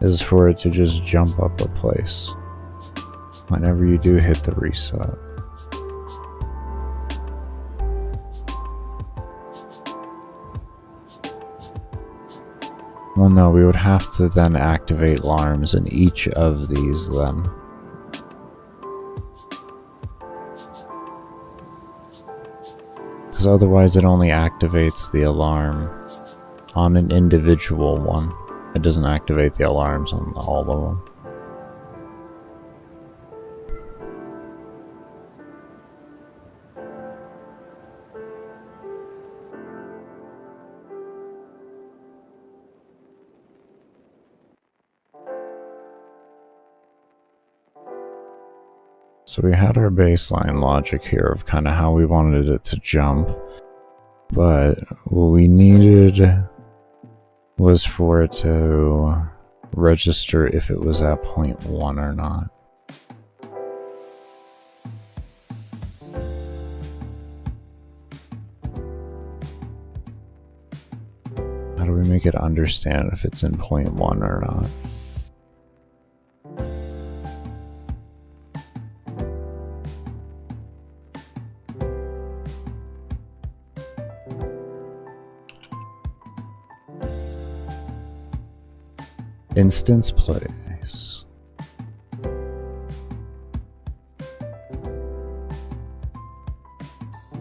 is for it to just jump up a place whenever you do hit the reset. Well, no, we would have to then activate alarms in each of these then. Because otherwise it only activates the alarm on an individual one. It doesn't activate the alarms on all of them. So we had our baseline logic here of kind of how we wanted it to jump, but what we needed was for it to register if it was at 0.1 or not. How do we make it understand if it's in 0.1 or not? Instance place.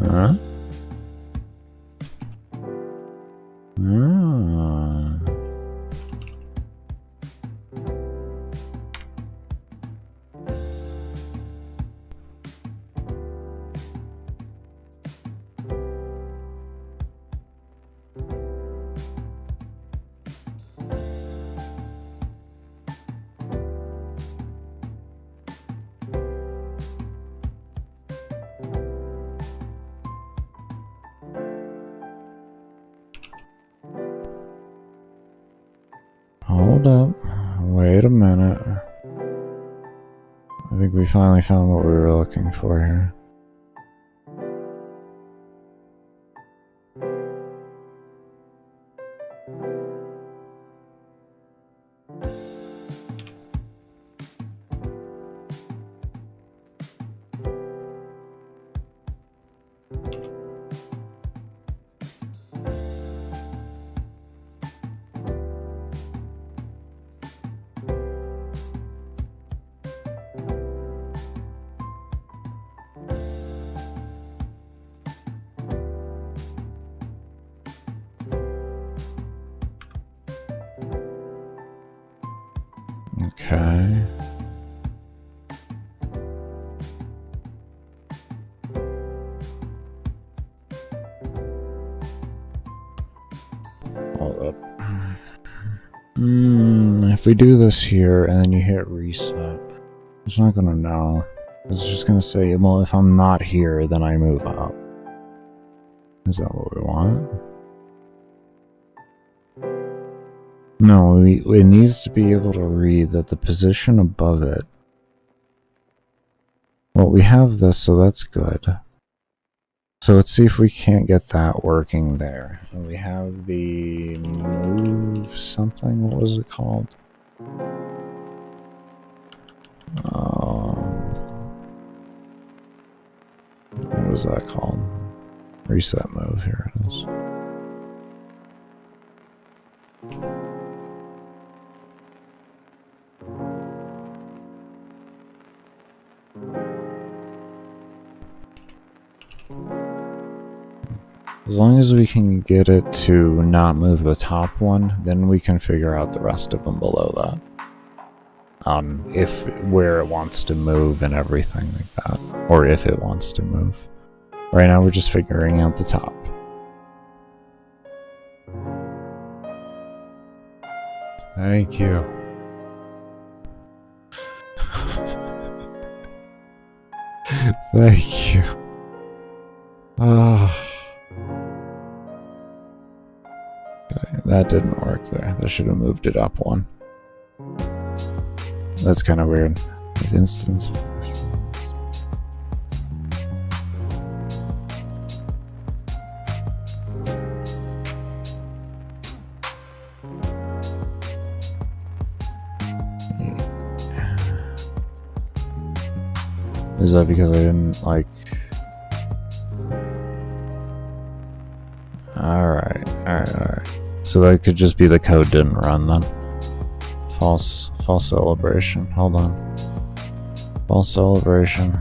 Huh? Hold up. Wait a minute. I think we finally found what we were looking for here. Okay. Hold up. If we do this here and then you hit reset, it's not gonna know. It's just gonna say, well, if I'm not here, then I move up. Is that what we want? No, it needs to be able to read that the position above it. Well, we have this, so that's good. So let's see if we can't get that working there. And we have the move something, what was it called? What was that called? Reset move, here it is. As long as we can get it to not move the top one, then we can figure out the rest of them below that. If where it wants to move and everything like that, or if it wants to move. Right now we're just figuring out the top. Thank you. Thank you. Okay, that didn't work there. That should have moved it up one. That's kind of weird. With instance. Is that because I didn't like... Alright. So that could just be the code didn't run then. False celebration. Hold on. False celebration.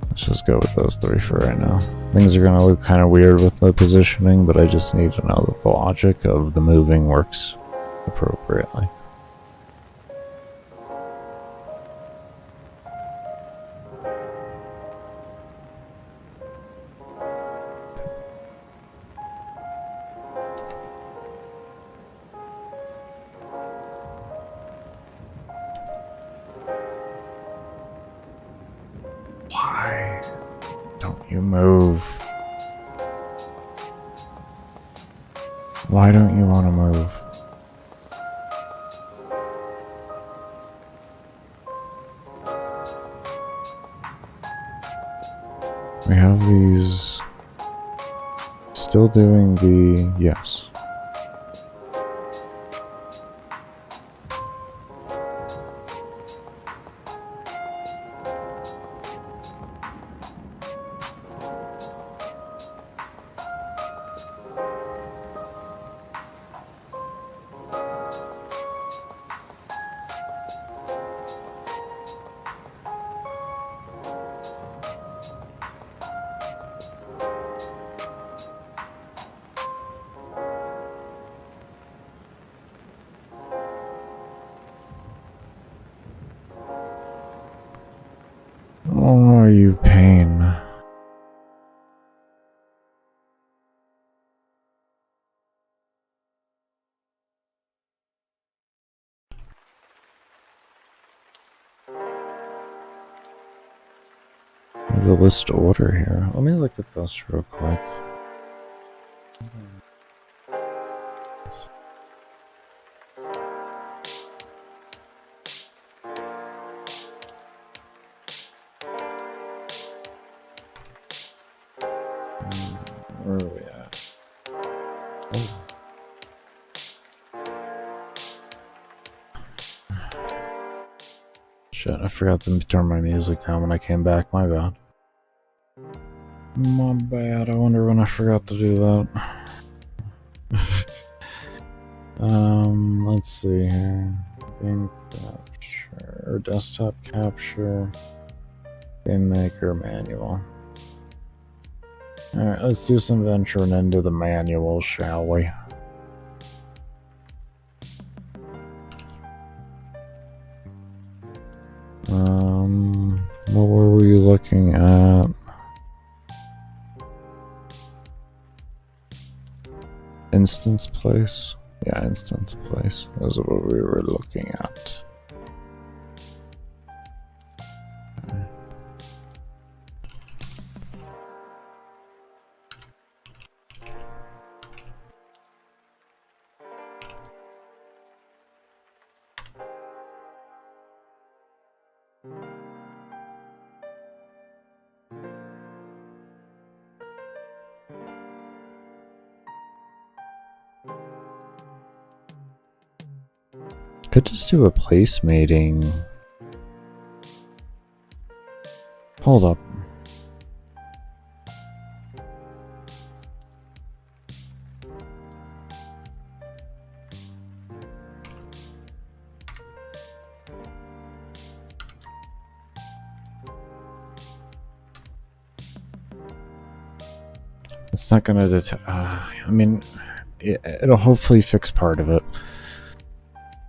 Let's just go with those three for right now. Things are gonna look kind of weird with the positioning, but I just need to know that the logic of the moving works appropriately. Why don't you move? Why don't you want to move? We have these still doing the yes. Oh, you pain. The list order here. Let me look at this real quick. Where are we at? Oh. Shit, I forgot to turn my music down when I came back. My bad. My bad. I wonder when I forgot to do that. Let's see here. Game capture, desktop capture, Gamemaker manual. Alright, let's do some venturing into the manual, shall we? What were we looking at? Instance place? Yeah, instance place. Those are what we were looking at. Could just do a placemating. Hold up. It's not gonna I mean, it'll hopefully fix part of it.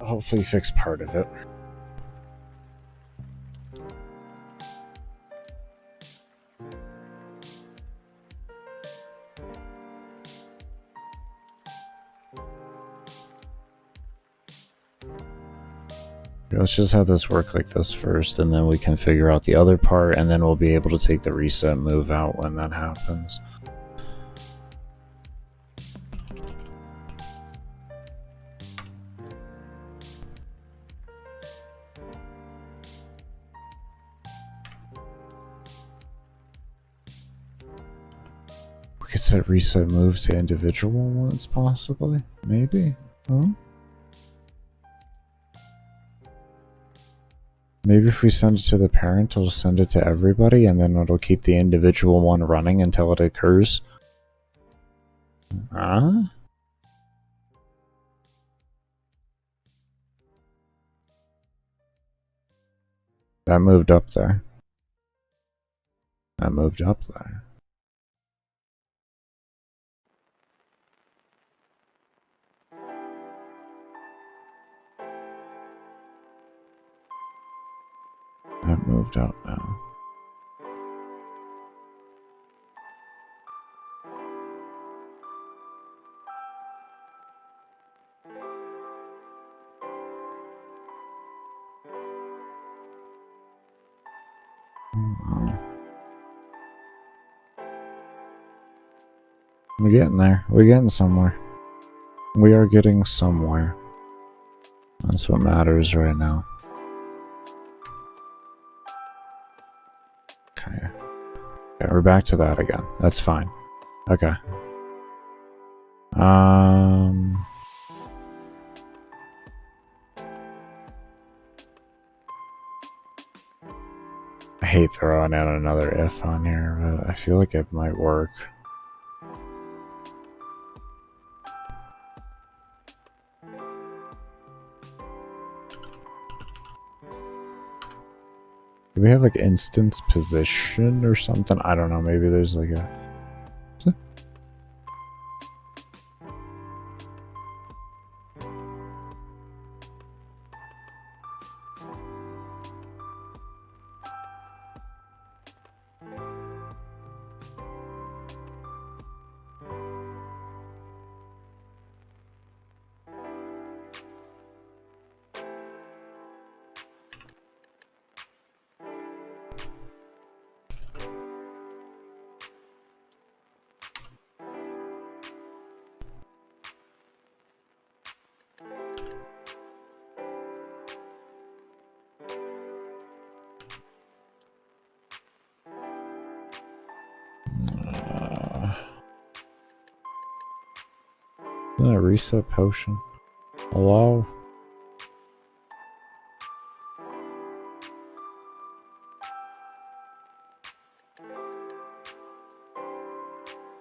Hopefully fix part of it. Let's just have this work like this first, and then we can figure out the other part, and then we'll be able to take the reset move out when that happens. We could set reset move to individual ones, possibly. Maybe. Huh? Maybe if we send it to the parent, it'll send it to everybody, and then it'll keep the individual one running until it occurs. Huh? That moved up there. That moved up there. That moved up now. We're getting there. We're getting somewhere. We are getting somewhere. That's what matters right now. Okay. Okay, we're back to that again. That's fine. Okay. I hate throwing out another if on here, but I feel like it might work. Do we have like instance position or something? I don't know. Maybe there's like a... a reset potion. Hello?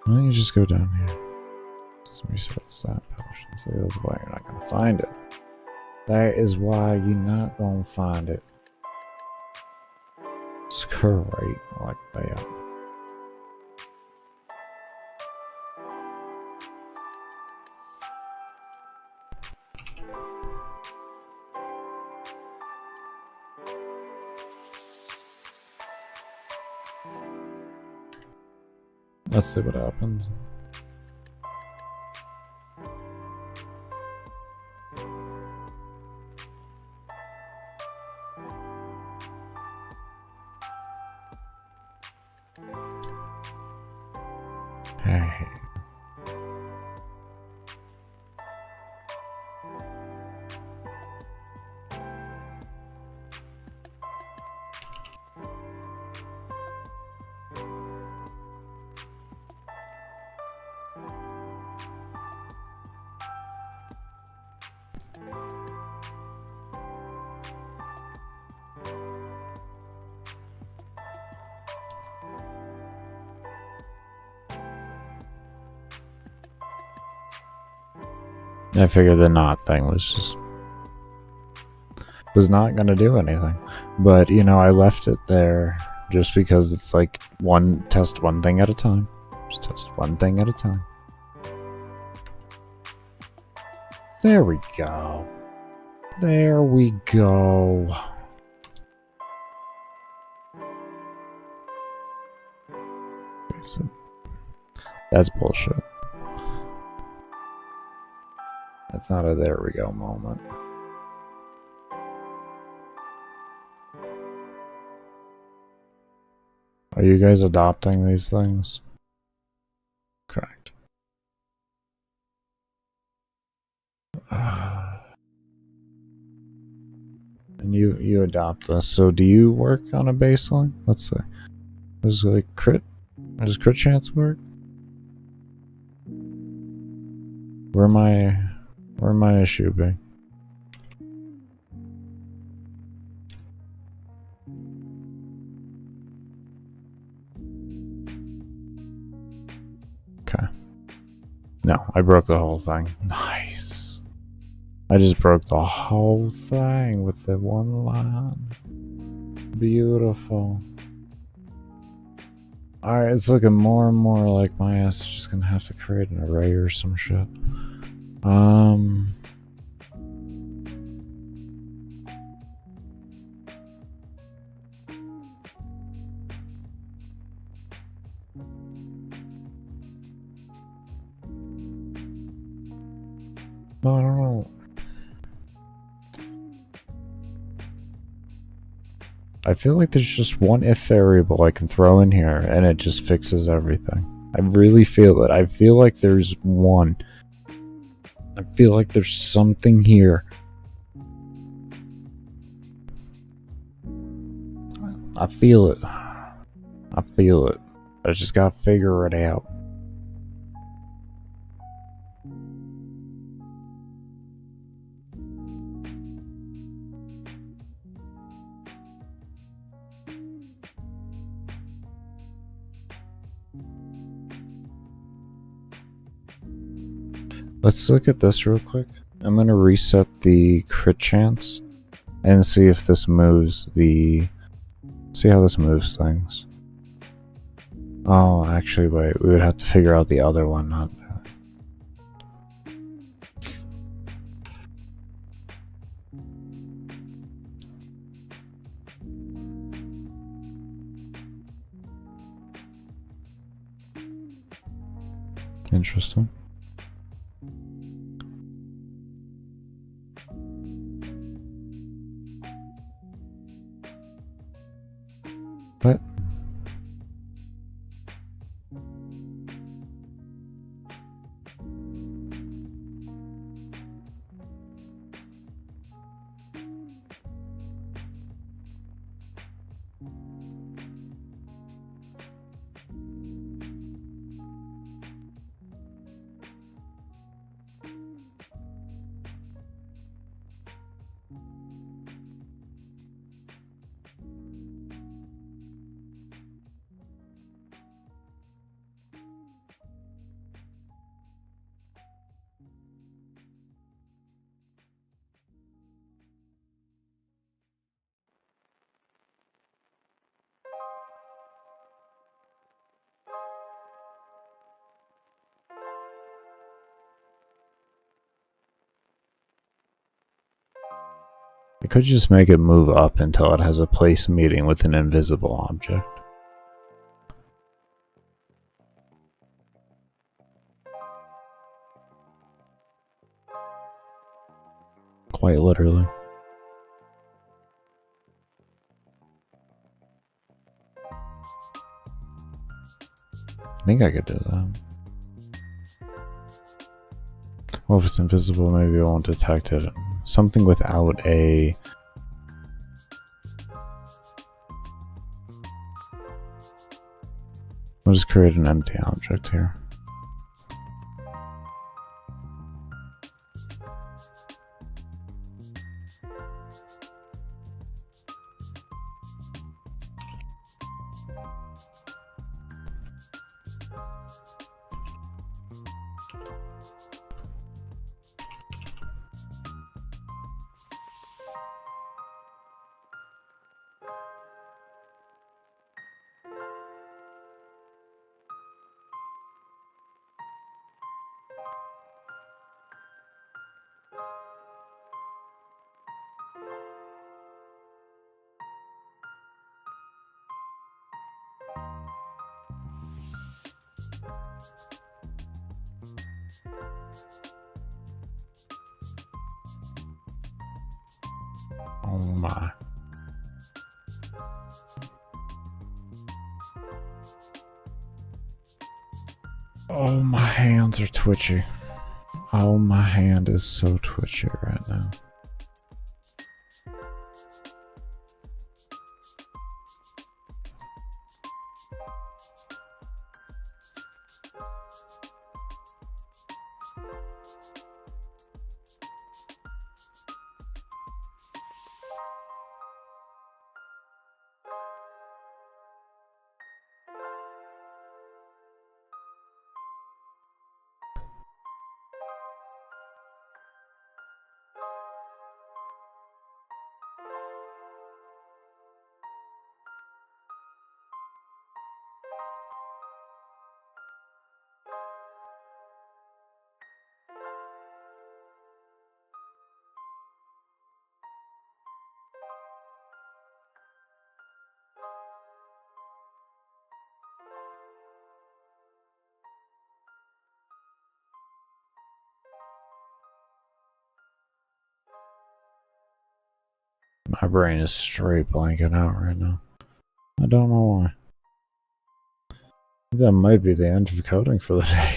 Why don't you just go down here? Just reset stat potion. So that's why you're not gonna find it. That is why you're not gonna find it. Screw right like that. Let's see what happens. Hey. I figured the not thing was not gonna do anything, but you know I left it there just because it's like test one thing at a time. Just test one thing at a time. There we go. There we go. That's bullshit. That's not a there we go moment. Are you guys adopting these things? Correct. And you adopt this. So do you work on a baseline? Let's see. Does like crit? Does crit chance work? Where my issue be? Okay. No, I broke the whole thing. Nice. I just broke the whole thing with the one line. Beautiful. Alright, it's looking more and more like my ass is just gonna have to create an array or some shit. No, I don't know. I feel like there's just one if variable I can throw in here and it just fixes everything. I really feel it. I feel like there's one. I feel like there's something here. I feel it. I feel it. I just gotta figure it out. Let's look at this real quick. I'm gonna reset the crit chance and see if this moves the... See how this moves things. Oh, actually, wait. We would have to figure out the other one, not... Interesting. What? I could just make it move up until it has a place meeting with an invisible object. Quite literally. I think I could do that. Well, if it's invisible, maybe I won't detect it. Something without a... I'll just create an empty object here. Oh my. Oh, my hands are twitchy. Oh, my hand is so twitchy right now. My brain is straight blanking out right now. I don't know why. That might be the end of coding for the day.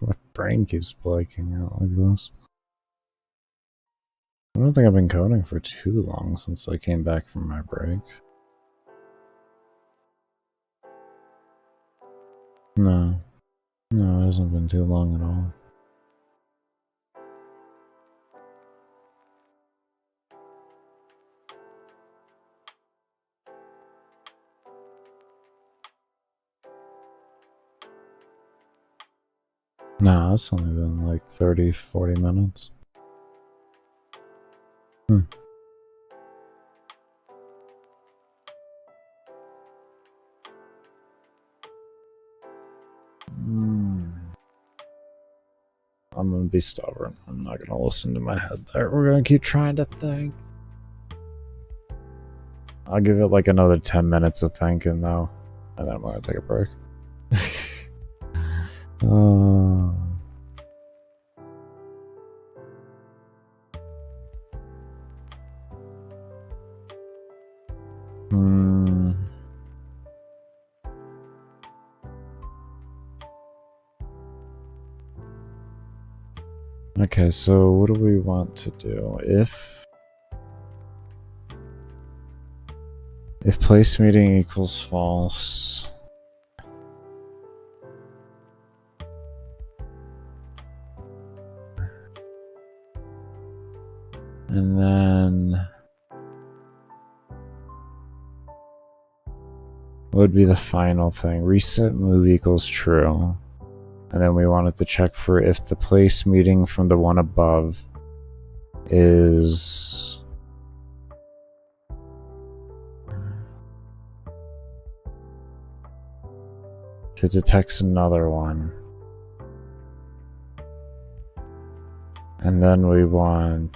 My brain keeps blanking out like this. I don't think I've been coding for too long since I came back from my break. No. No, it hasn't been too long at all. Nah, it's only been like 30, 40 minutes. I'm gonna be stubborn. I'm not gonna listen to my head there. We're gonna keep trying to think. I'll give it like another 10 minutes of thinking though. And then I'm gonna take a break. Okay, so what do we want to do? If place meeting equals false, and then what would be the final thing? Reset move equals true. And then we wanted to check for if the place meeting from the one above is if it detects another one. And then we want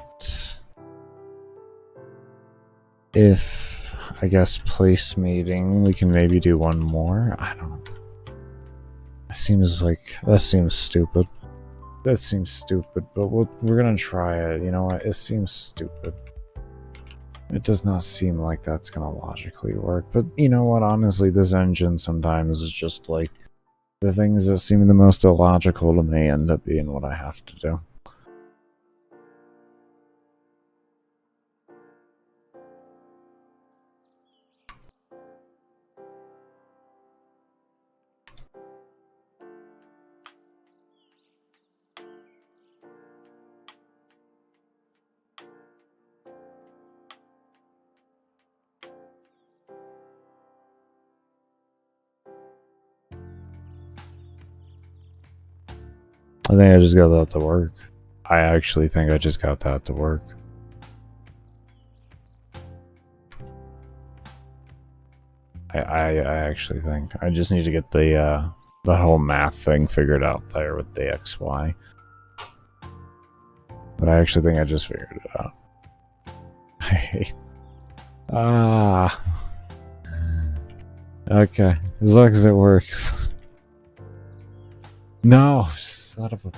if, I guess, place meeting, we can maybe do one more. I don't know. That seems stupid. That seems stupid, but we're gonna try it. You know what? It seems stupid. It does not seem like that's gonna logically work. But you know what? Honestly, this engine sometimes is just like the things that seem the most illogical to me end up being what I have to do. I think I just got that to work. I actually think I just got that to work. I actually think I just need to get the whole math thing figured out there with the XY. But I actually think I just figured it out. I hate. Okay, as long as it works. No, son of a.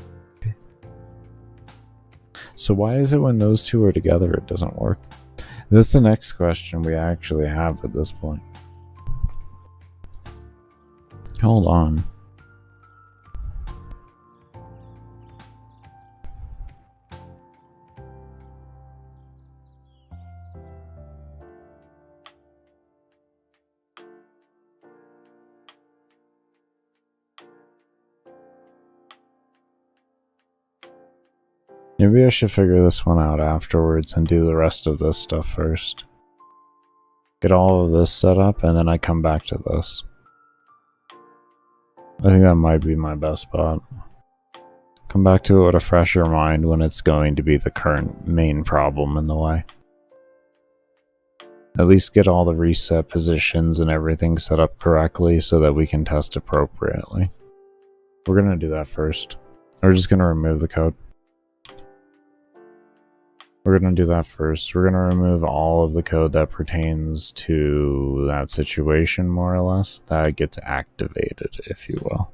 So why is it when those two are together it doesn't work? That's the next question we actually have at this point. Hold on. Maybe I should figure this one out afterwards and do the rest of this stuff first. Get all of this set up and then I come back to this. I think that might be my best bet. Come back to it with a fresher mind when it's going to be the current main problem in the way. At least get all the reset positions and everything set up correctly so that we can test appropriately. We're gonna do that first. We're just gonna remove the code. We're gonna do that first. We're gonna remove all of the code that pertains to that situation, more or less, that gets activated, if you will.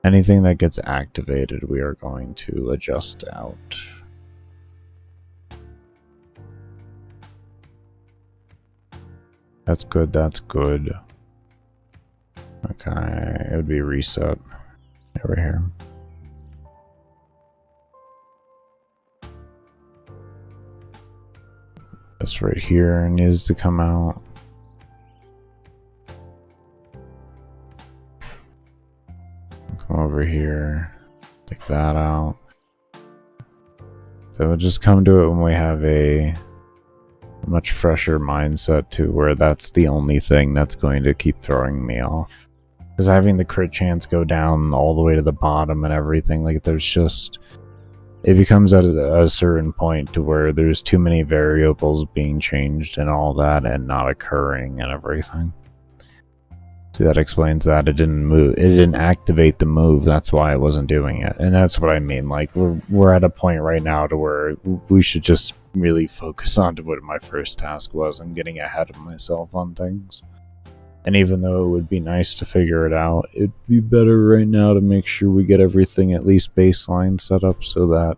Anything that gets activated, we are going to adjust out. That's good, that's good. Okay, it would be reset over here. This right here needs to come out. Come over here, take that out. So we'll just come to it when we have a much fresher mindset to where that's the only thing that's going to keep throwing me off. Because having the crit chance go down all the way to the bottom and everything, like there's just... It becomes at a certain point to where there's too many variables being changed and all that and not occurring and everything. See, that explains that. It didn't move. It didn't activate the move. That's why it wasn't doing it. And that's what I mean. Like, we're at a point right now to where we should just really focus on to what my first task was. I'm getting ahead of myself on things. And even though it would be nice to figure it out, it'd be better right now to make sure we get everything at least baseline set up so that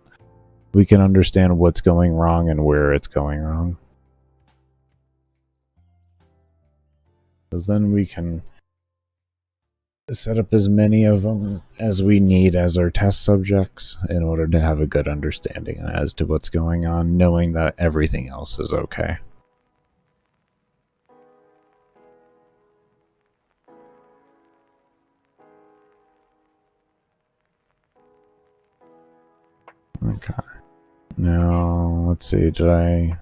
we can understand what's going wrong and where it's going wrong. Because then we can set up as many of them as we need as our test subjects in order to have a good understanding as to what's going on, knowing that everything else is okay. Okay. Now, let's see, did I...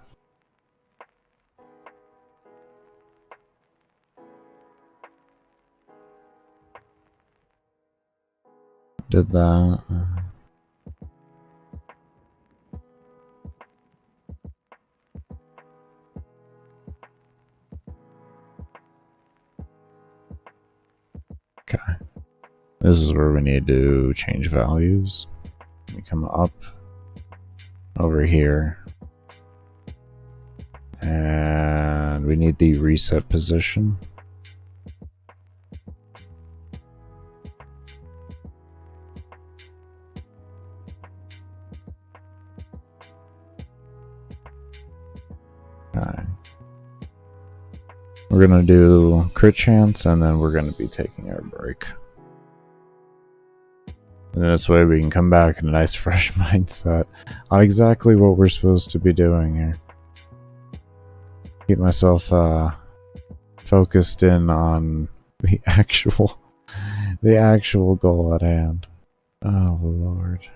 Did that? Okay. This is where we need to change values. We come up over here. And we need the reset position. Okay. We're gonna do crit chance and then we're gonna be taking our break. And this way we can come back in a nice fresh mindset on exactly what we're supposed to be doing here. Keep myself focused in on the actual goal at hand. Oh Lord.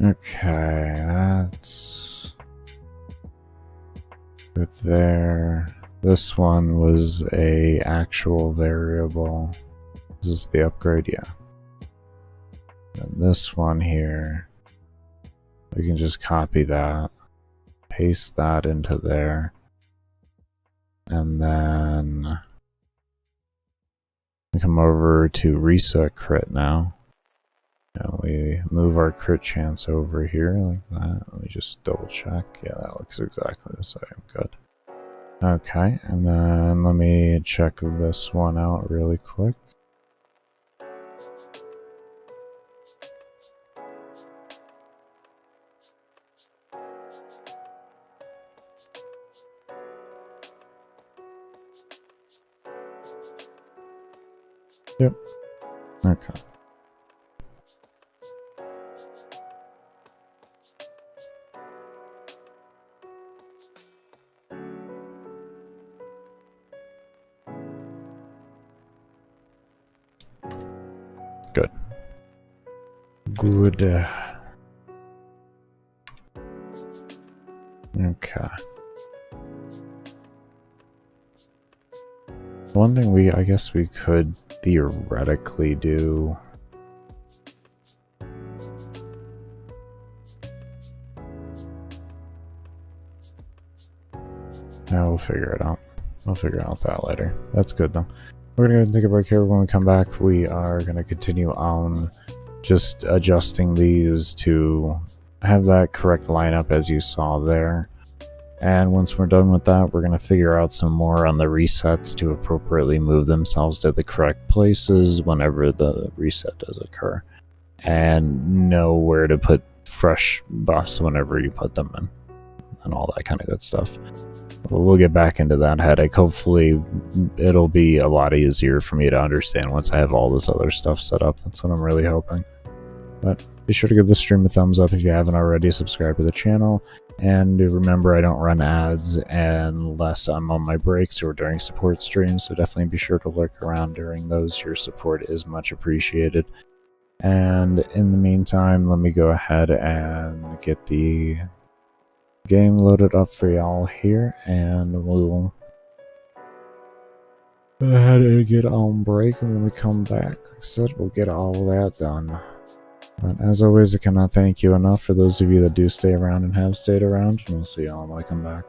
Okay, that's good there. This one was a actual variable. Is this the upgrade? Yeah. And this one here, we can just copy that, paste that into there, and then we come over to reset crit now. And we move our crit chance over here like that. Let me just double check. Yeah, that looks exactly the same. Good. Okay, and then let me check this one out really quick. Yep. Okay. Good. Good. Okay. One thing I guess we could theoretically do. Yeah, we'll figure it out. We'll figure out that later. That's good though. We're gonna go ahead and take a break here. When we come back, we are gonna continue on just adjusting these to have that correct lineup as you saw there. And once we're done with that, we're going to figure out some more on the resets to appropriately move themselves to the correct places whenever the reset does occur. And know where to put fresh buffs whenever you put them in. And all that kind of good stuff. We'll get back into that headache. Hopefully it'll be a lot easier for me to understand once I have all this other stuff set up. That's what I'm really hoping. But be sure to give the stream a thumbs up if you haven't already. Subscribe to the channel. And remember, I don't run ads unless I'm on my breaks or during support streams, so definitely be sure to lurk around during those. Your support is much appreciated. And in the meantime, let me go ahead and get the game loaded up for y'all here, and we'll go ahead and get on break, and when we come back, like I said, we'll get all that done. But as always, I cannot thank you enough for those of you that do stay around and have stayed around, and we'll see y'all when I come back.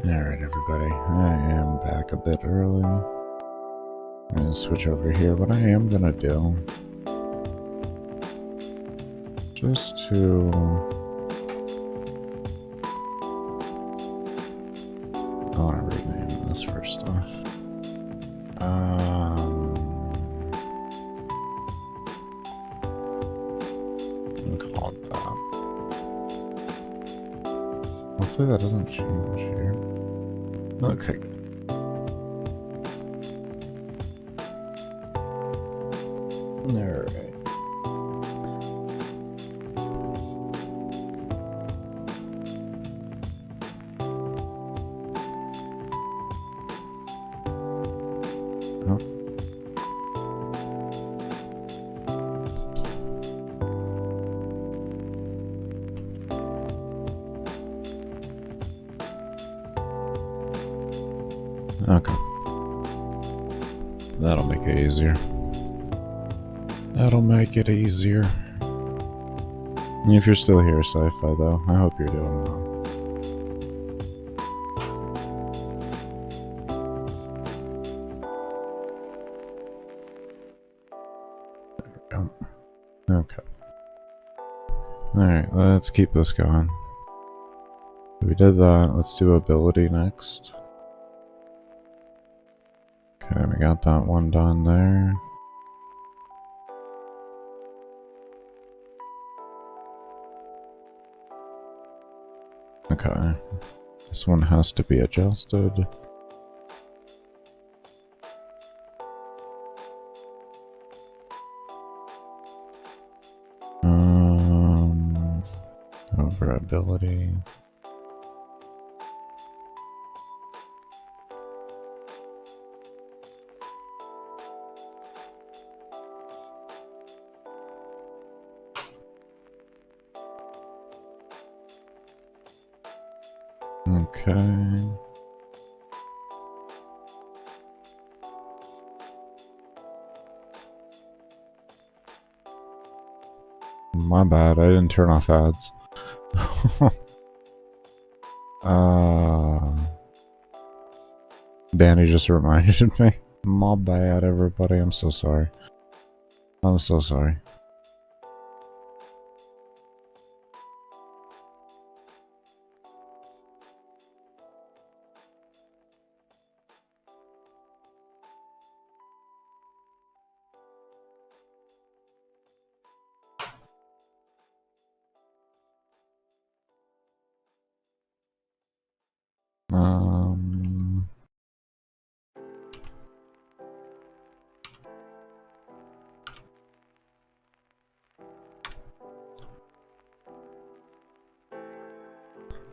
Alright, everybody. I am back a bit early. I'm gonna switch over here. What I am gonna do, just to I want to rename this first off. I'll call it that. Hopefully that doesn't change here. Okay. Alright. Okay. That'll make it easier. That'll make it easier. If you're still here, Sci-Fi, though, I hope you're doing well. There we go. Okay. Alright, let's keep this going. We did that. Let's do ability next. Okay, we got that one done there. Okay. This one has to be adjusted. Over ability. Okay. My bad, I didn't turn off ads. Danny just reminded me. My bad, everybody. I'm so sorry. I'm so sorry.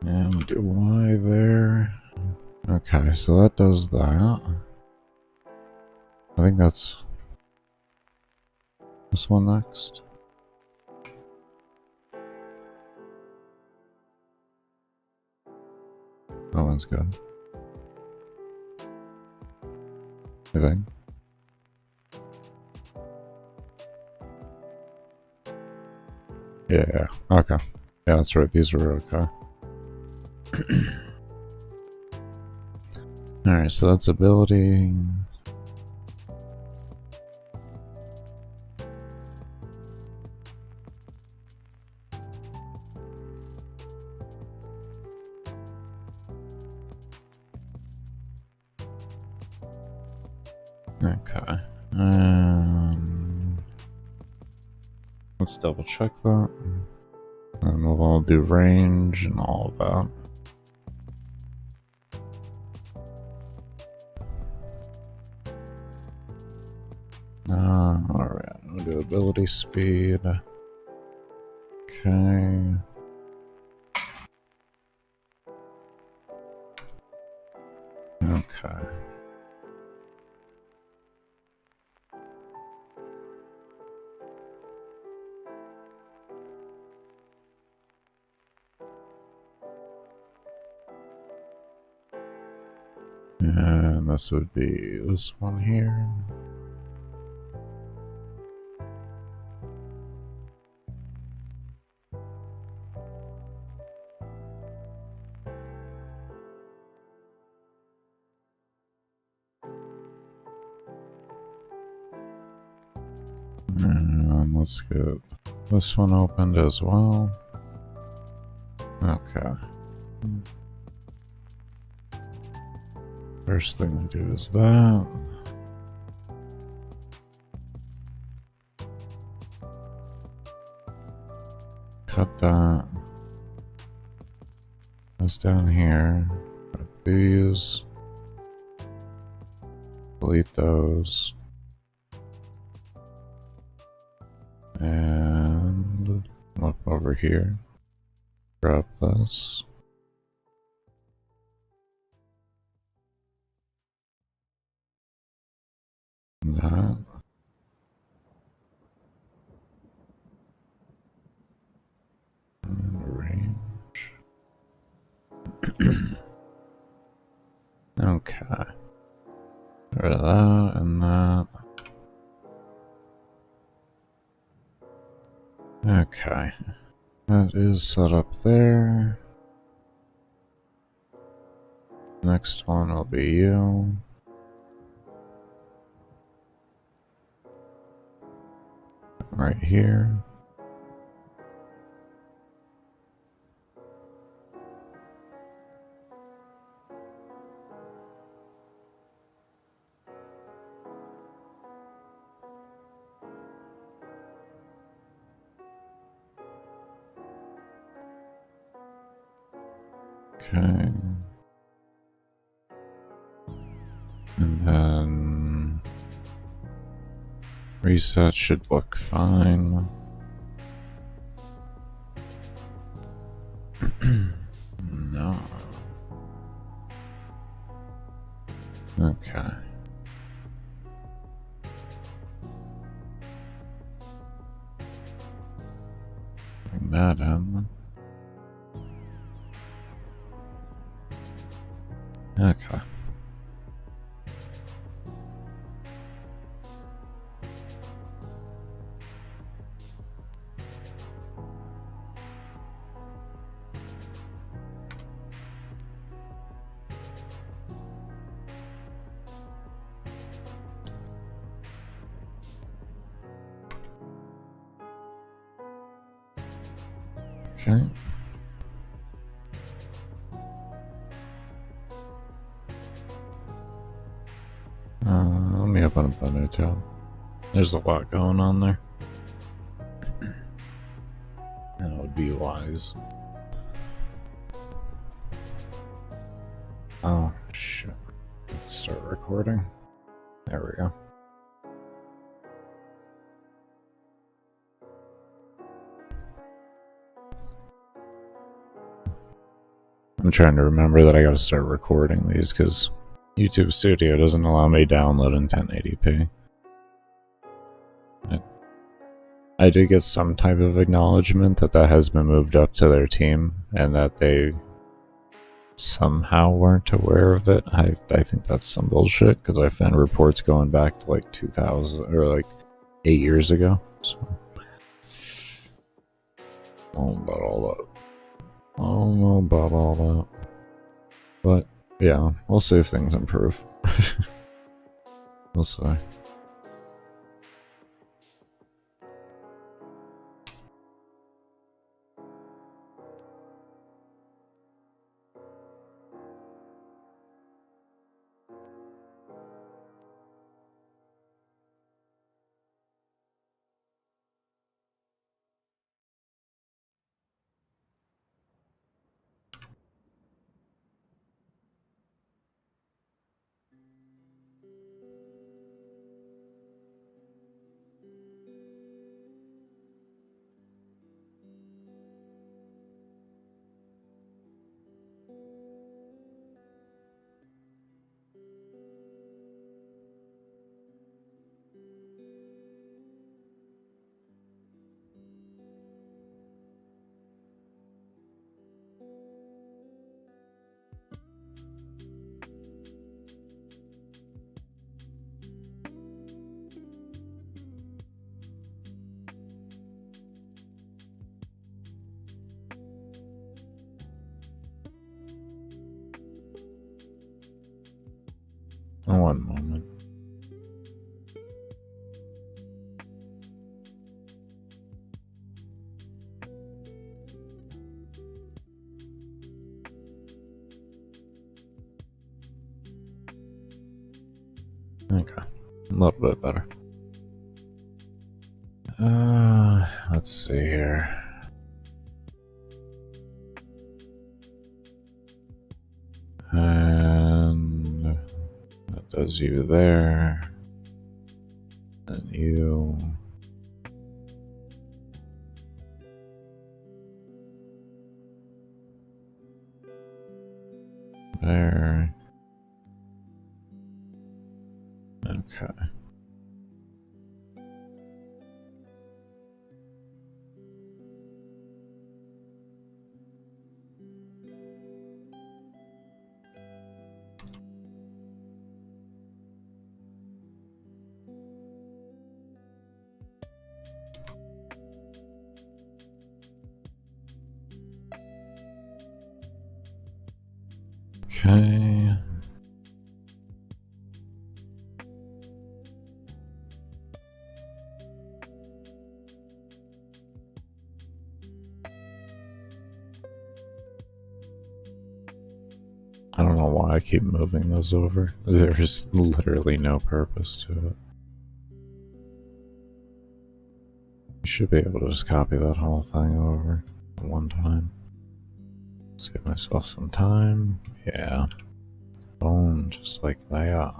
And we do Y there. Okay, so that does that. I think that's this one next. That one's good. I think. Yeah, okay. Yeah, that's right, these were okay. Alright, so that's ability. Okay. Let's double check that. And we'll do range and all of that. Alright, we'll do ability speed. Okay. Okay. And this would be this one here. let's get this one opened as well. Okay. First thing we do is that. Cut that. Goes down here. Got these. Delete those. And look over here. Grab this. That. And range. Okay. Get rid of that and that. Okay. That is set up there. Next one will be you. Right here. Okay. And then reset should look fine. No. Okay. Bring that in. Okay. Okay. Let me open up a new tab. There's a lot going on there. And it would be wise. Oh, shit. Let's start recording. There we go. I'm trying to remember that I gotta start recording these because YouTube Studio doesn't allow me to download in 1080p. I did get some type of acknowledgement that that has been moved up to their team and that they somehow weren't aware of it. I think that's some bullshit because I found reports going back to like 2000 or like 8 years ago. So I don't know about all that. I don't know about all that. But yeah, we'll see if things improve. We'll see. One moment. Okay, a little bit better. Let's see here. And that does you there. And you. There. Okay. Okay. I don't know why I keep moving those over. There's literally no purpose to it. You should be able to just copy that whole thing over at one time. Save myself some time. Yeah. Boom, just like that.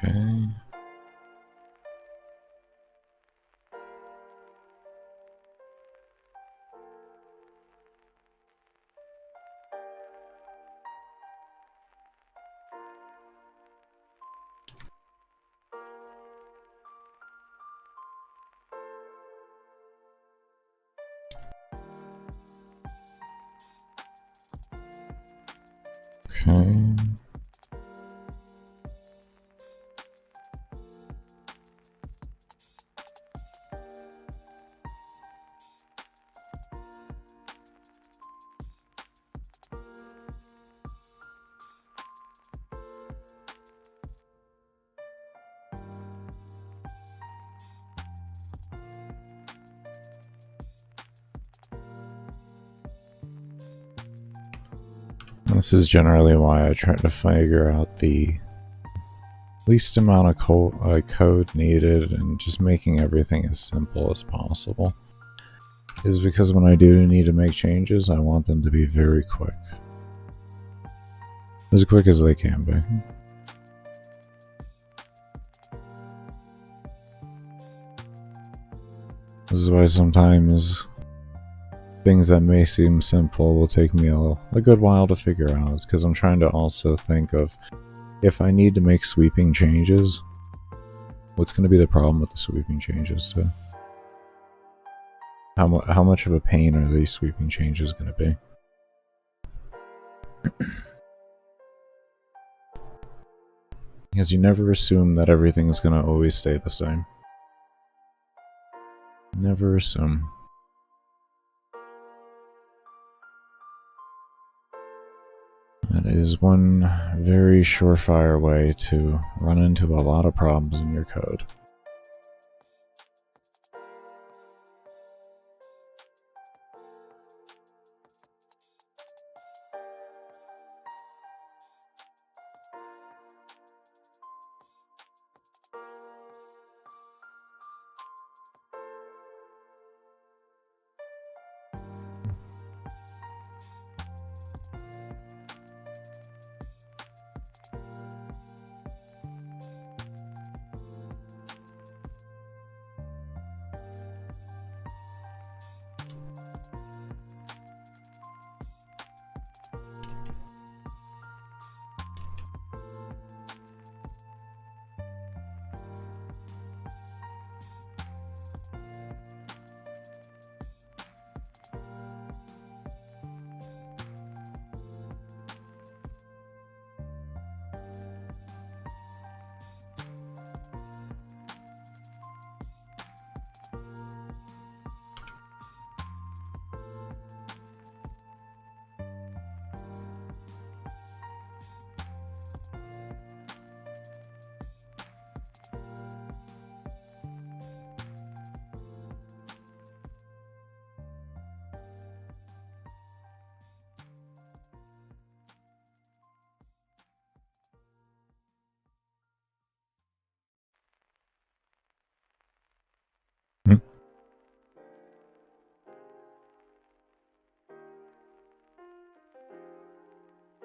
Okay. Okay. This is generally why I try to figure out the least amount of code needed and just making everything as simple as possible. Is because when I do need to make changes, I want them to be very quick. As quick as they can be. This is why sometimes things that may seem simple will take me a good while to figure out. It's because I'm trying to also think of, if I need to make sweeping changes, what's going to be the problem with the sweeping changes too? How much of a pain are these sweeping changes going to be? Because you never assume that everything is going to always stay the same. Never assume. That is one very surefire way to run into a lot of problems in your code.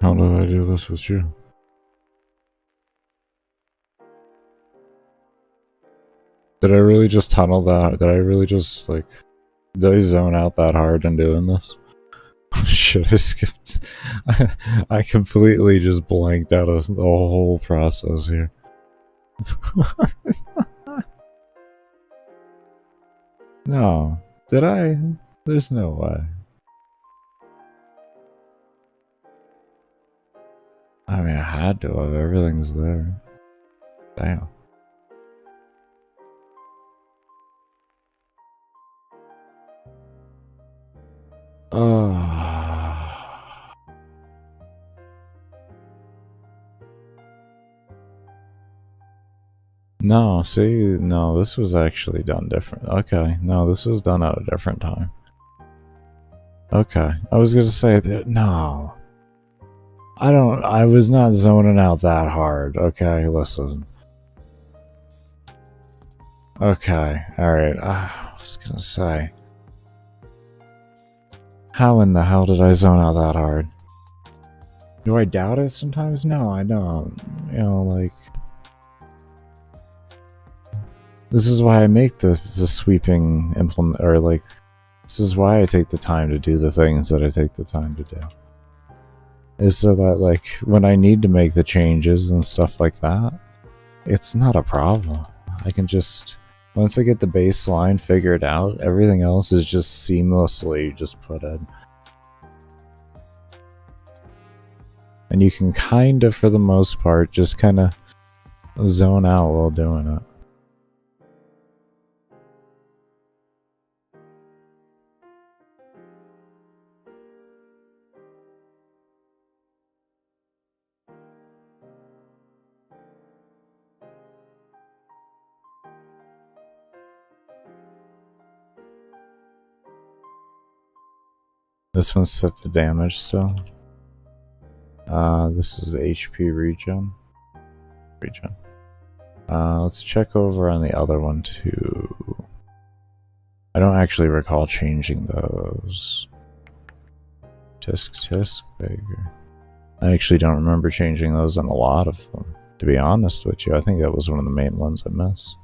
How did I do this with you? Did I really just tunnel that? Did I really just, like... Did I zone out that hard in doing this? Shit, I skipped... I completely just blanked out of the whole process here. No. Did I? There's no way. I mean, I had to have. Everything's there. Damn. No, see, no, this was actually done different. Okay, no, this was done at a different time. Okay, I was gonna say that, no. I was not zoning out that hard. Okay, listen. Okay, alright, I was gonna say. How in the hell did I zone out that hard? Do I doubt it sometimes? No, I don't. You know, like... This is why I make the sweeping implement, or like... This is why I take the time to do the things that I take the time to do. Is so that, like, when I need to make the changes and stuff like that, it's not a problem. I can just... Once I get the baseline figured out, everything else is just seamlessly just put in. And you can kind of, for the most part, just kind of zone out while doing it. This one's set to damage still. This is HP regen. Let's check over on the other one too. I don't actually recall changing those. Tisk, Baker. I actually don't remember changing those on a lot of them, to be honest with you. I think that was one of the main ones I missed.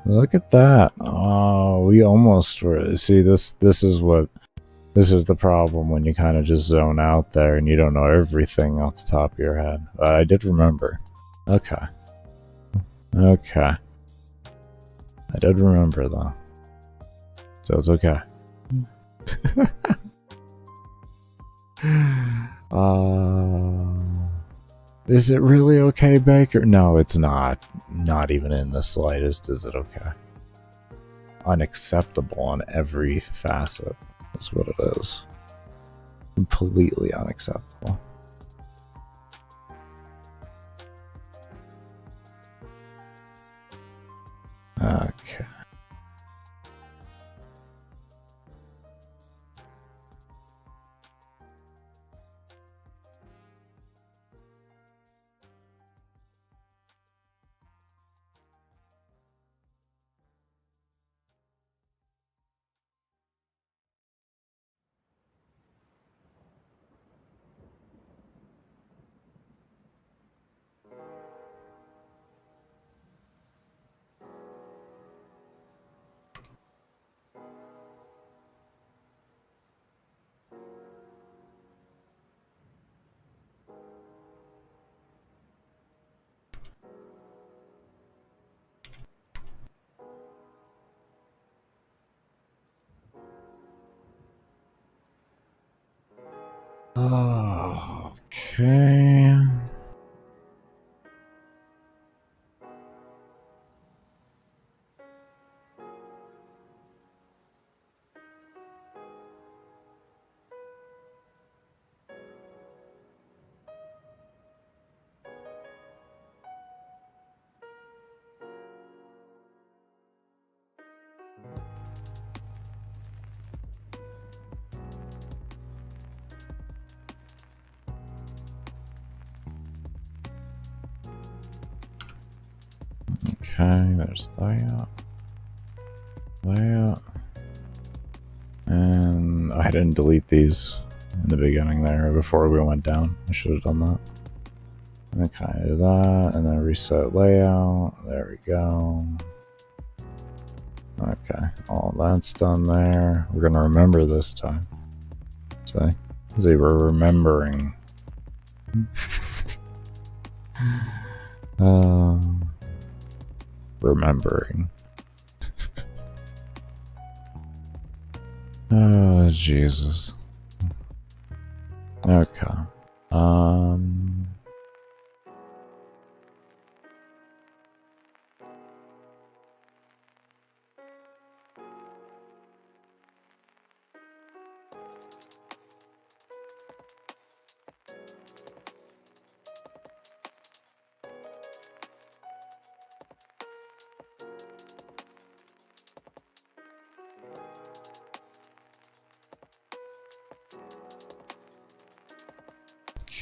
Look at that. Oh, we almost were. See, this is the problem when you kind of just zone out there and you don't know everything off the top of your head. I did remember. Okay. Okay. I did remember though. So it's okay. Is it really okay, Baker? No, it's not. Not even in the slightest is it okay. Unacceptable on every facet. That's what it is. Completely unacceptable. Okay. Okay. Okay, there's that. That. And I didn't delete these. in the beginning there before we went down. I should have done that. Okay, do that, and then reset layout. There we go. Okay, all that's done there. We're gonna remember this time. See, we're remembering. Remembering. Oh, Jesus. Okay.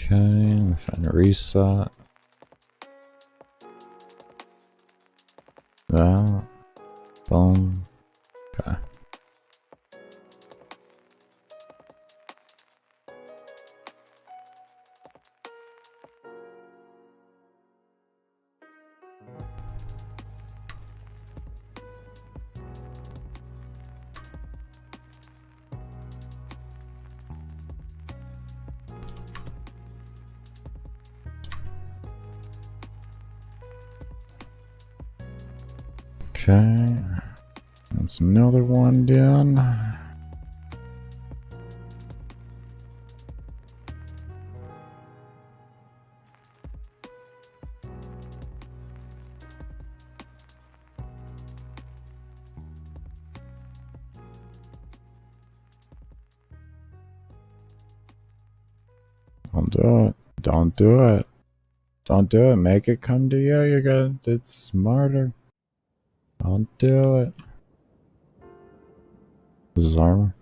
Okay, find a reset. That. Boom. Okay. Okay. That's another one done. Don't do it. Don't do it. Don't do it. Make it come to you. You're gonna. It's smarter. Don't do it. This is armor.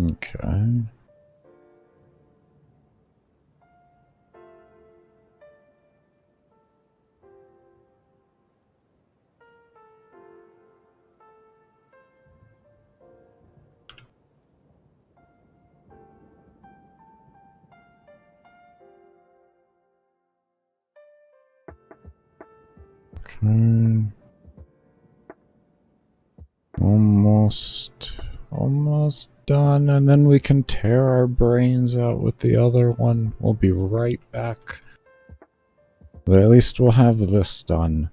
Okay. Okay. Almost done, and then we can tear our brains out with the other one. We'll be right back. But at least we'll have this done.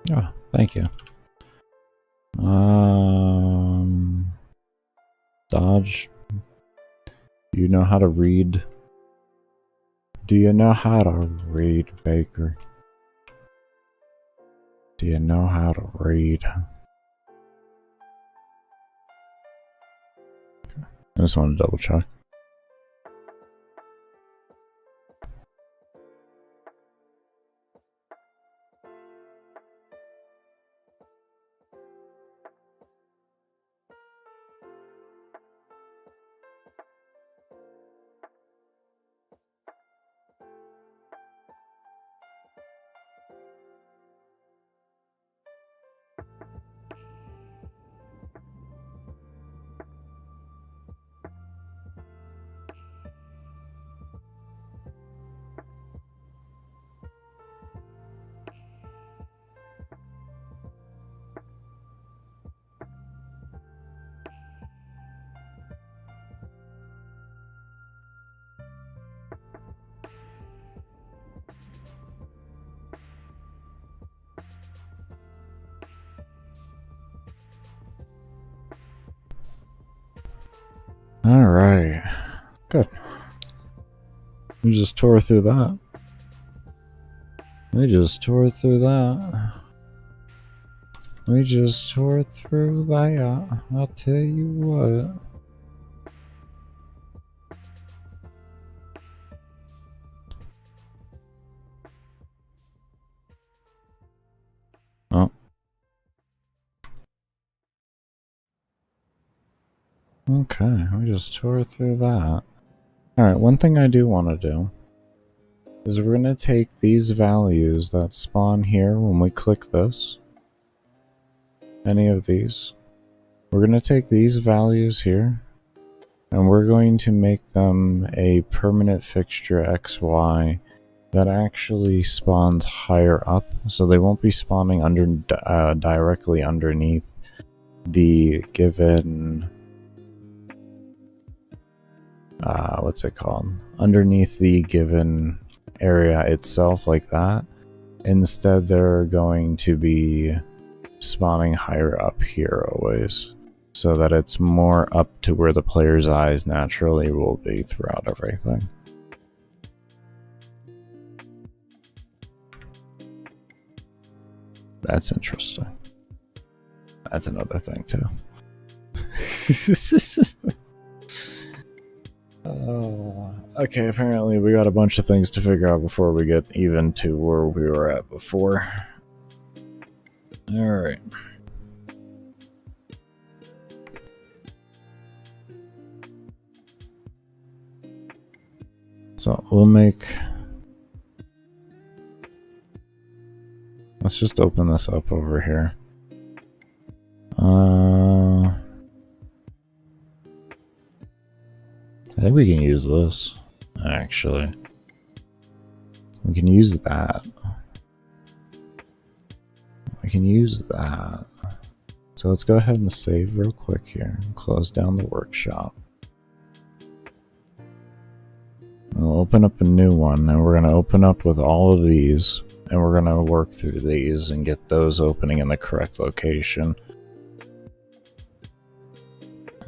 Oh, thank you. Dodge. You know how to read? Do you know how to read, Baker? Do you know how to read? I just want to double check. Alright. Good. We just tore through that. We just tore through that. We just tore through that. I'll tell you what. Oh. Okay, we just tore through that. Alright, one thing I do want to do is we're going to take these values that spawn here when we click this. Any of these. We're going to take these values here and we're going to make them a permanent fixture XY that actually spawns higher up, so they won't be spawning directly underneath the given what's it called? Underneath the given area itself like that. Instead, they're going to be spawning higher up here always, so that it's more up to where the player's eyes naturally will be throughout everything. That's interesting. That's another thing too. Okay, apparently we got a bunch of things to figure out before we get even to where we were at before. Alright. So we'll make... Let's just open this up over here. I think we can use this, actually. We can use that. We can use that. So let's go ahead and save real quick here. Close down the workshop. We'll open up a new one, and we're going to open up with all of these, and we're going to work through these and get those opening in the correct location.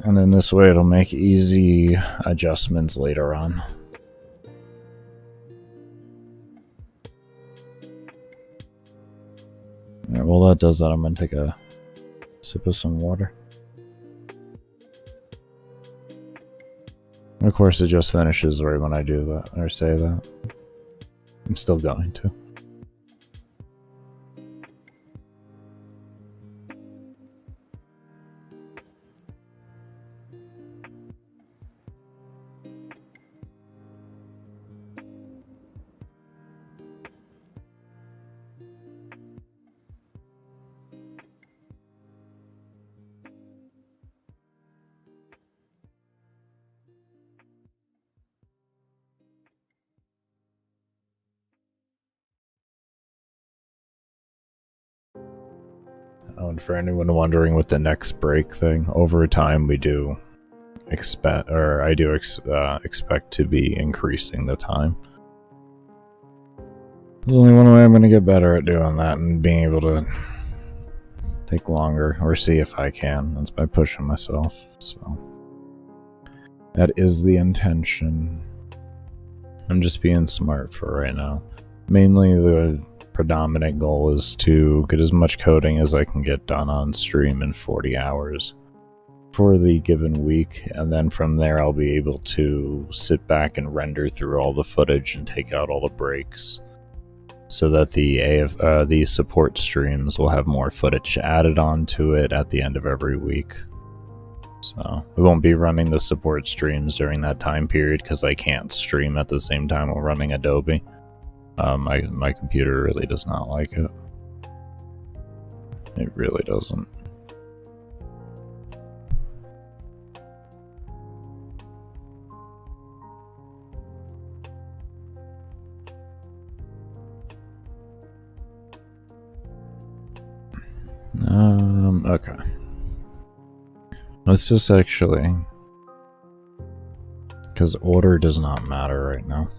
And then this way it'll make easy adjustments later on. Alright, while that does that, I'm going to take a sip of some water. And of course, it just finishes right when I do that, or say that. I'm still going to. Oh, and for anyone wondering what the next break thing, over time we do expect, or I do expect to be increasing the time. There's only one way I'm going to get better at doing that and being able to take longer, or see if I can. That's by pushing myself, so that is the intention. I'm just being smart for right now. Mainly the predominant goal is to get as much coding as I can get done on stream in 40 hours for the given week, and then from there I'll be able to sit back and render through all the footage and take out all the breaks, so that the support streams will have more footage added onto it at the end of every week. So we won't be running the support streams during that time period because I can't stream at the same time while running Adobe. My computer really does not like it. It really doesn't. Okay. Let's just actually... because order does not matter right now.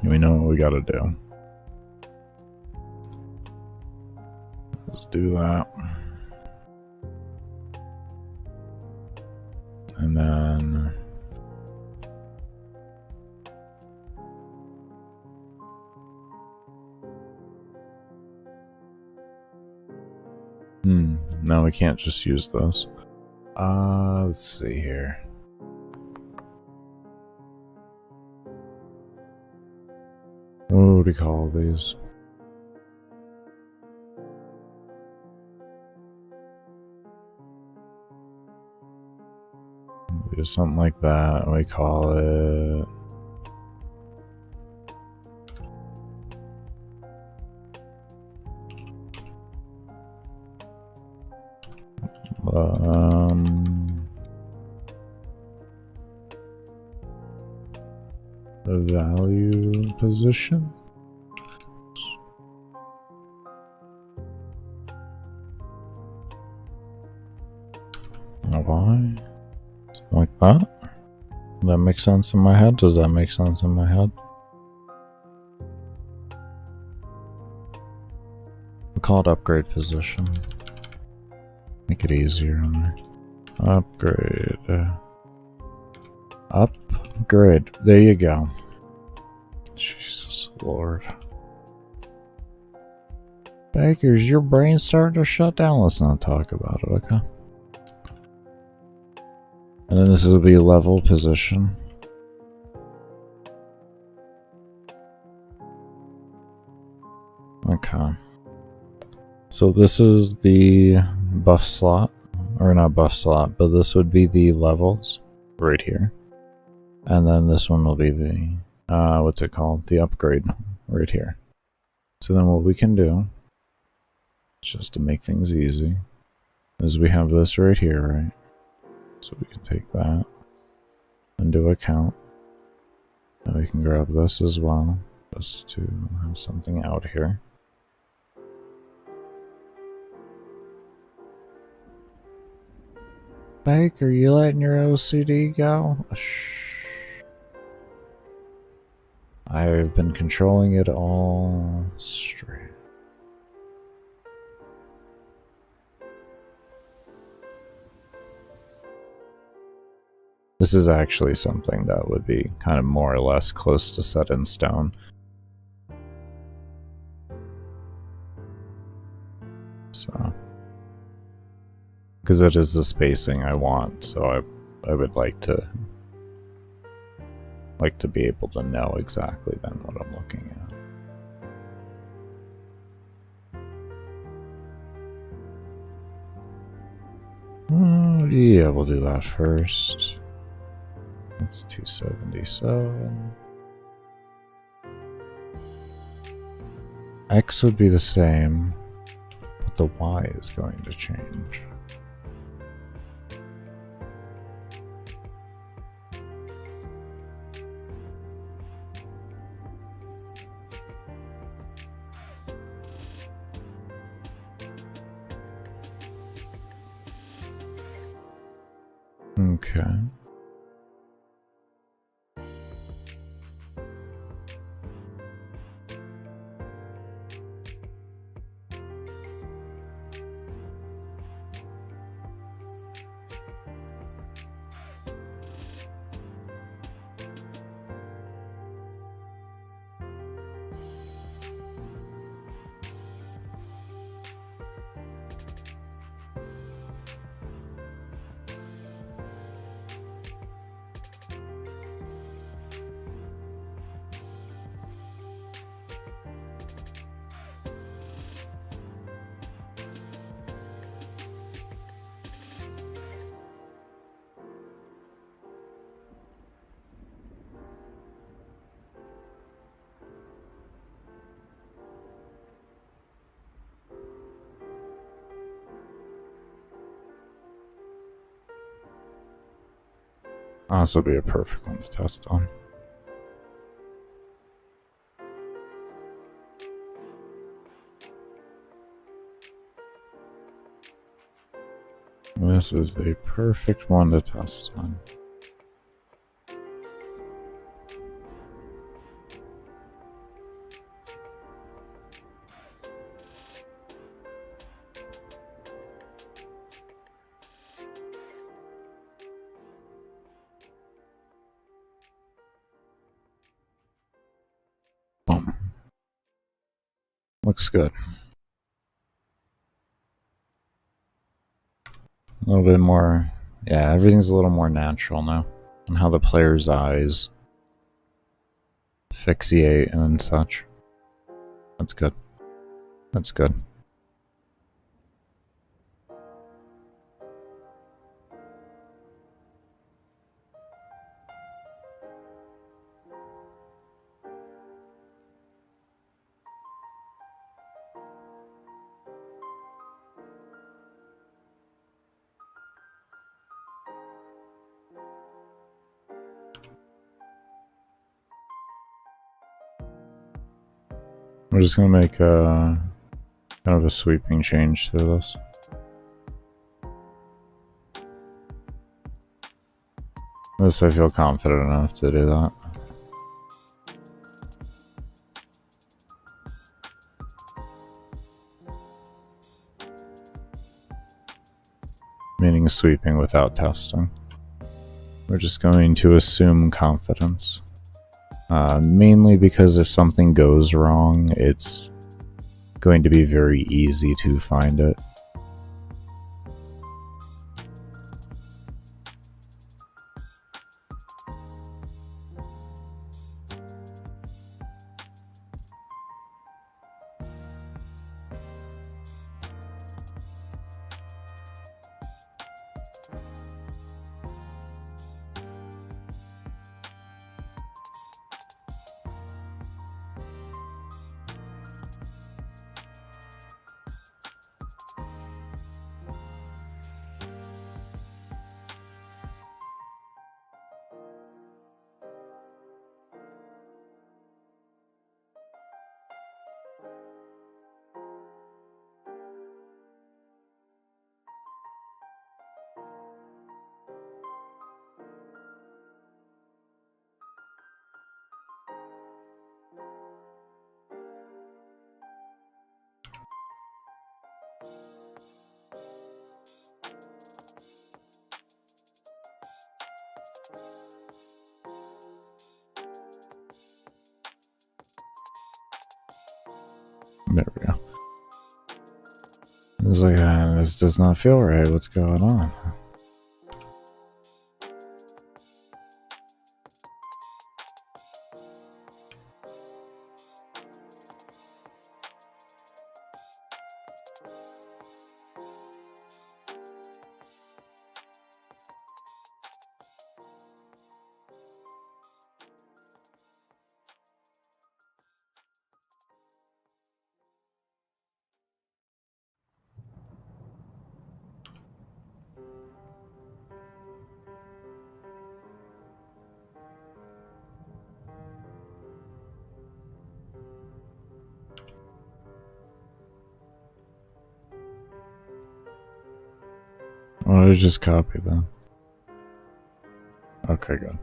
We know what we gotta do. Let's do that. And then no, we can't just use those. Let's see here. What do we call these? Do something like that. We call it the value position. Why? Something like that? That makes sense in my head? Does that make sense in my head? We'll call it upgrade position. Make it easier on there. Upgrade. Upgrade. There you go. Jesus Lord. Baker's your brain starting to shut down? Let's not talk about it, okay? And then this will be level position. Okay. So this is the buff slot. Or not buff slot, but this would be the levels right here. And then this one will be the, what's it called? The upgrade right here. So then what we can do, just to make things easy, is we have this right here, right? So we can take that and do a count. And we can grab this as well, just to have something out here. Baker, you letting your OCD go? Shh. I've been controlling it all straight. This is actually something that would be kind of more or less close to set in stone. So, because it is the spacing I want, so I would like to be able to know exactly then what I'm looking at. Yeah, we'll do that first. That's 277. X would be the same, but the Y is going to change. Okay. This will be a perfect one to test on. This is a perfect one to test on. looks good. A little bit more, yeah, everything's a little more natural now. And how the player's eyes fixate and such. That's good. That's good. We're just gonna make a kind of a sweeping change to this. This I feel confident enough to do that. Meaning sweeping without testing. We're just going to assume confidence. Mainly because if something goes wrong, it's going to be very easy to find it. There we go. It's like, this does not feel right. What's going on? Why did I just copy them? Okay, good.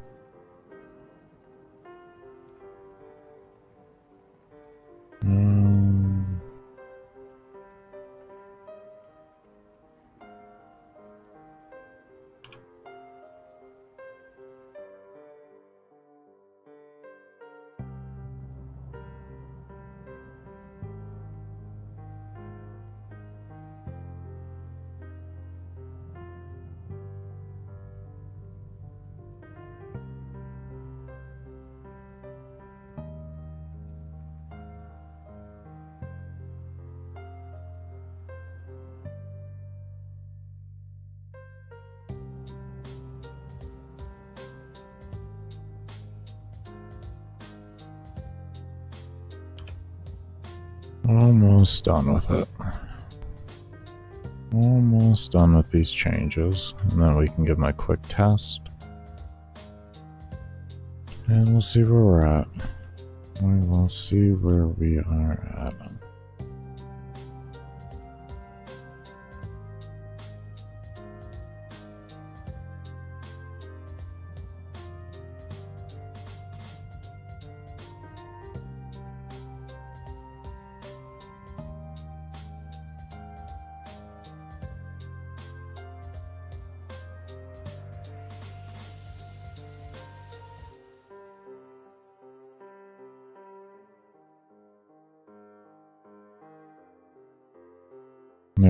Almost done with it. Almost done with these changes. And then we can give them a quick test. And we'll see where we're at. We will see where we are at.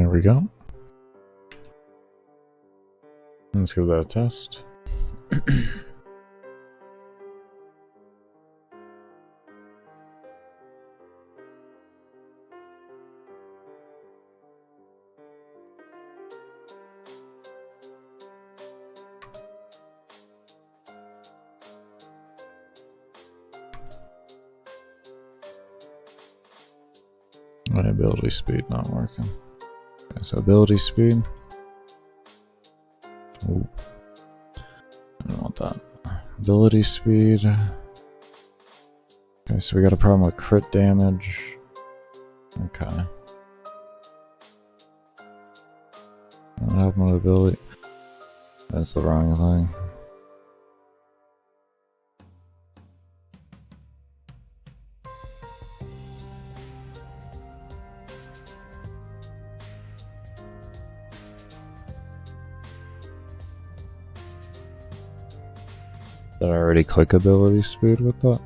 There we go. Let's give that a test. My ability speed not working. Okay, so ability speed. Ooh. I don't want that. Ability speed. Okay, so we got a problem with crit damage. Okay. I don't have my ability. That's the wrong thing. Did I already click ability speed with that?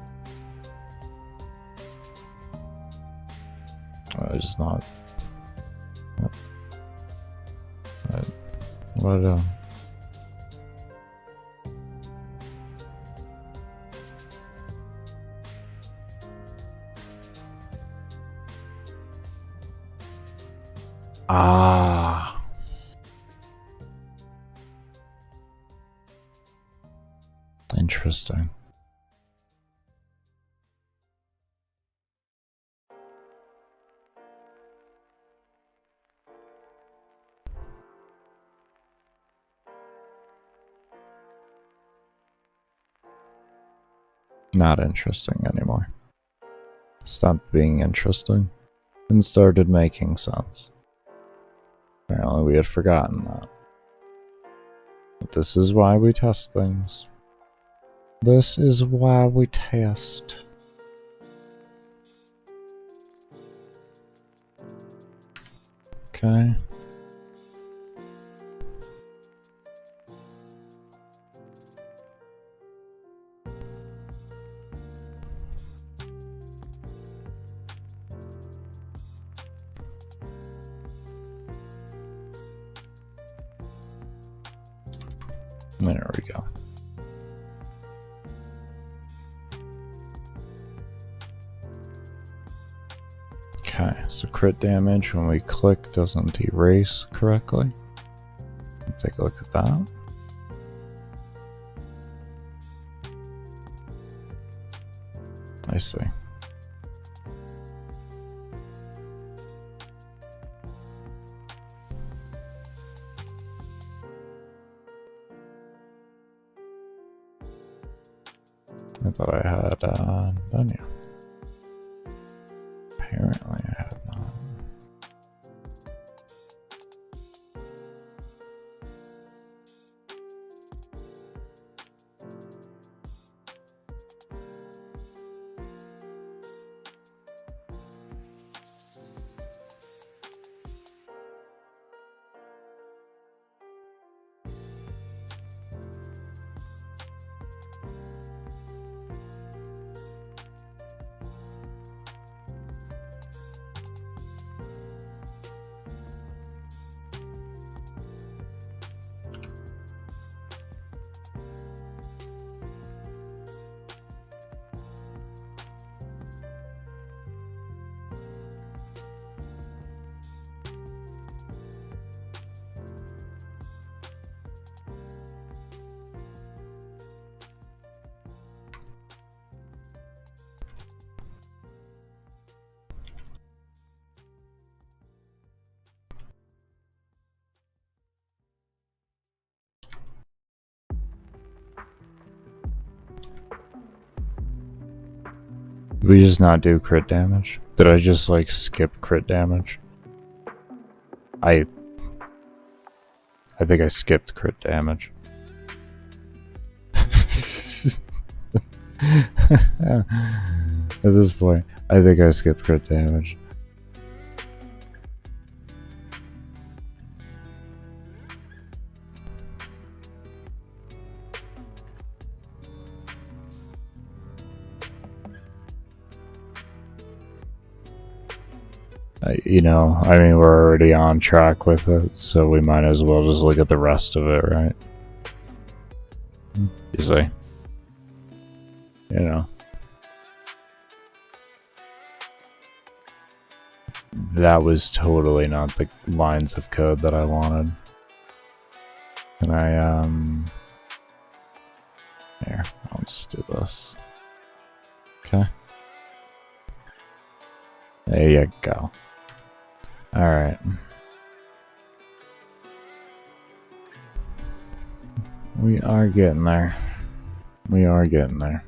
I just not. What did I do? Ah. Interesting. Not interesting anymore. Stopped being interesting and started making sense. Apparently we had forgotten that. But this is why we test things. This is why we test. Okay. There we go. Okay, so crit damage when we click doesn't erase correctly. Let's take a look at that. I see. I thought I had done you. Apparently I had not. Did we just not do crit damage? Did I just like skip crit damage? I think I skipped crit damage. At this point, I think I skipped crit damage. You know, I mean, we're already on track with it, so we might as well just look at the rest of it, right? You see? You know. That was totally not the lines of code that I wanted. Can I, here, I'll just do this. Okay. There you go. Alright. We are getting there. We are getting there.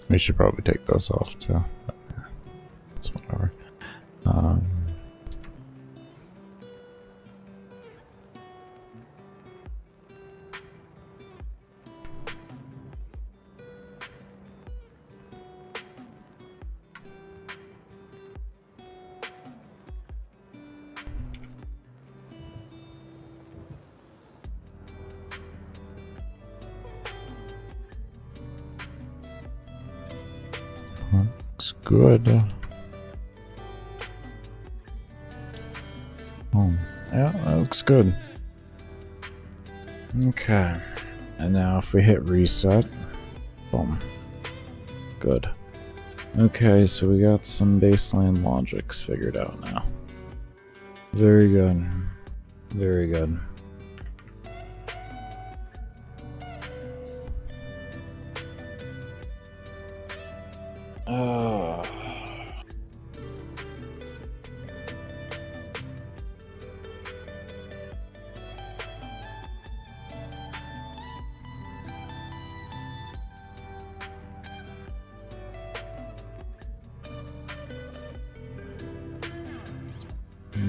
We should probably take those off too. It's whatever. Looks good. Oh, yeah, that looks good. Okay. And now if we hit reset, boom. Good. Okay, so we got some baseline logics figured out now. Very good. Very good.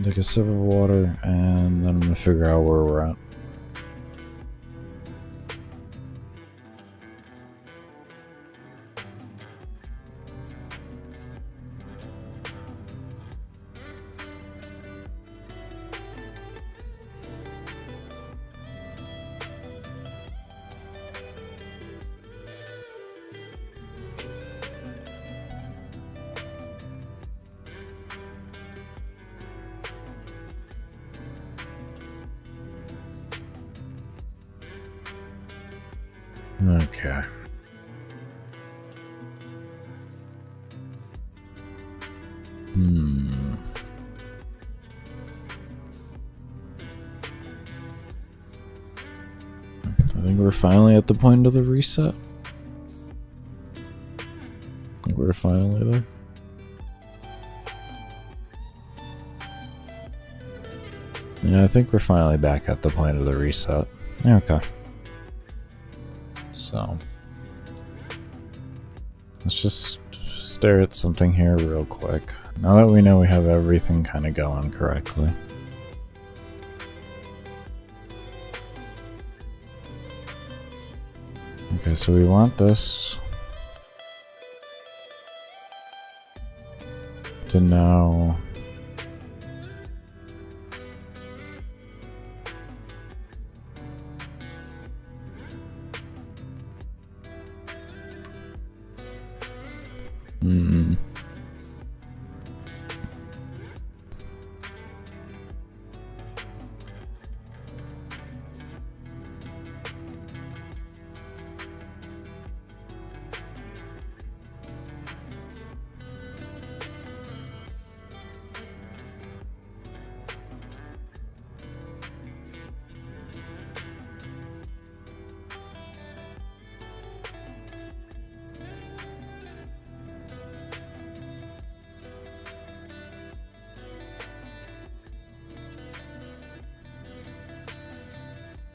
Take a sip of water, and then I'm gonna figure out where we're at. Okay. I think we're finally at the point of the reset. I think we're finally there. Yeah, I think we're finally back at the point of the reset. Okay. So, let's just stare at something here real quick. Now that we know we have everything kind of going correctly. Okay, so we want this to now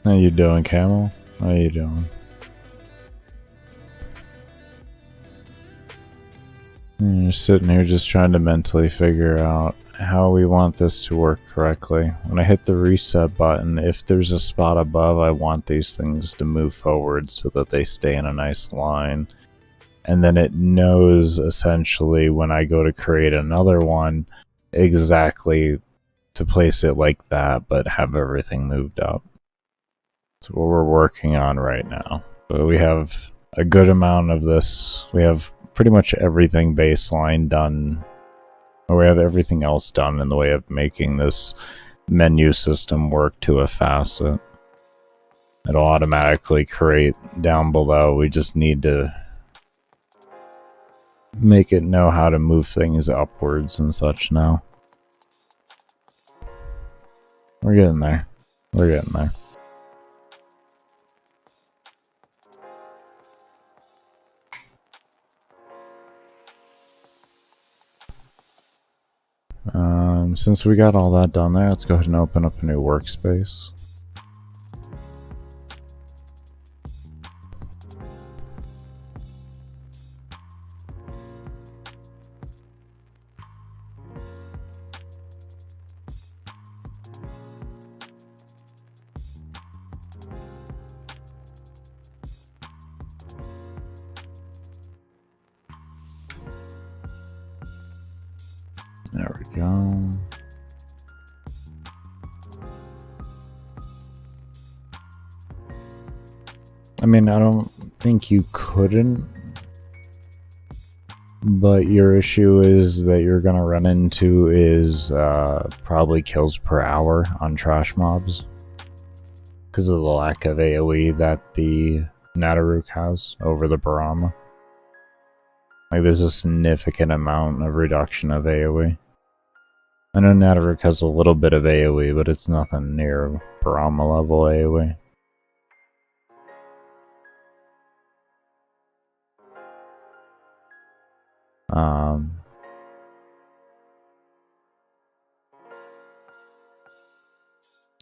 How you doing, Camel? How you doing? I'm just sitting here just trying to mentally figure out how we want this to work correctly. When I hit the reset button, if there's a spot above, I want these things to move forward so that they stay in a nice line. and then it knows essentially when I go to create another one exactly to place it like that, but have everything moved up. That's what we're working on right now. But we have a good amount of this. We have pretty much everything baseline done, or we have everything else done in the way of making this menu system work to a facet. It'll automatically create down below. We just need to make it know how to move things upwards and such now. We're getting there. We're getting there. Since we got all that done there, let's go ahead and open up a new workspace. There we go. I mean, I don't think you couldn't, but your issue is that you're gonna run into is probably kills per hour on trash mobs because of the lack of AoE that the Nataruk has over the Barama. Like, there's a significant amount of reduction of AoE. I know Nataruk has a little bit of AoE, but it's nothing near Barama level AoE.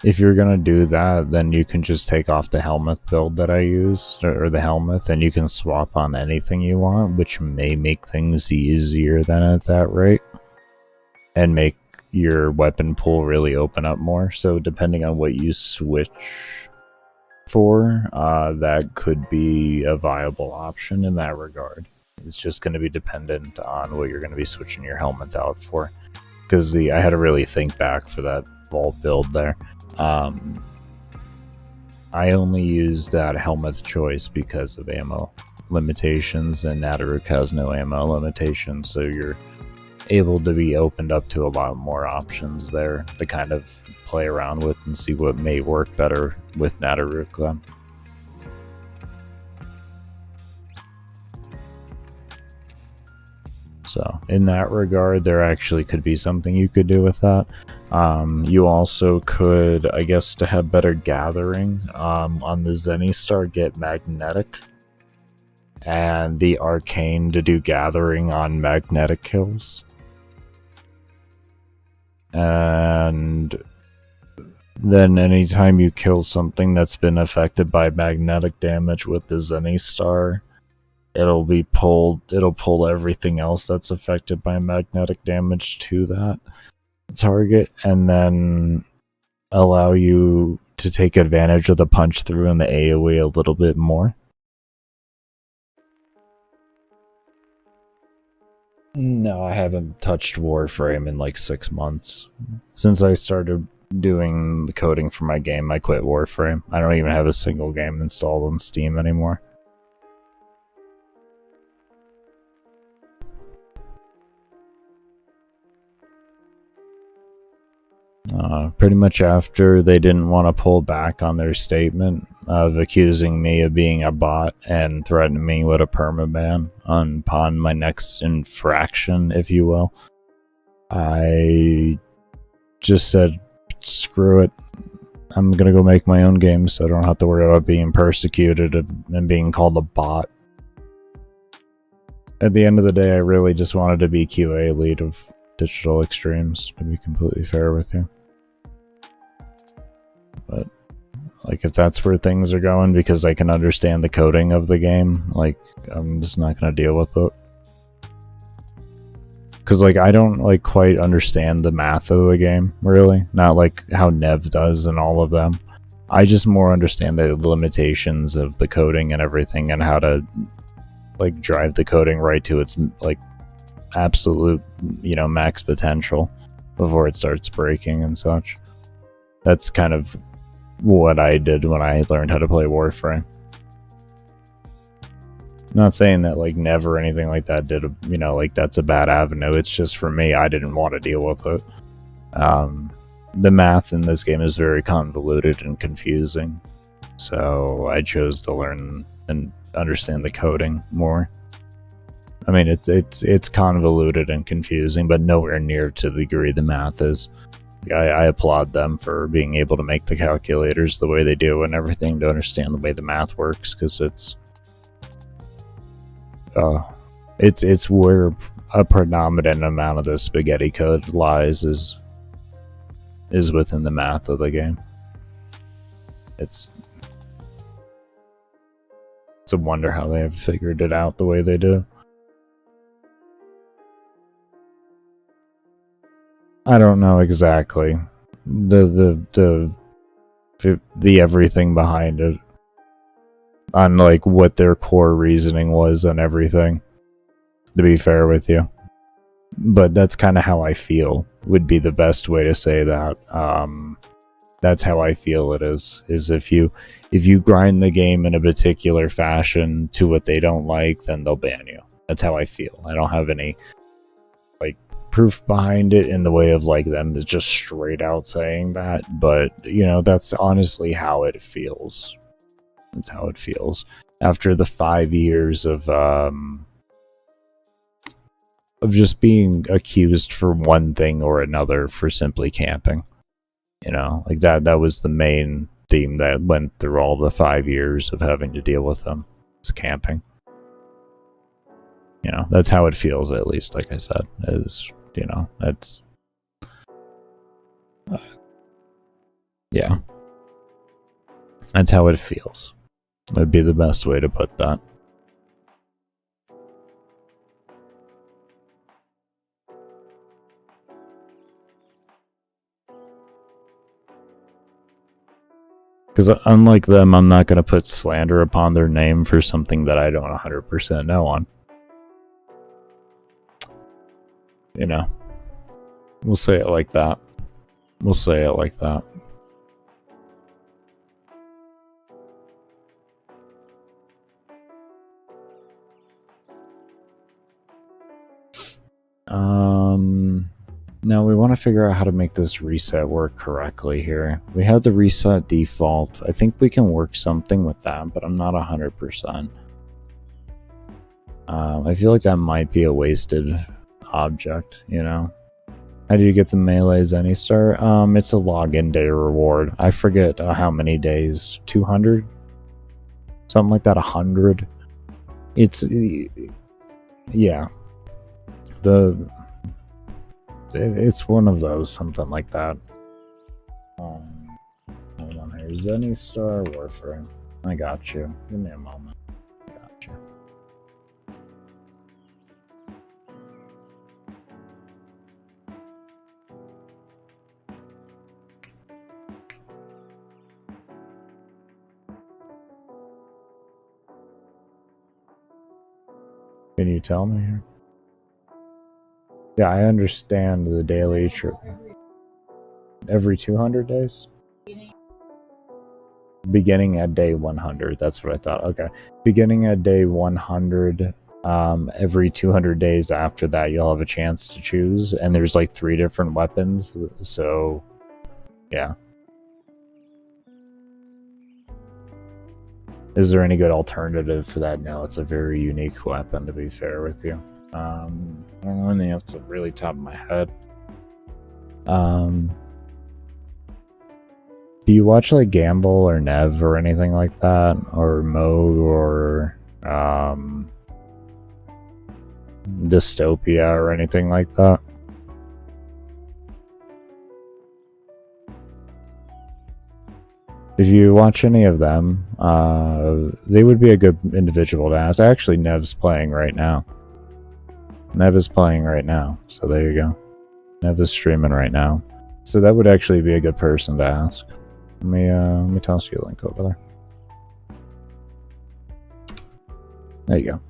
If you're gonna do that, then you can just take off the helmet build that I used, or the helmet, and you can swap on anything you want, which may make things easier than at that rate, and make your weapon pool really open up more. So depending on what you switch for, that could be a viable option in that regard. It's just going to be dependent on what you're going to be switching your helmet out for. Because I had to really think back for that vault build there. I only used that helmet choice because of ammo limitations, and Nataruk has no ammo limitations, so you're able to be opened up to a lot more options there to kind of play around with and see what may work better with Nataruk then. So in that regard, there actually could be something you could do with that. You also could, I guess, to have better gathering, on the Zenny Star, get magnetic, and the arcane to do gathering on magnetic kills. And then anytime you kill something that's been affected by magnetic damage with the Zenny Star, it'll pull everything else that's affected by magnetic damage to that target, and then allow you to take advantage of the punch through and the AoE a little bit more. No, I haven't touched Warframe in like 6 months. Since I started doing the coding for my game, I quit Warframe. I don't even have a single game installed on Steam anymore. Pretty much after they didn't want to pull back on their statement of accusing me of being a bot and threatening me with a permaban upon my next infraction, if you will, I just said, screw it. I'm gonna go make my own game so I don't have to worry about being persecuted and being called a bot. At the end of the day, I really just wanted to be QA lead of Digital Extremes, to be completely fair with you. But, like, if that's where things are going, because I can understand the coding of the game, like, I'm just not gonna deal with it. Because, like, I don't, like, quite understand the math of the game, really. Not like how Nev does and all of them. I just more understand the limitations of the coding and everything, and how to like drive the coding right to its like absolute, you know, max potential before it starts breaking and such. That's kind of what I did when I learned how to play Warframe. Not saying that like never anything like that did, you know, like that's a bad avenue. It's just for me, I didn't want to deal with it. The math in this game is very convoluted and confusing, so I chose to learn and understand the coding more. I mean, it's convoluted and confusing, but nowhere near to the degree the math is. I applaud them for being able to make the calculators the way they do and everything to understand the way the math works, because it's where a predominant amount of the spaghetti code lies is within the math of the game. It's a wonder how they have figured it out the way they do. I don't know exactly the everything behind it, on like what their core reasoning was and everything, to be fair with you, but that's kind of how I feel would be the best way to say that. That's how I feel it is if you grind the game in a particular fashion to what they don't like, then they'll ban you. That's how I feel. I don't have any like proof behind it in the way of like them just straight out saying that, but you know, that's honestly how it feels. That's how it feels after the 5 years of just being accused for one thing or another for simply camping. You know, like that was the main theme that went through all the 5 years of having to deal with them. It's camping. You know, that's how it feels, at least, like I said, is, you know, that's yeah, that's how it feels. That'd be the best way to put that. Because unlike them, I'm not going to put slander upon their name for something that I don't 100% know on. You know, we'll say it like that. We'll say it like that. Now we want to figure out how to make this reset work correctly here. We have the reset default. I think we can work something with that, but I'm not 100%. I feel like that might be a wasted object, you know? How do you get the melee Zenny star? It's a login day reward. I forget how many days. 200? Something like that, 100? It's... yeah. It's one of those, something like that. Hold on here. Zenny Star Warframe. I got you. Give me a moment. I got you. Can you tell me here? Yeah, I understand the daily trip. Every 200 days? Beginning at day 100. That's what I thought. Okay. Beginning at day 100. Every 200 days after that, you'll have a chance to choose. And there's like 3 different weapons. So, yeah. Is there any good alternative for that? No, it's a very unique weapon, to be fair with you. I don't know anything else off the really top of my head. Do you watch like Gamble or Nev or anything like that? Or Moog or Dystopia or anything like that? If you watch any of them, they would be a good individual to ask. Actually, Nev's playing right now. Nev is playing right now, so there you go. Nev is streaming right now, so that would actually be a good person to ask. Let me toss you a link over there. There you go.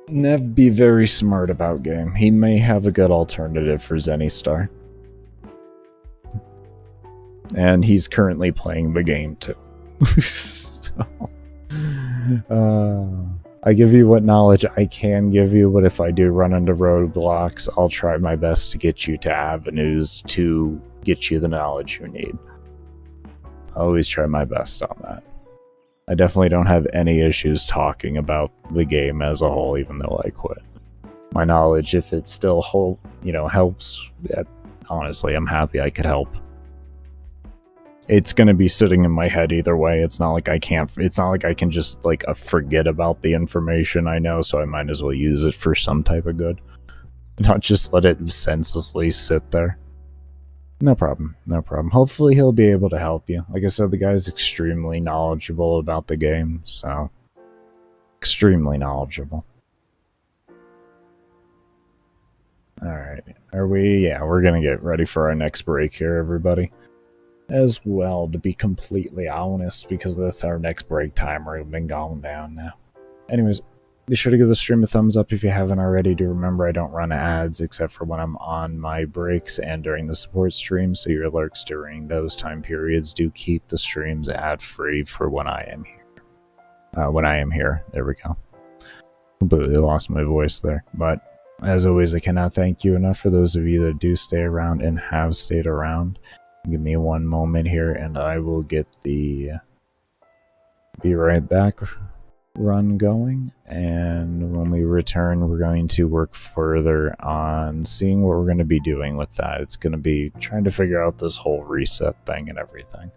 Nev be very smart about game. He may have a good alternative for Zenny and he's currently playing the game too. So, I give you what knowledge I can give you, but if I do run into roadblocks, I'll try my best to get you to avenues to get you the knowledge you need. I always try my best on that. I definitely don't have any issues talking about the game as a whole, even though I quit. My knowledge, if it still helps, honestly, I'm happy I could help. It's gonna be sitting in my head either way. It's not like I can't. It's not like I can just forget about the information I know. So I might as well use it for some type of good, not just let it senselessly sit there. No problem. No problem. Hopefully he'll be able to help you. Like I said, the guy's extremely knowledgeable about the game, so extremely knowledgeable. Alright. Are we? Yeah, we're gonna get ready for our next break here, everybody. As well, to be completely honest, because that's our next break timer. We've been going down now. Anyways, be sure to give the stream a thumbs up if you haven't already. Do remember I don't run ads except for when I'm on my breaks and during the support stream, so your alerts during those time periods do keep the streams ad-free for when I am here. There we go. Completely lost my voice there. But as always, I cannot thank you enough for those of you that do stay around and have stayed around. Give me one moment here and I will get the be right back run going, and when we return we're going to work further on seeing what we're going to be doing with that. It's going to be trying to figure out this whole reset thing and everything.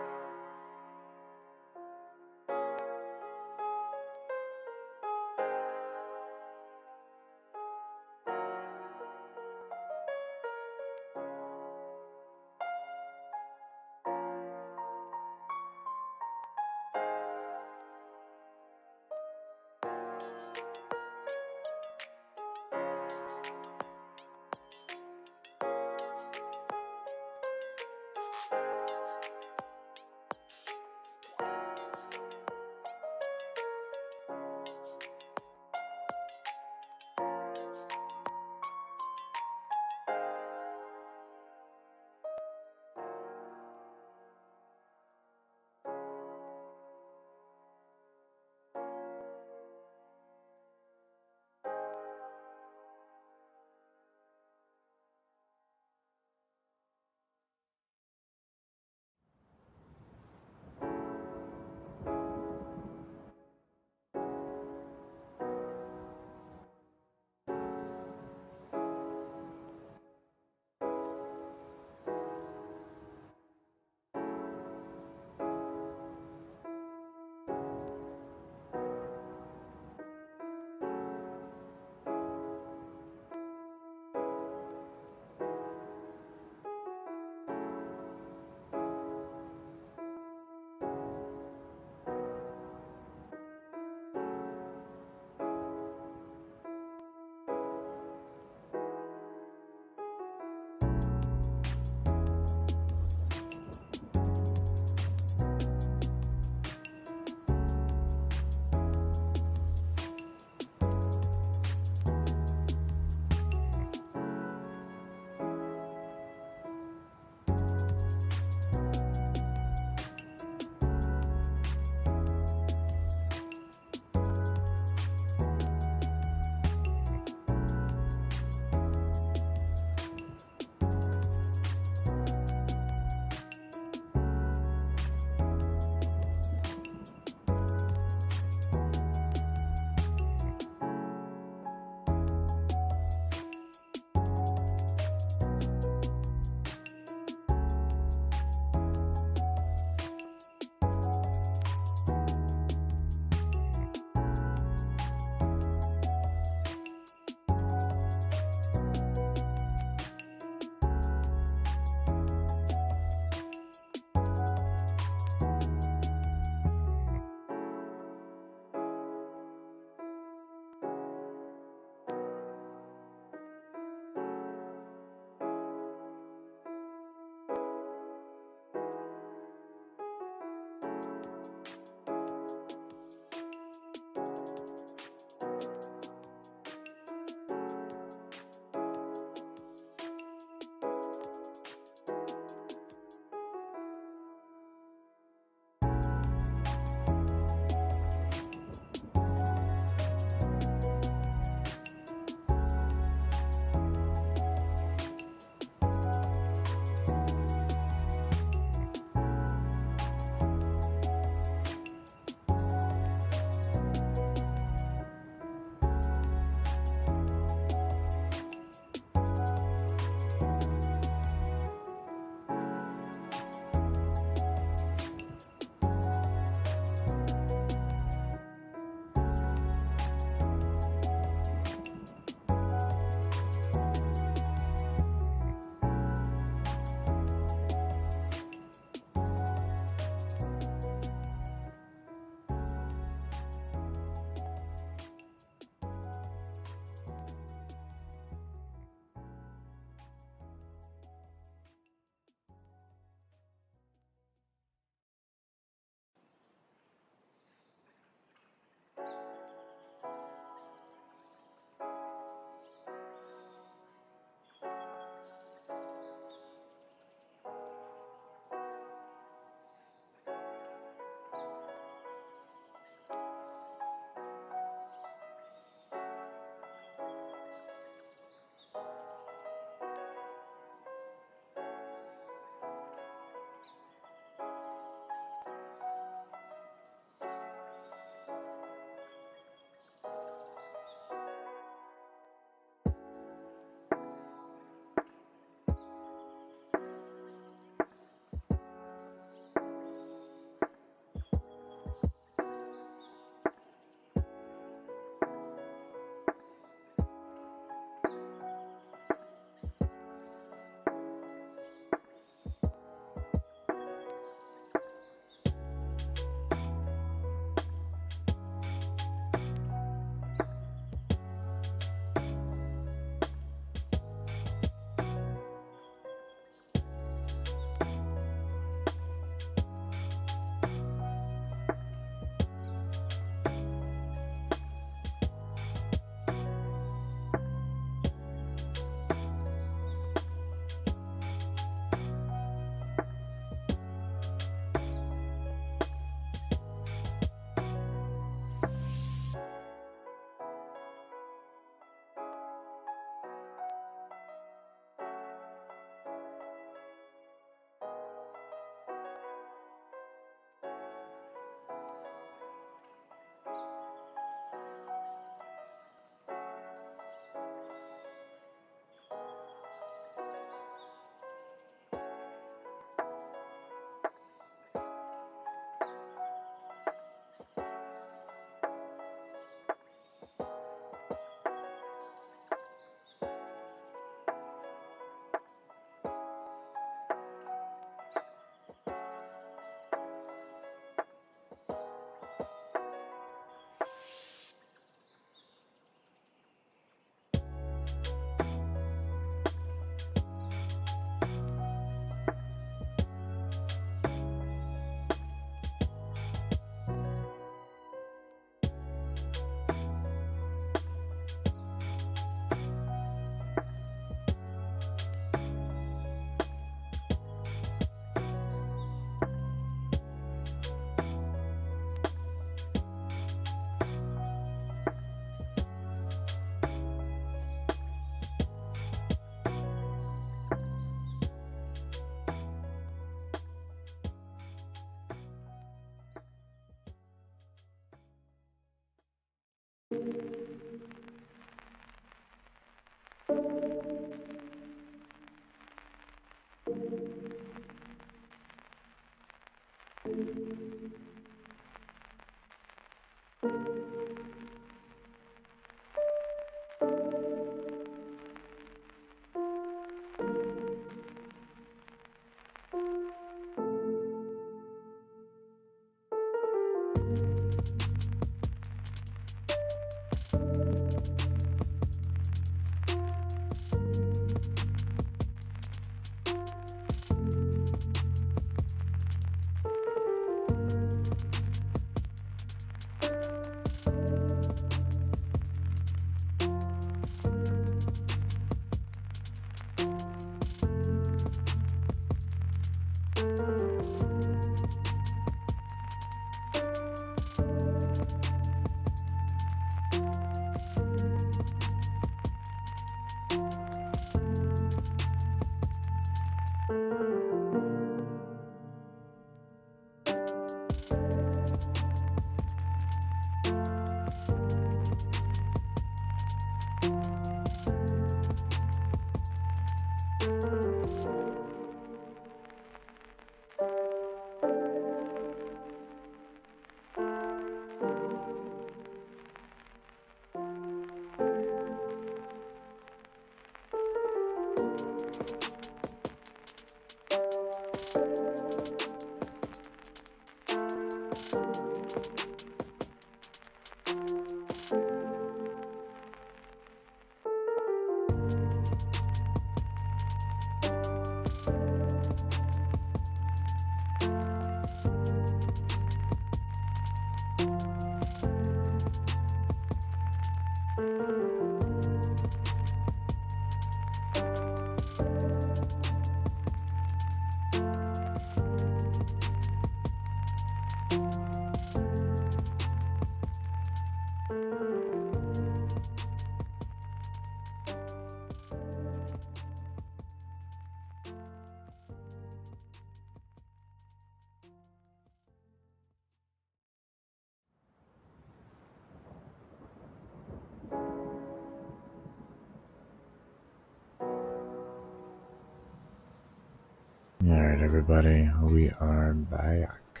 Alright, everybody, we are back.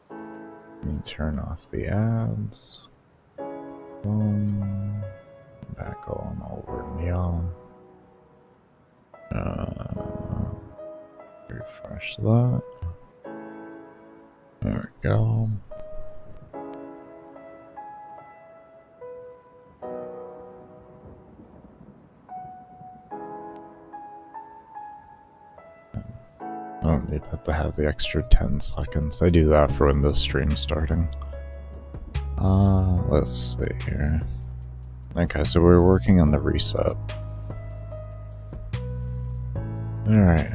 Let me turn off the ads. Boom. Back on over now. Refresh that. There we go. I don't need that to have the extra 10 seconds. I do that for when the stream's starting. Let's see here. Okay, so we're working on the reset. Alright.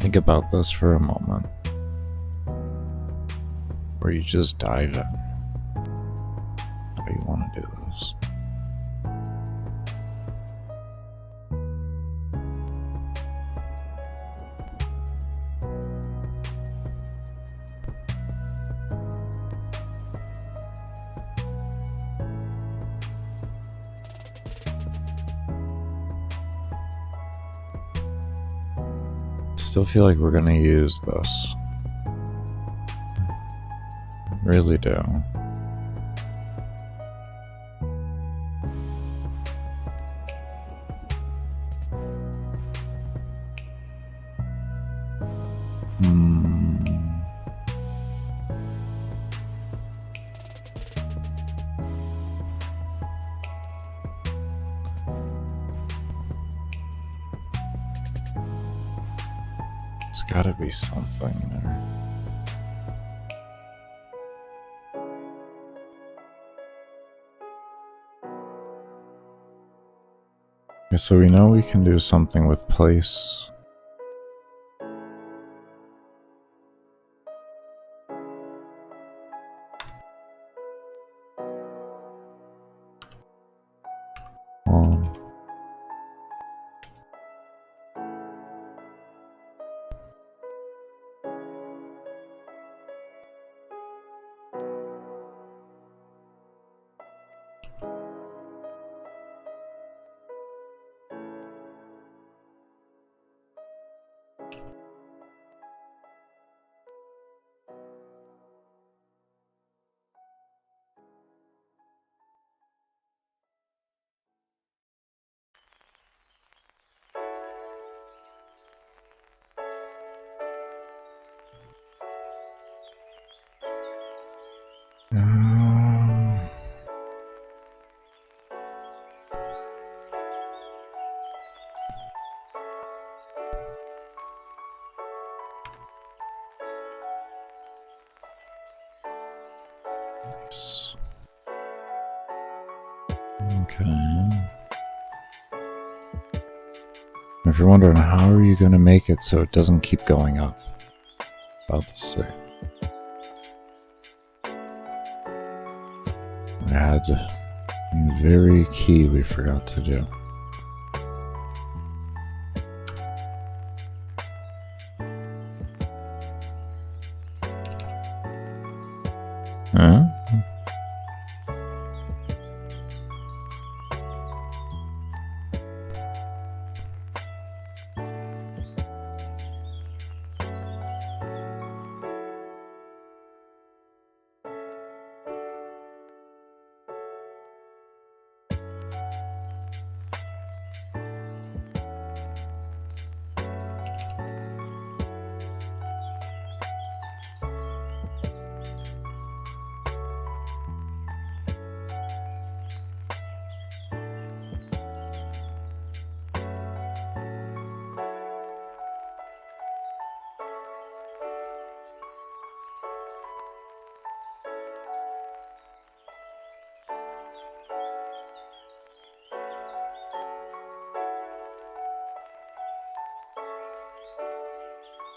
Think about this for a moment. Where you just dive in. How do you want to do this? Still feel like we're gonna use this. Really do. There's gotta be something there. Okay, so we know we can do something with place. Nice. Okay. If you're wondering how are you going to make it so it doesn't keep going up, about to see. We had a very key we forgot to do. Huh?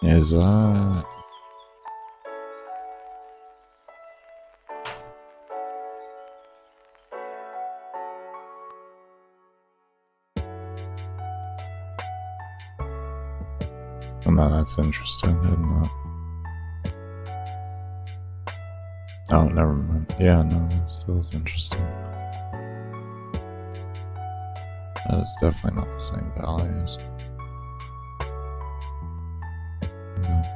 Is that... Oh, no, that's interesting, isn't it? Oh, never mind. Yeah, no, that still is interesting. That is definitely not the same values. Okay.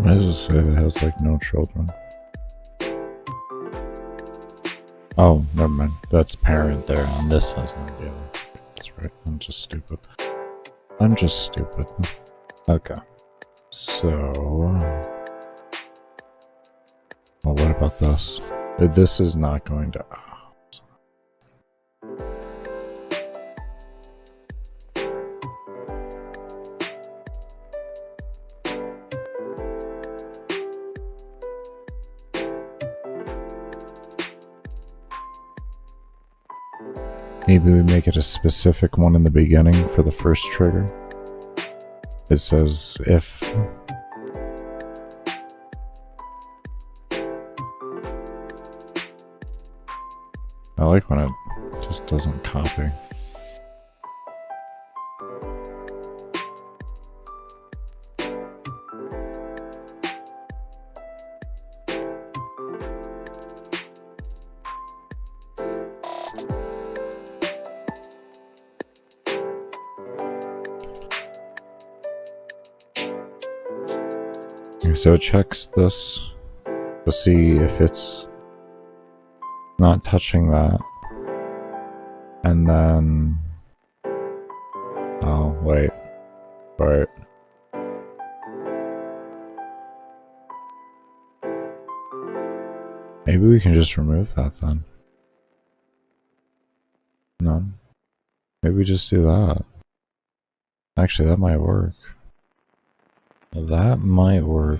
Why does it say it has like no children? Oh, never mind. That's parent there, and this has no deal. That's right. I'm just stupid. I'm just stupid. Okay. So... Well, what about this? This is not going to... Maybe we make it a specific one in the beginning for the first trigger. It says if... I like when it just doesn't copy. So it checks this to see if it's not touching that. And then... Oh, wait. Right. Maybe we can just remove that then. None. Maybe we just do that. Actually, that might work. That might work.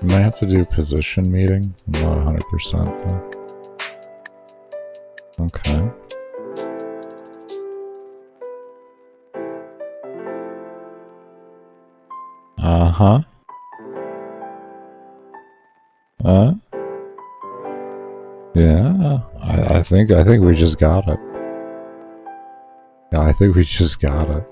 might have to do position meeting. I'm not 100% though. Okay. Uh-huh. Yeah. I think we just got it. Yeah, I think we just got it.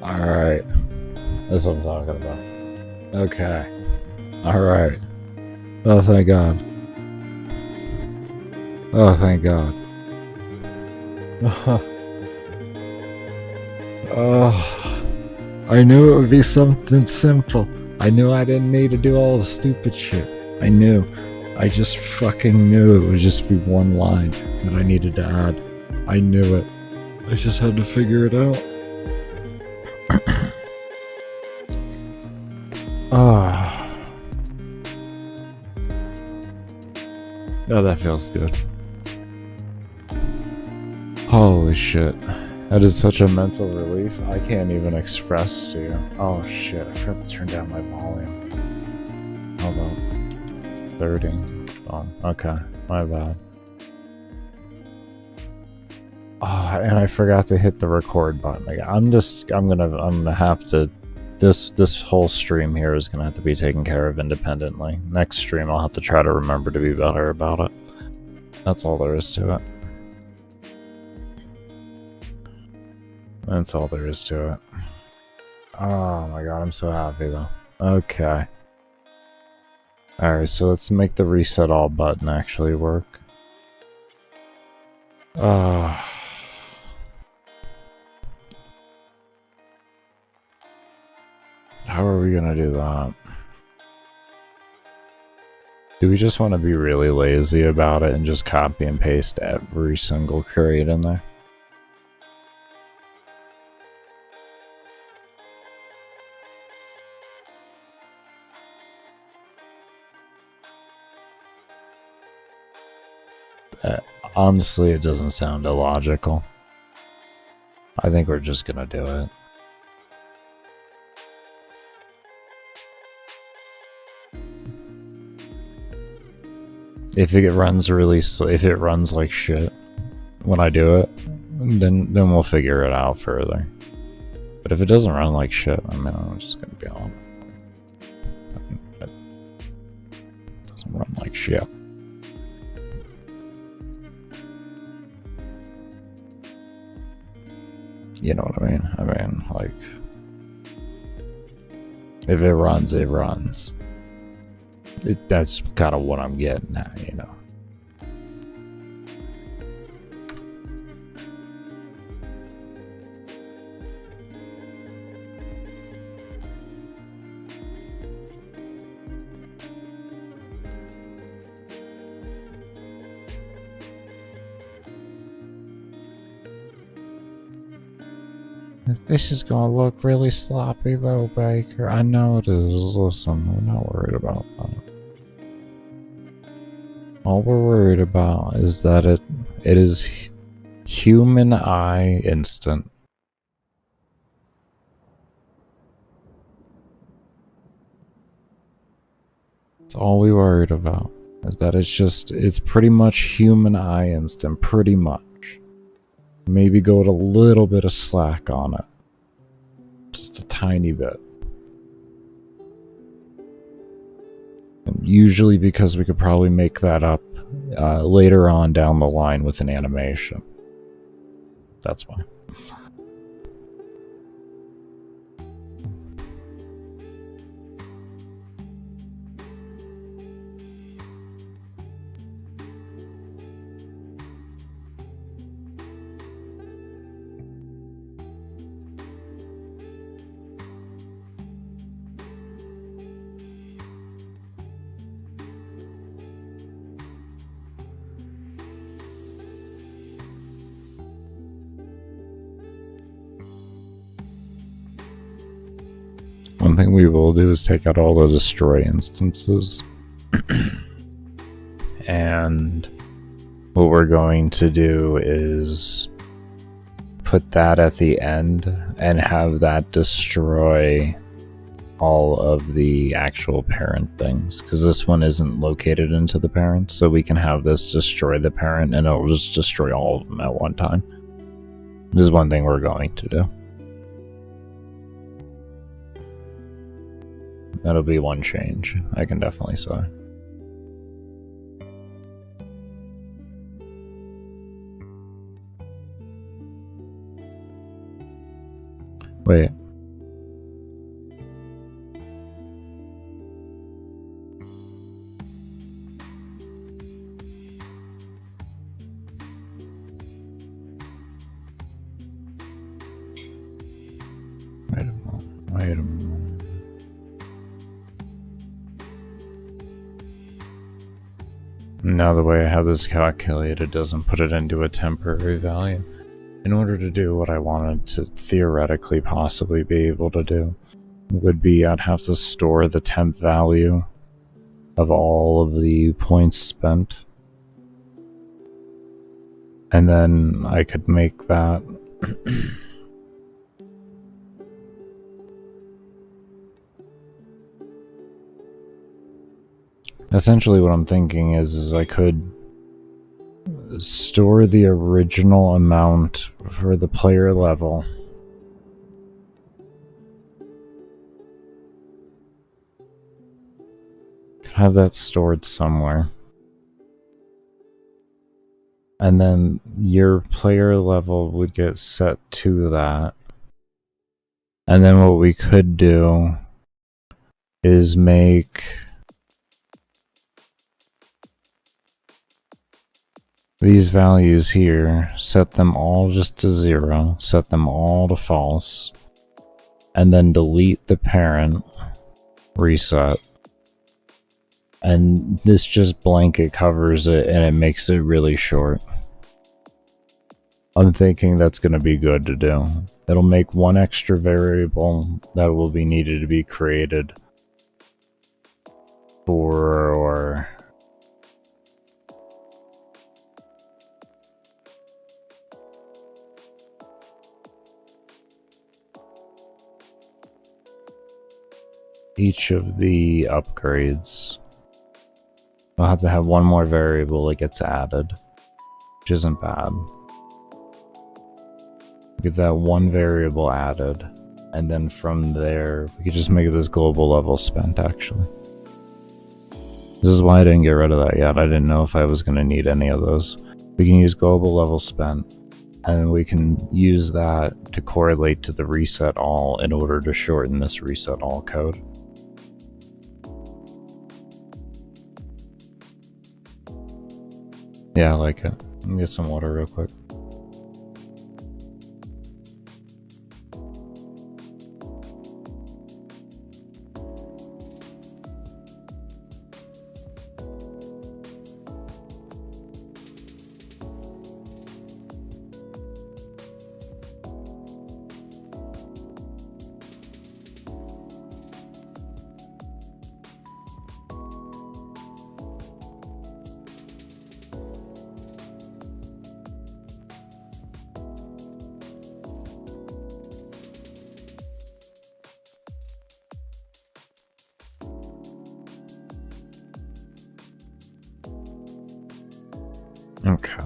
Alright. That's what I'm talking about. Okay. Alright. Oh, thank God. Oh, thank God. Oh, I knew it would be something simple. I knew I didn't need to do all the stupid shit. I knew. I just fucking knew it would just be one line that I needed to add. I knew it. I just had to figure it out. Ah. Oh, that feels good. Holy shit. That is such a mental relief. I can't even express to you. Oh shit, I forgot to turn down my volume. Hold on. 30. Oh, okay. My bad. Oh, and I forgot to hit the record button again. I'm gonna have to, this whole stream here is gonna have to be taken care of independently. Next stream I'll have to try to remember to be better about it. That's all there is to it. That's all there is to it. Oh my god, I'm so happy though. Okay. Alright, so let's make the reset all button actually work. How are we gonna do that? Do we just want to be really lazy about it and just copy and paste every single crate in there? Honestly, it doesn't sound illogical. I think we're just gonna do it. If it runs really slow, if it runs like shit when I do it, then we'll figure it out further. But if it doesn't run like shit, I mean, I'm just gonna be on. It doesn't run like shit. You know what I mean? I mean, like, if it runs, it runs. That's kind of what I'm getting at, you know. This is gonna look really sloppy though, Baker. I know it is. Listen, we're not worried about that. All we're worried about is that it is human eye instant. That's all we worried about. Is that it's pretty much human eye instant, pretty much. Maybe go with a little bit of slack on it. Just a tiny bit. And usually because we could probably make that up later on down the line with an animation. That's why. one thing we will do is take out all the destroy instances. And what we're going to do is put that at the end and have that destroy all of the actual parent things, because this one isn't located into the parent, so we can have this destroy the parent and it'll just destroy all of them at one time. This is one thing we're going to do. That'll be one change, I can definitely say. Wait. Wait a moment. Now the way I have this calculated doesn't put it into a temporary value. In order to do what I wanted to theoretically possibly be able to do, would be I'd have to store the temp value of all of the points spent. And then I could make that essentially what I'm thinking is I could store the original amount for the player level. Have that stored somewhere. And then your player level would get set to that. And then what we could do is make these values here, set them all just to 0, set them all to false, and then delete the parent, reset. And this just blanket covers it and it makes it really short. I'm thinking that's going to be good to do. It'll make one extra variable that will be needed to be created for each of the upgrades. I'll have to have one more variable that gets added, which isn't bad. Get that one variable added, and then from there, we could just make this global level spent, actually. This is why I didn't get rid of that yet. I didn't know if I was going to need any of those. We can use global level spent, and we can use that to correlate to the reset all in order to shorten this reset all code. Yeah, I like it. Let me get some water real quick. Okay.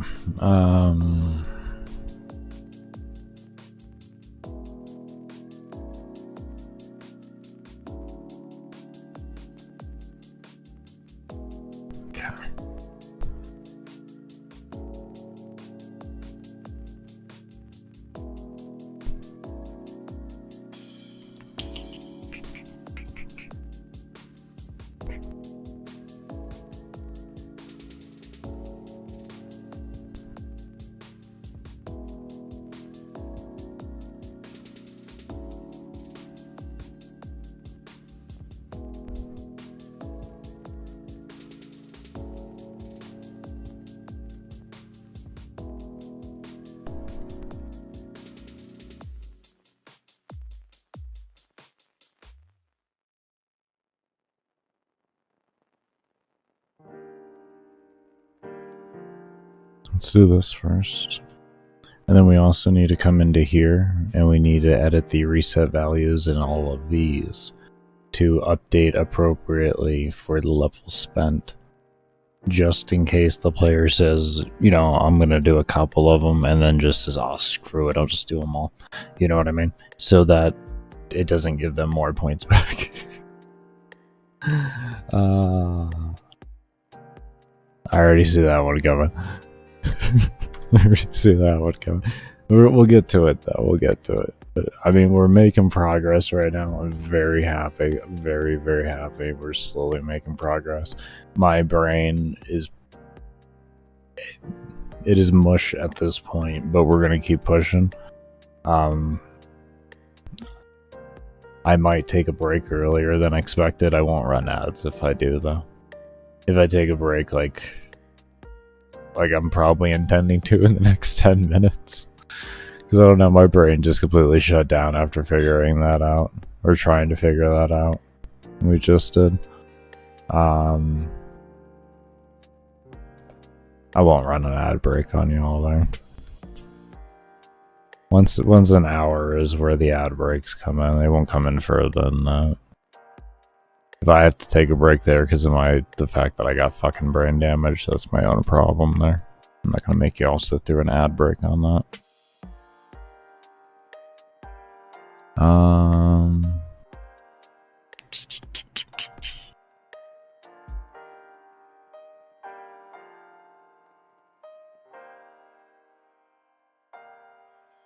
let's do this first. And then we also need to come into here and we need to edit the reset values in all of these to update appropriately for the level spent. Just in case the player says, you know, I'm going to do a couple of them and then just says, oh, screw it, I'll just do them all. You know what I mean? So that it doesn't give them more points back. I already see that one coming. I already see that one coming. We'll get to it, though. We'll get to it. But, I mean, we're making progress right now. I'm very happy. Very, very happy. We're slowly making progress. My brain is... It is mush at this point, but we're going to keep pushing. I might take a break earlier than expected. I won't run ads if I do, though. If I take a break, like I'm probably intending to in the next 10 minutes. Because I don't know, my brain just completely shut down after figuring that out. Or trying to figure that out. We just did. I won't run an ad break on you all there. Once an hour is where the ad breaks come in. They won't come in further than that. If I have to take a break there because of the fact that I got fucking brain damage, that's my own problem there. I'm not gonna make you all sit through an ad break on that.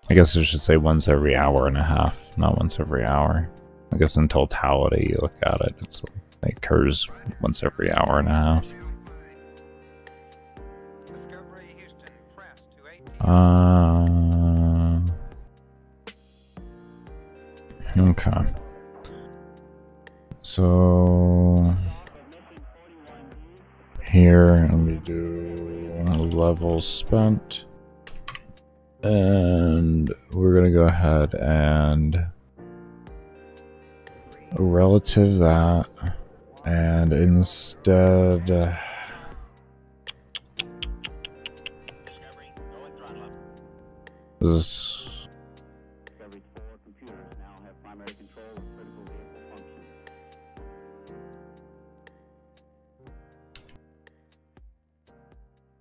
I guess I should say once every hour and a half, not once every hour. I guess in totality, you look at it, it occurs once every hour and a half. Okay. So here we do level spent, and we're gonna go ahead and relative that, and instead this.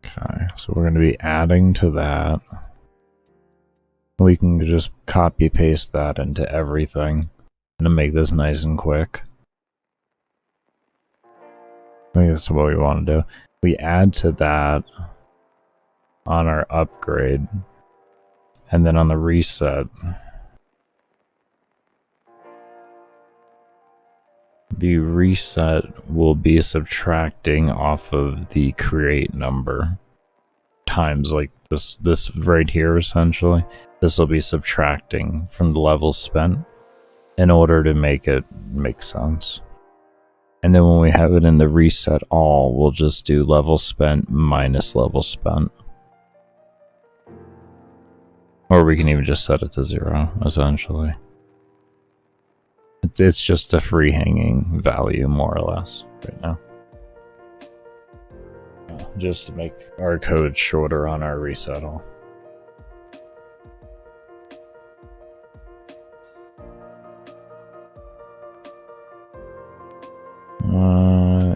Okay, so we're going to be adding to that. We can just copy paste that into everything and to make this nice and quick. I think that's what we want to do. We add to that on our upgrade, and then on the reset, the reset will be subtracting off of the create number times like this right here. Essentially, this will be subtracting from the level spent in order to make it make sense. And then when we have it in the reset all, we'll just do level spent minus level spent. Or we can even just set it to 0, essentially. It's just a free hanging value, more or less, right now. Just to make our code shorter on our reset all.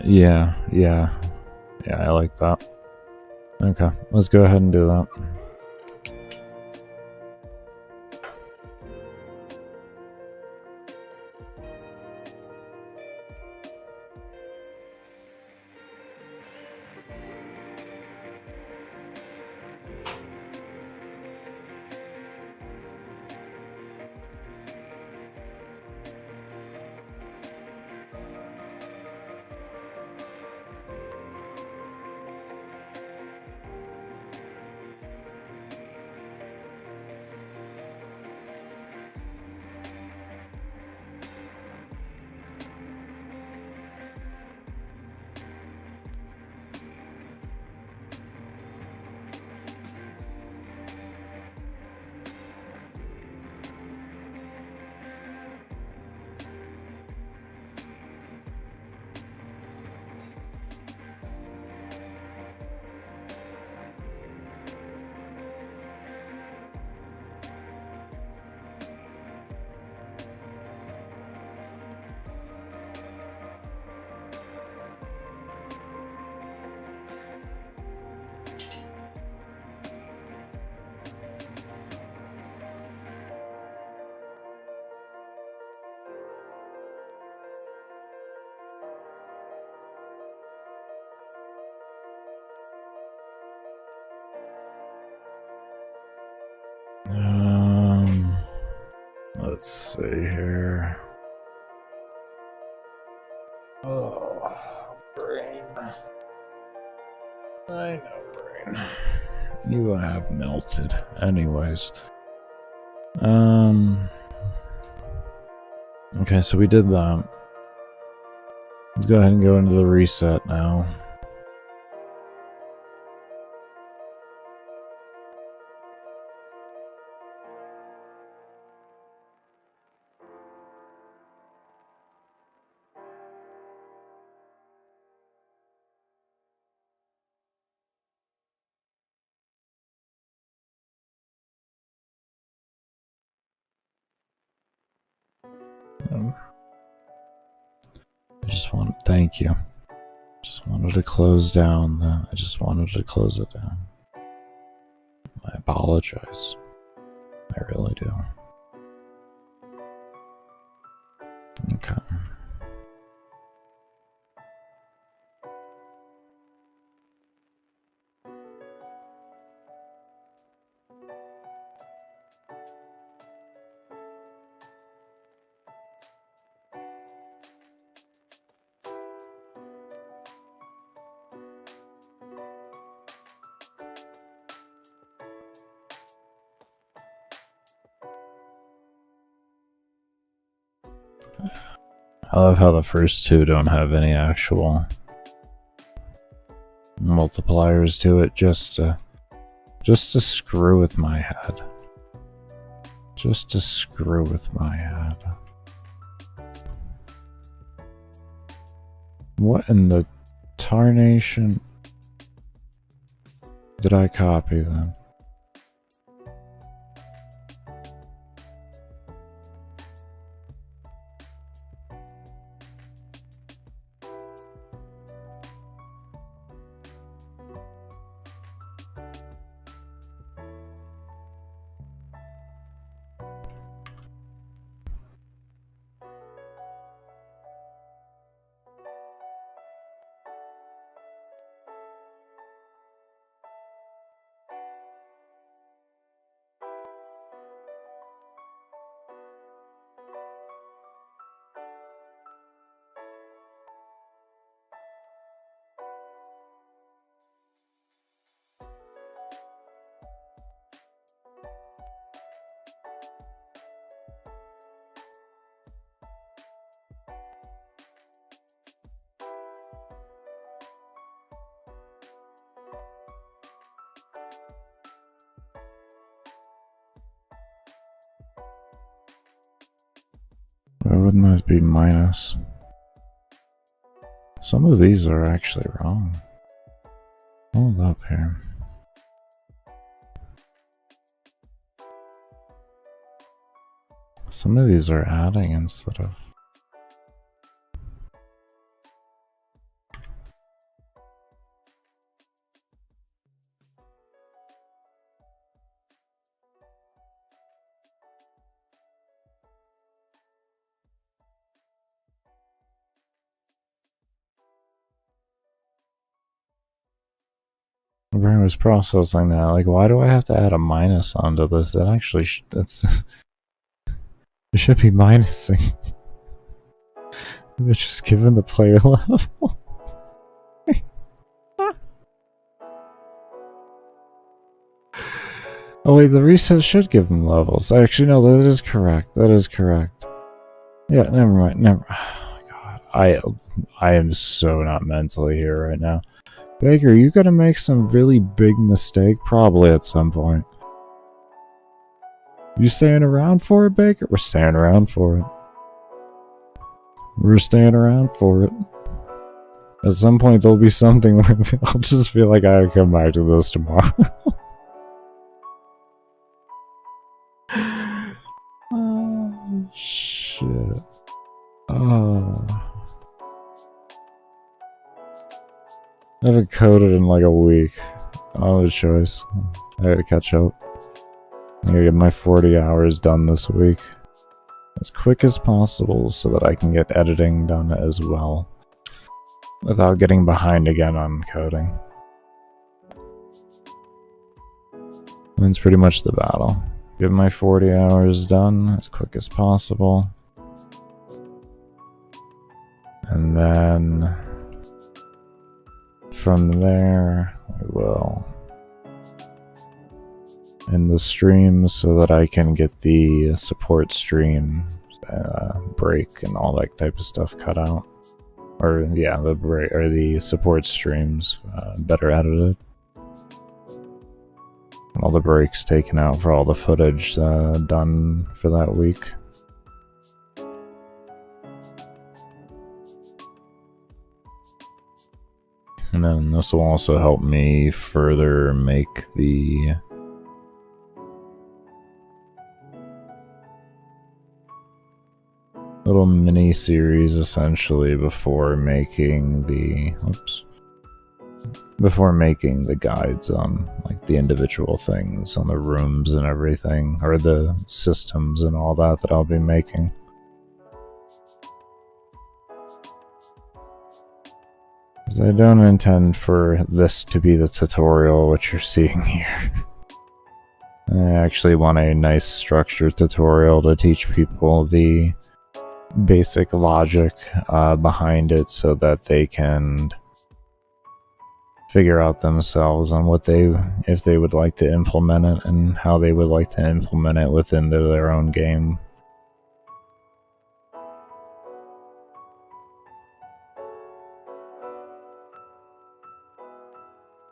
Yeah, I like that. Okay, let's go ahead and do that. see here. Oh, brain. I know, brain. You have melted. Anyways. Okay, so we did that. Let's go ahead and go into the reset now. I just want, thank you. Just wanted to close down I just wanted to close it down. I apologize. I really do. Okay. I love how the first two don't have any actual multipliers to it, just to screw with my head. Just to screw with my head. What in the tarnation did I copy then? Why wouldn't that be minus? Some of these are actually wrong. Hold up here. Some of these are adding instead of... My brain was processing that. Like, why do I have to add a minus onto this? That actually, that's... it should be minusing. It's just given the player level. Oh wait, the reset should give them levels. Actually, no, that is correct. That is correct. Yeah, never mind. Never. Oh God, I am so not mentally here right now. Baker, you gotta make some really big mistake, probably at some point. You staying around for it, Baker? We're staying around for it. We're staying around for it. At some point, there'll be something where I'll just feel like I gotta come back to this tomorrow. Oh, shit. Oh. I haven't coded in like a week. Oh, a choice. I gotta catch up. I gotta get my 40 hours done this week. As quick as possible so that I can get editing done as well. Without getting behind again on coding. That's pretty much the battle. get my 40 hours done as quick as possible. And then from there, I will end the stream so that I can get the support stream break and all that type of stuff cut out. Or yeah, the break or the support streams better edited. All the breaks taken out for all the footage done for that week. And then this will also help me further make the little mini series essentially before making the guides on like the individual things on the rooms and everything, or the systems and all that I'll be making. Because I don't intend for this to be the tutorial which you're seeing here. I actually want a nice structured tutorial to teach people the basic logic behind it so that they can figure out themselves on what if they would like to implement it and how they would like to implement it within their own game.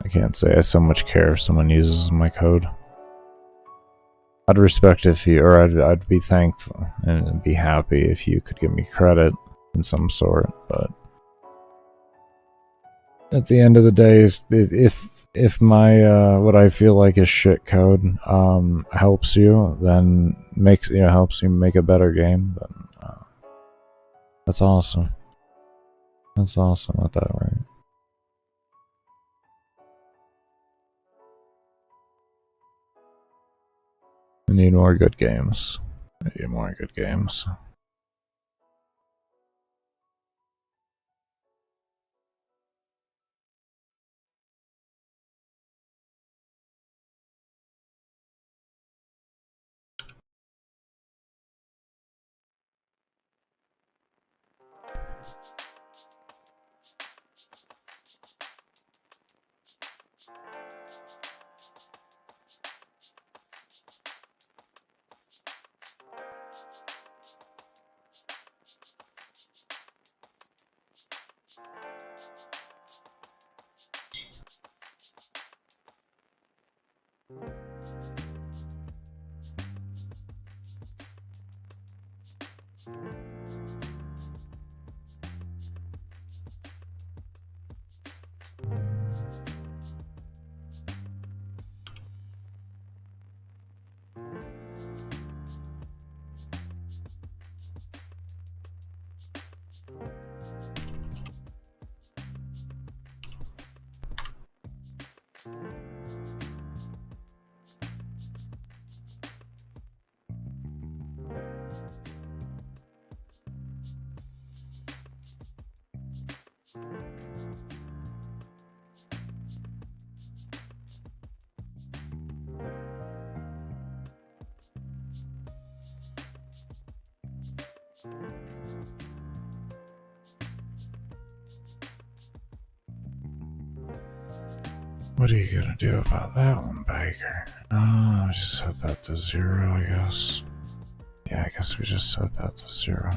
I can't say I so much care if someone uses my code. I'd respect if you, or I'd be thankful and be happy if you could give me credit in some sort, but at the end of the day, if my what I feel like is shit code helps you, then helps you make a better game, then that's awesome. That's awesome at that rate. I need more good games. I need more good games. What are you gonna do about that one, Baker? Oh, just set that to 0, I guess. Yeah, I guess we just set that to 0.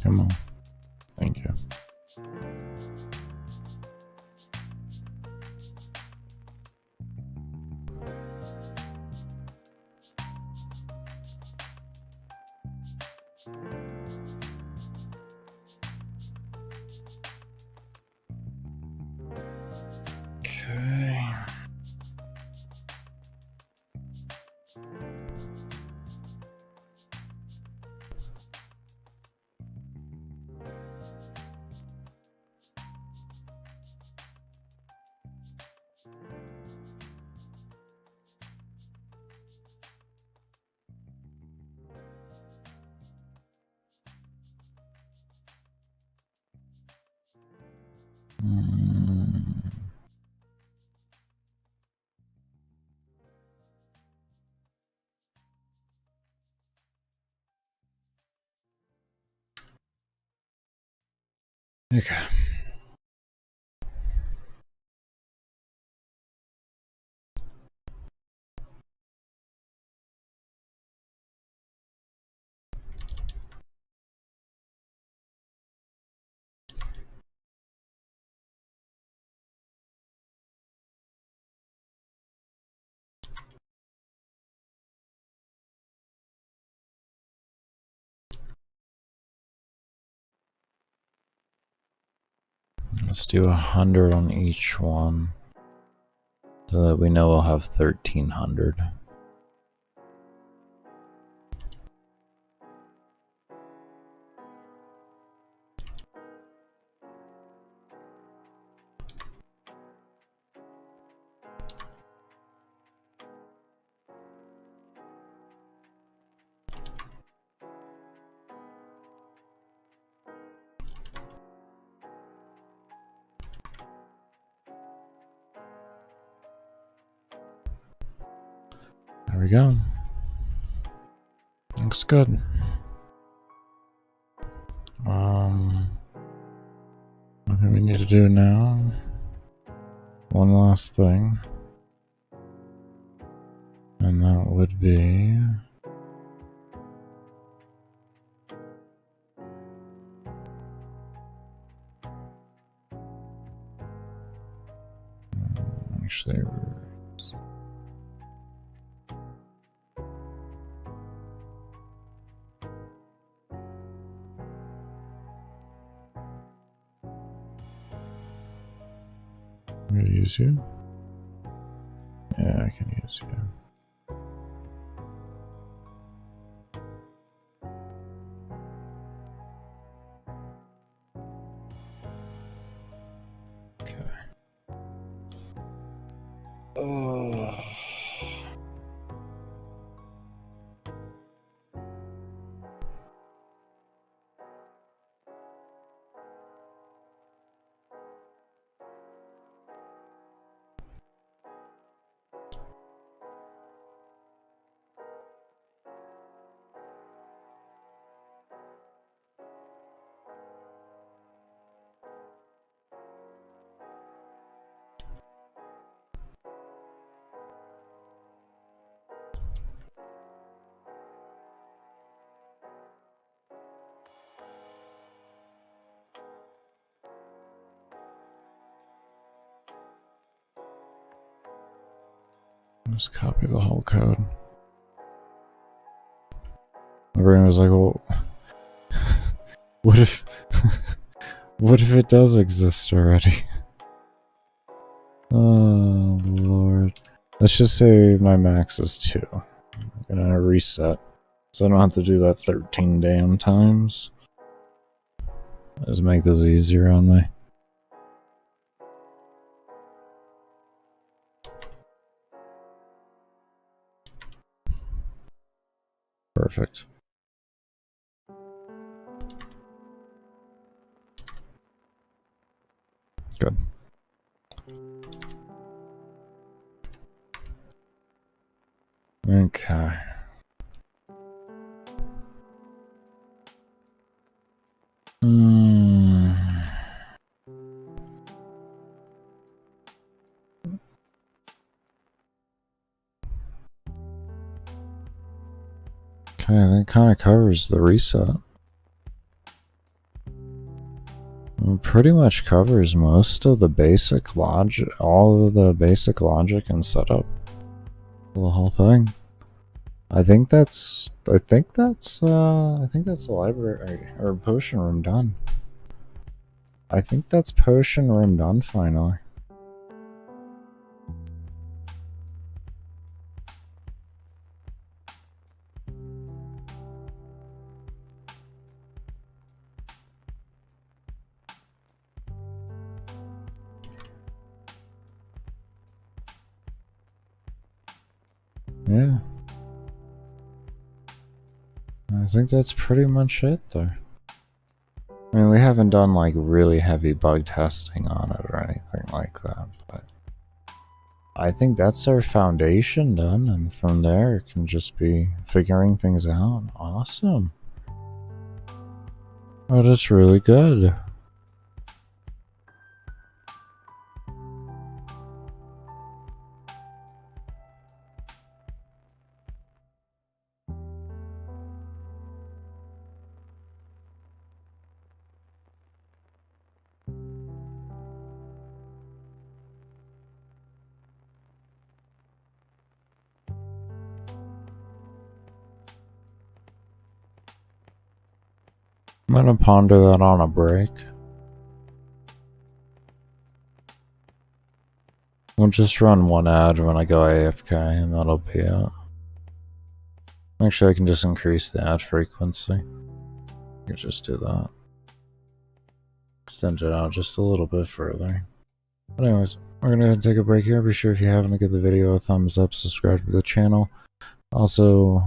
Come on. Thank you. Okay. Okay. Let's do 100 on each one, so that we know we'll have 1,300. There we go. Looks good. What do we need to do now? One last thing. And that would be... Actually... I'm gonna use you. Yeah, I can use you. Okay. Oh. Just copy the whole code. My brain was like, well, what if, what if it does exist already? Oh, Lord. Let's just say my max is 2. I'm gonna reset, so I don't have to do that 13 damn times. Just make this easier on me. Perfect. Good. Okay. Okay, that kind of covers the reset. It pretty much covers most of the basic logic, all of the basic logic and setup. The whole thing. I think that's the library or potion room done. I think that's potion room done finally. Yeah. I think that's pretty much it there. I mean, we haven't done like really heavy bug testing on it or anything like that, but I think that's our foundation done, and from there it can just be figuring things out. Awesome. Oh, that's really good. I'm gonna ponder that on a break. We'll just run one ad when I go AFK, and that'll be it. Actually, I can just increase the ad frequency. I can just do that. Extend it out just a little bit further. But anyways, we're gonna take a break here. Be sure if you haven't to give the video a thumbs up, subscribe to the channel. Also,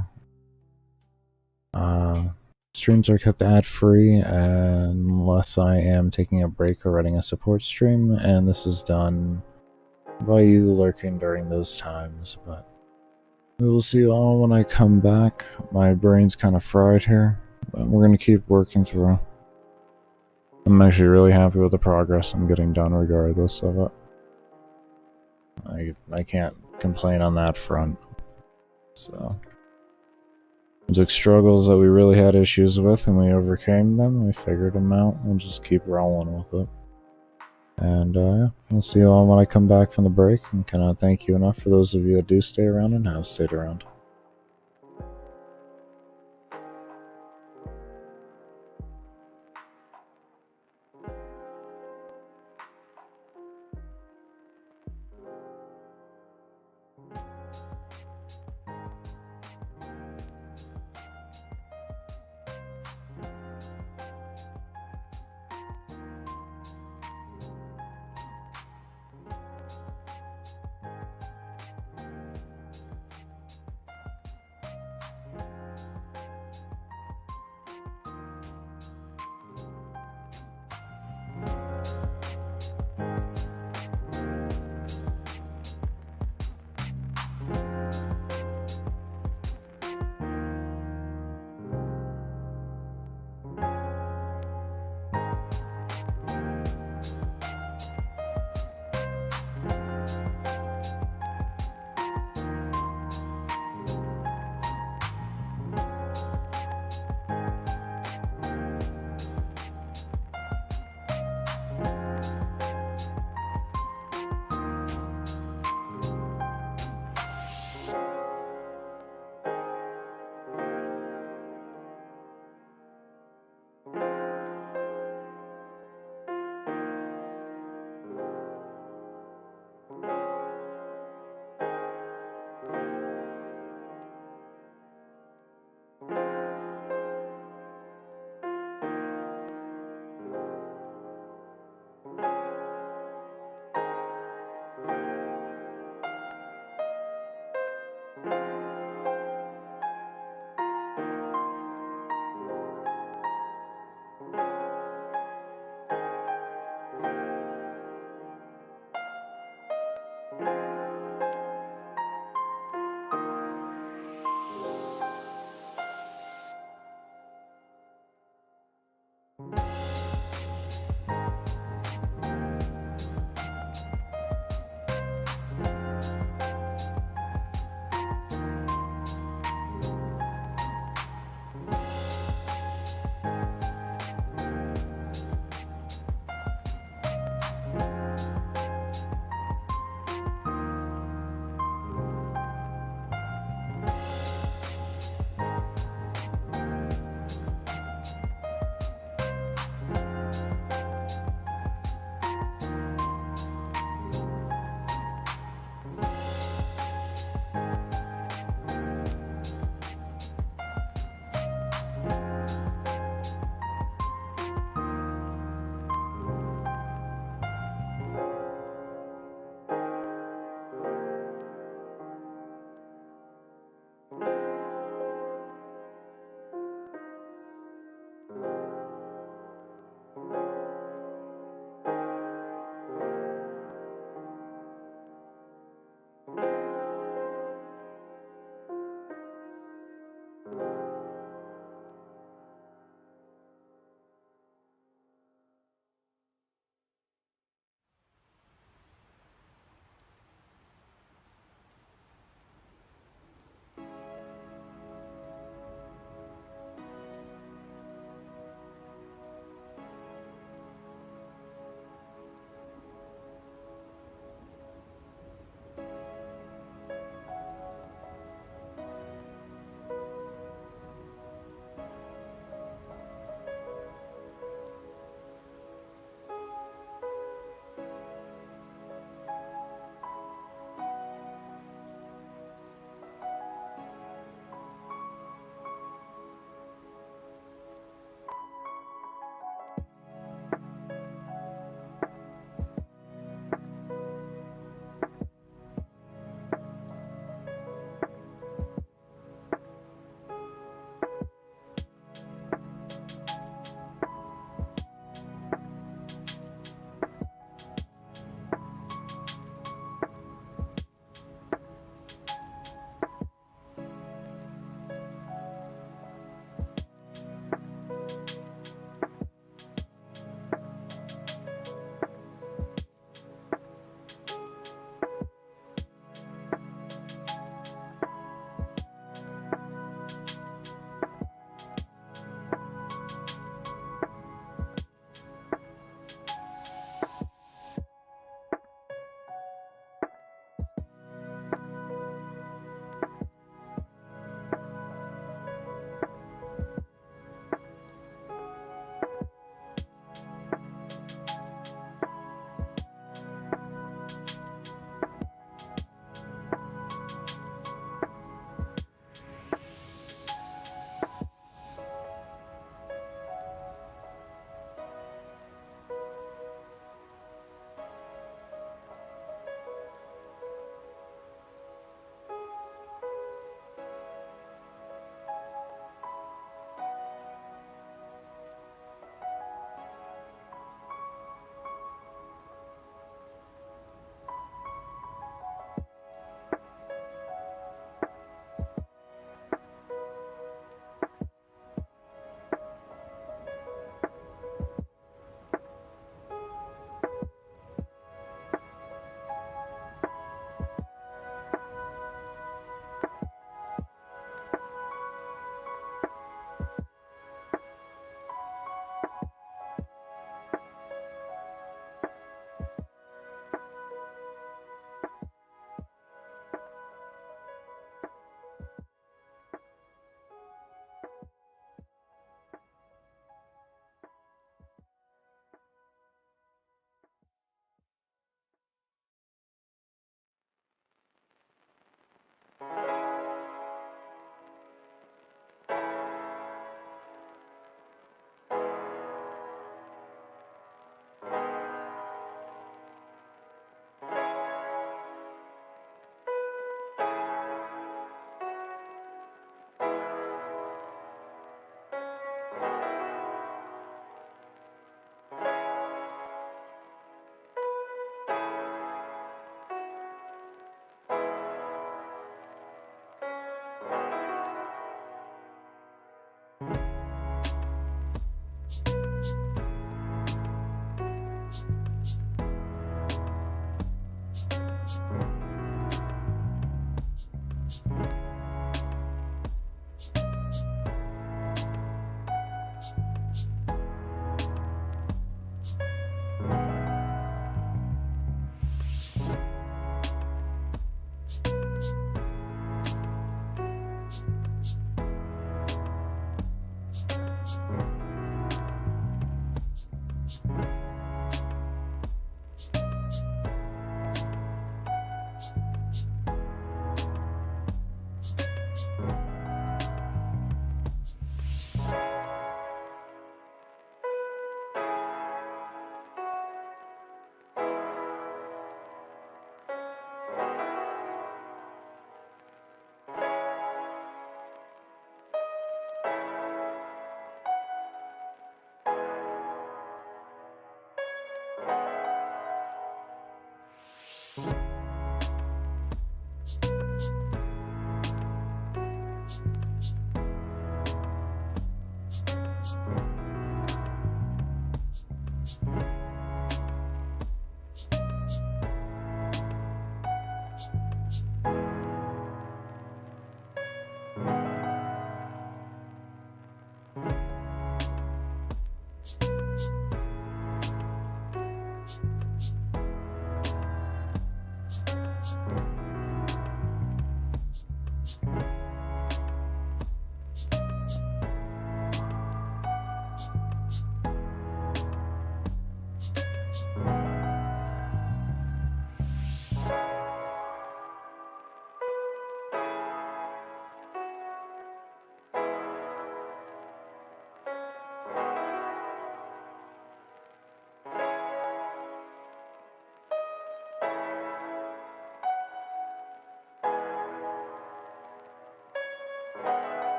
streams are kept ad-free unless I am taking a break or running a support stream, and this is done by you lurking during those times. But we will see you all when I come back. My brain's kind of fried here, but we're gonna keep working through. I'm actually really happy with the progress I'm getting done regardless of it. I can't complain on that front. So there's struggles that we really had issues with, and we overcame them. We figured them out. We'll just keep rolling with it. And yeah, I'll see you all when I come back from the break. And cannot thank you enough for those of you that do stay around and have stayed around.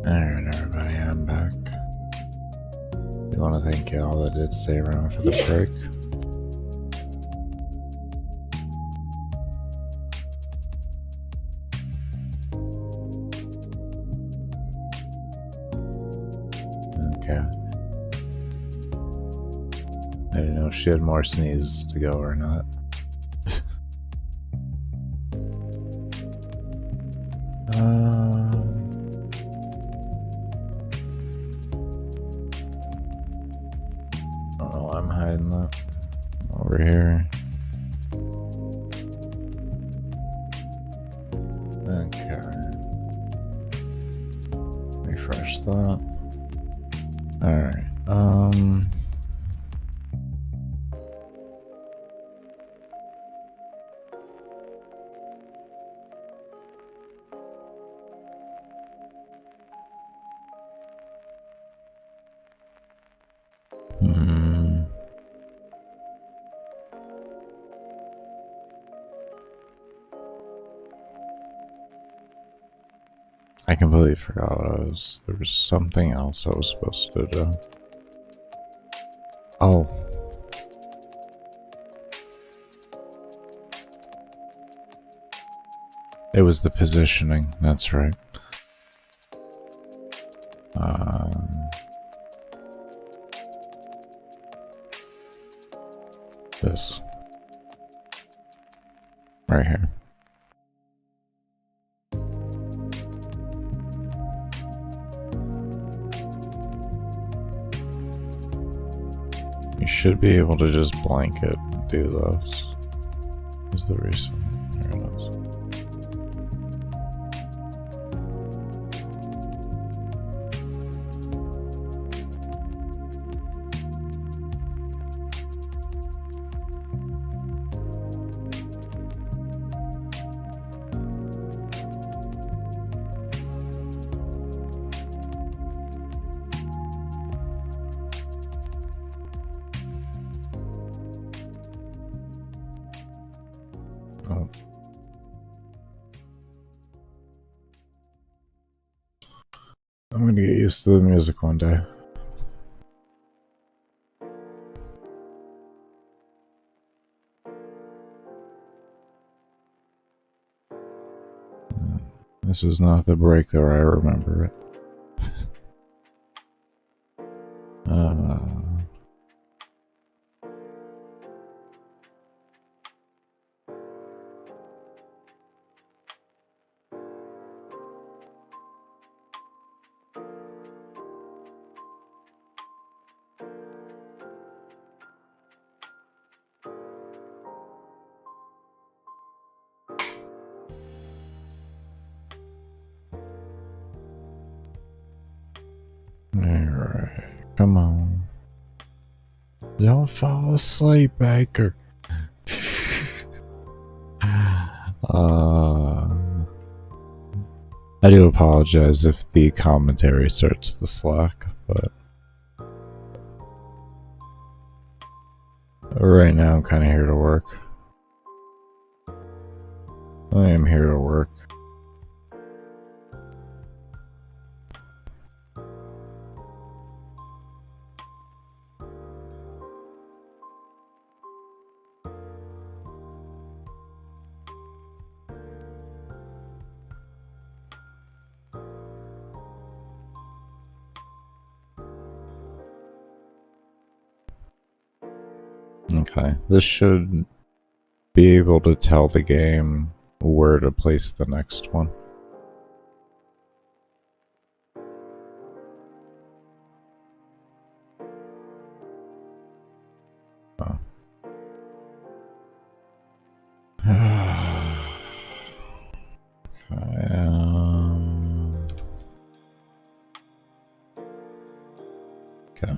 Alright, everybody, I'm back. We want to thank you all that did stay around for the break. Okay. I didn't know if she had more sneezes to go or not. I don't know why I'm hiding that. Over here. Okay. Refresh that. Alright, I completely forgot what there was something else I was supposed to do. Oh. It was the positioning, that's right. This. Right here. You should be able to just blanket and do this. Where's the reason? There it is. Oh. I'm gonna get used to the music one day. This was not the breakthrough, I remember it. Alright, come on. Don't fall asleep, Baker. I do apologize if the commentary starts to slack, but right now I'm kind of here to work. I am here to work. Okay, this should be able to tell the game where to place the next one. Oh. Okay.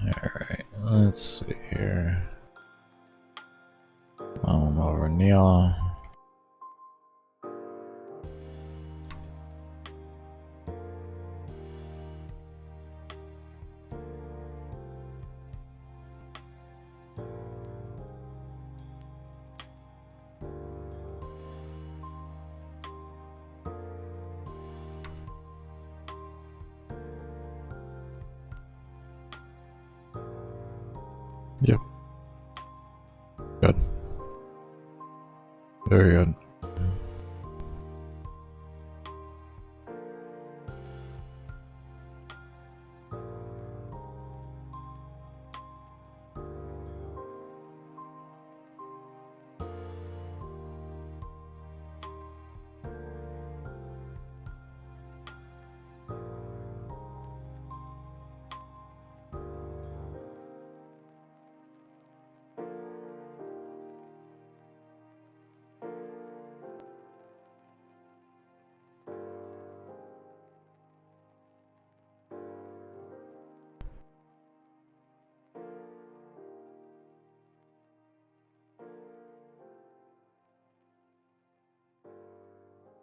Alright, let's see here. Over Neil. Yep. Good. Very good.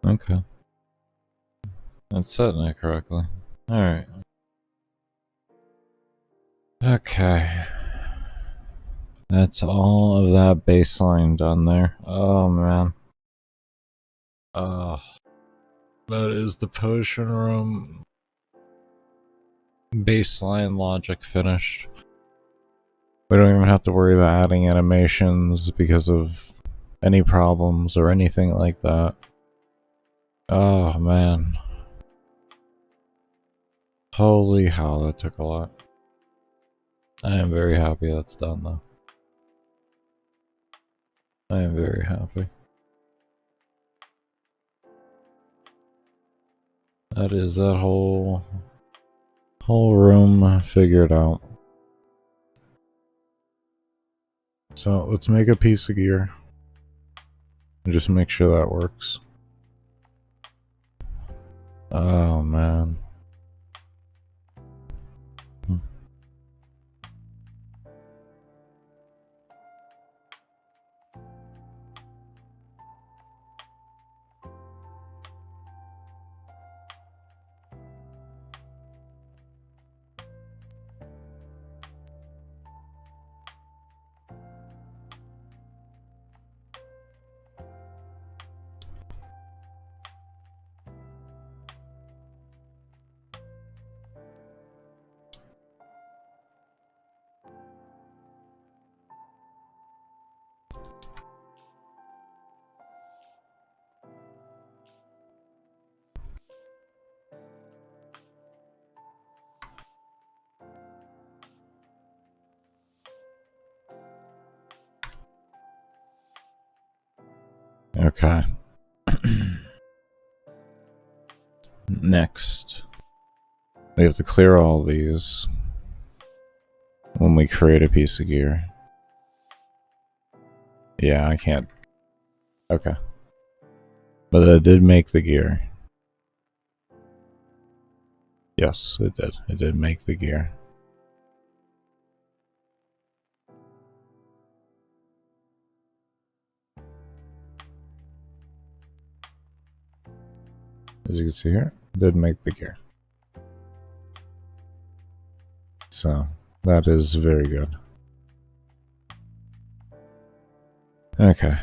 Okay. That's setting it correctly. Alright. Okay. That's all of that baseline done there. Oh man. That is the potion room baseline logic finished. We don't even have to worry about adding animations because of any problems or anything like that. Oh man. Holy hell, that took a lot. I am very happy that's done though. I am very happy. That is that whole room figured out. So let's make a piece of gear. And just make sure that works. Oh man. Okay. Next, we have to clear all these when we create a piece of gear. Yeah, I can't. Okay. But it did make the gear. Yes, it did. It did make the gear. As you can see here, it did make the gear. So, that is very good. Okay,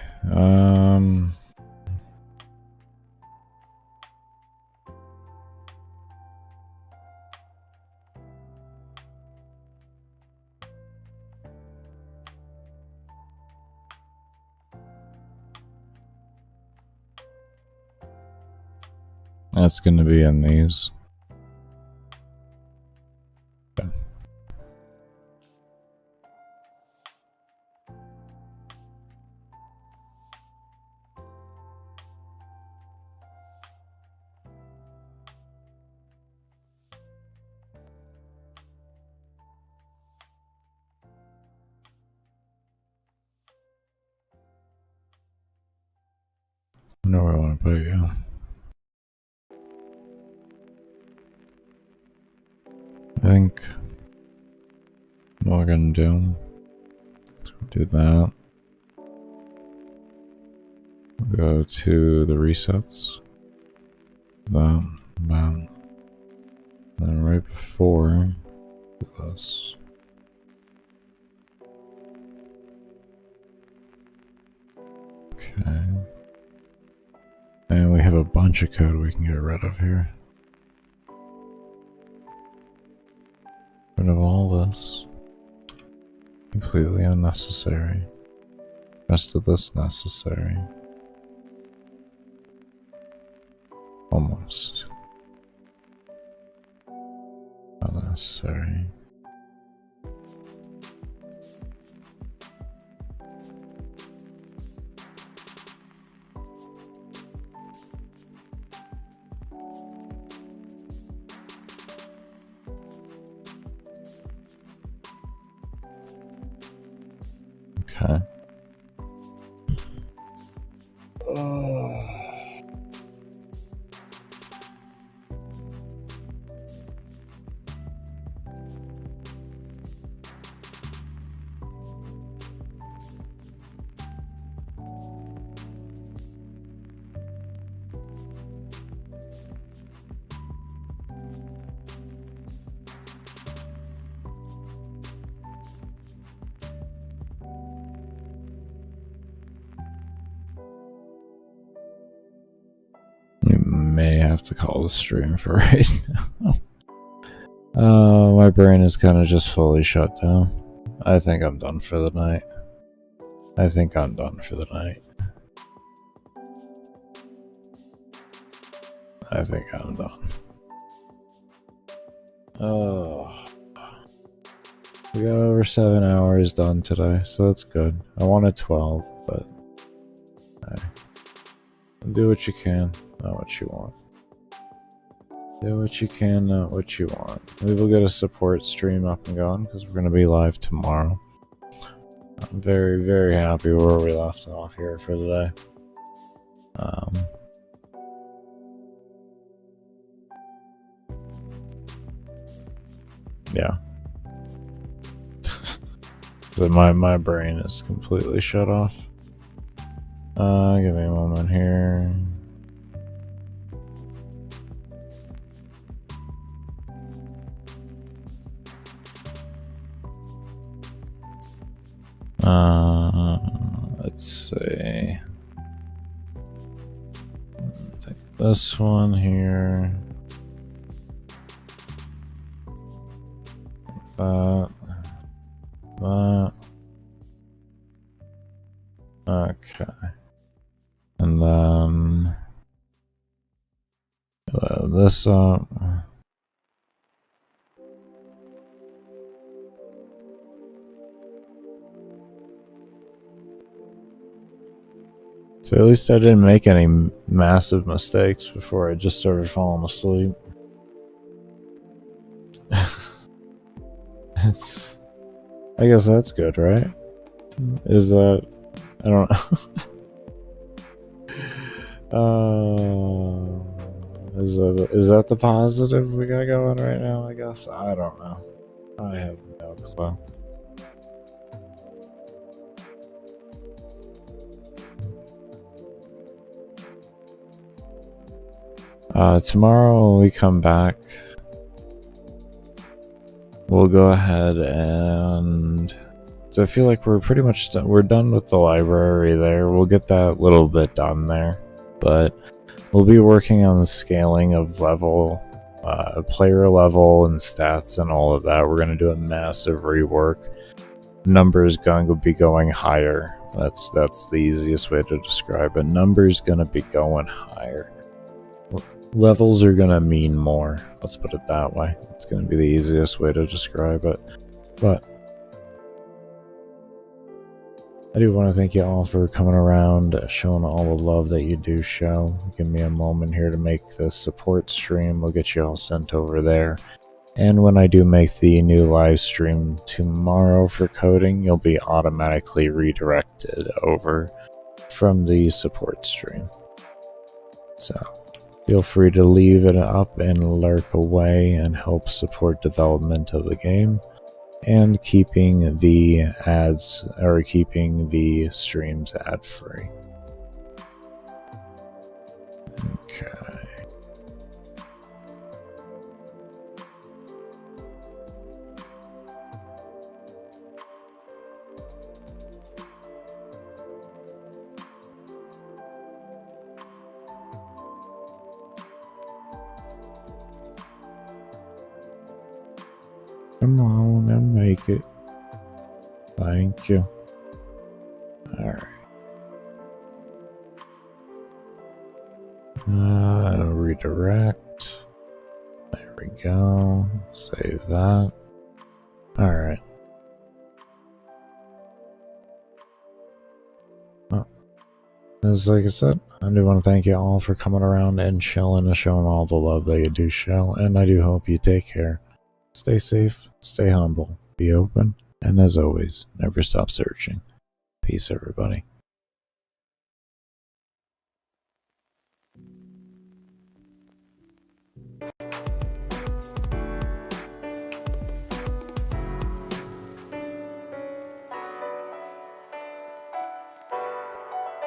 that's gonna be in these. Okay. I know where I want to put you. I think what we're gonna do is do that. Go to the resets. That. Then right before this. Okay. And we have a bunch of code we can get rid of here. Rid of all this. Completely unnecessary. Rest of this necessary. Almost. Unnecessary. Okay. may have to call the stream for right now. My brain is kind of just fully shut down. I think I'm done for the night. I think I'm done for the night. I think I'm done. Oh. We got over 7 hours done today, so that's good. I wanted 12, but hey, do what you can, not what you want. Do what you can, not what you want. We will get a support stream up and going because we're going to be live tomorrow. I'm very, very happy where we left off here for today. Yeah. So my brain is completely shut off. Give me a moment here. Let's see. Take this one here. That. Okay. And then load this up. So at least I didn't make any massive mistakes before I just started falling asleep. I guess that's good, right? Is that... I don't know. Is that the positive we got going right now, I guess? I don't know. I have no clue. Tomorrow when we come back, we'll go ahead and... So I feel like we're pretty much done. We're done with the library there. We'll get that little bit done there. But we'll be working on the scaling of level, player level and stats and all of that. We're going to do a massive rework. Numbers going to be going higher. That's the easiest way to describe it. Numbers going to be going higher. Levels are going to mean more. Let's put it that way. It's going to be the easiest way to describe it. But I do want to thank you all for coming around, showing all the love that you do show. Give me a moment here to make this support stream. We'll get you all sent over there. And when I do make the new live stream tomorrow for coding, you'll be automatically redirected over from the support stream. So feel free to leave it up and lurk away and help support development of the game and keeping the ads or keeping the streams ad free. Okay. Come on and make it. Thank you. Alright. Redirect. There we go. Save that. Alright. Oh. As like I said, I do want to thank you all for coming around and chilling and showing all the love that you do show, and I do hope you take care. Stay safe, stay humble, be open, and as always, never stop searching. Peace, everybody.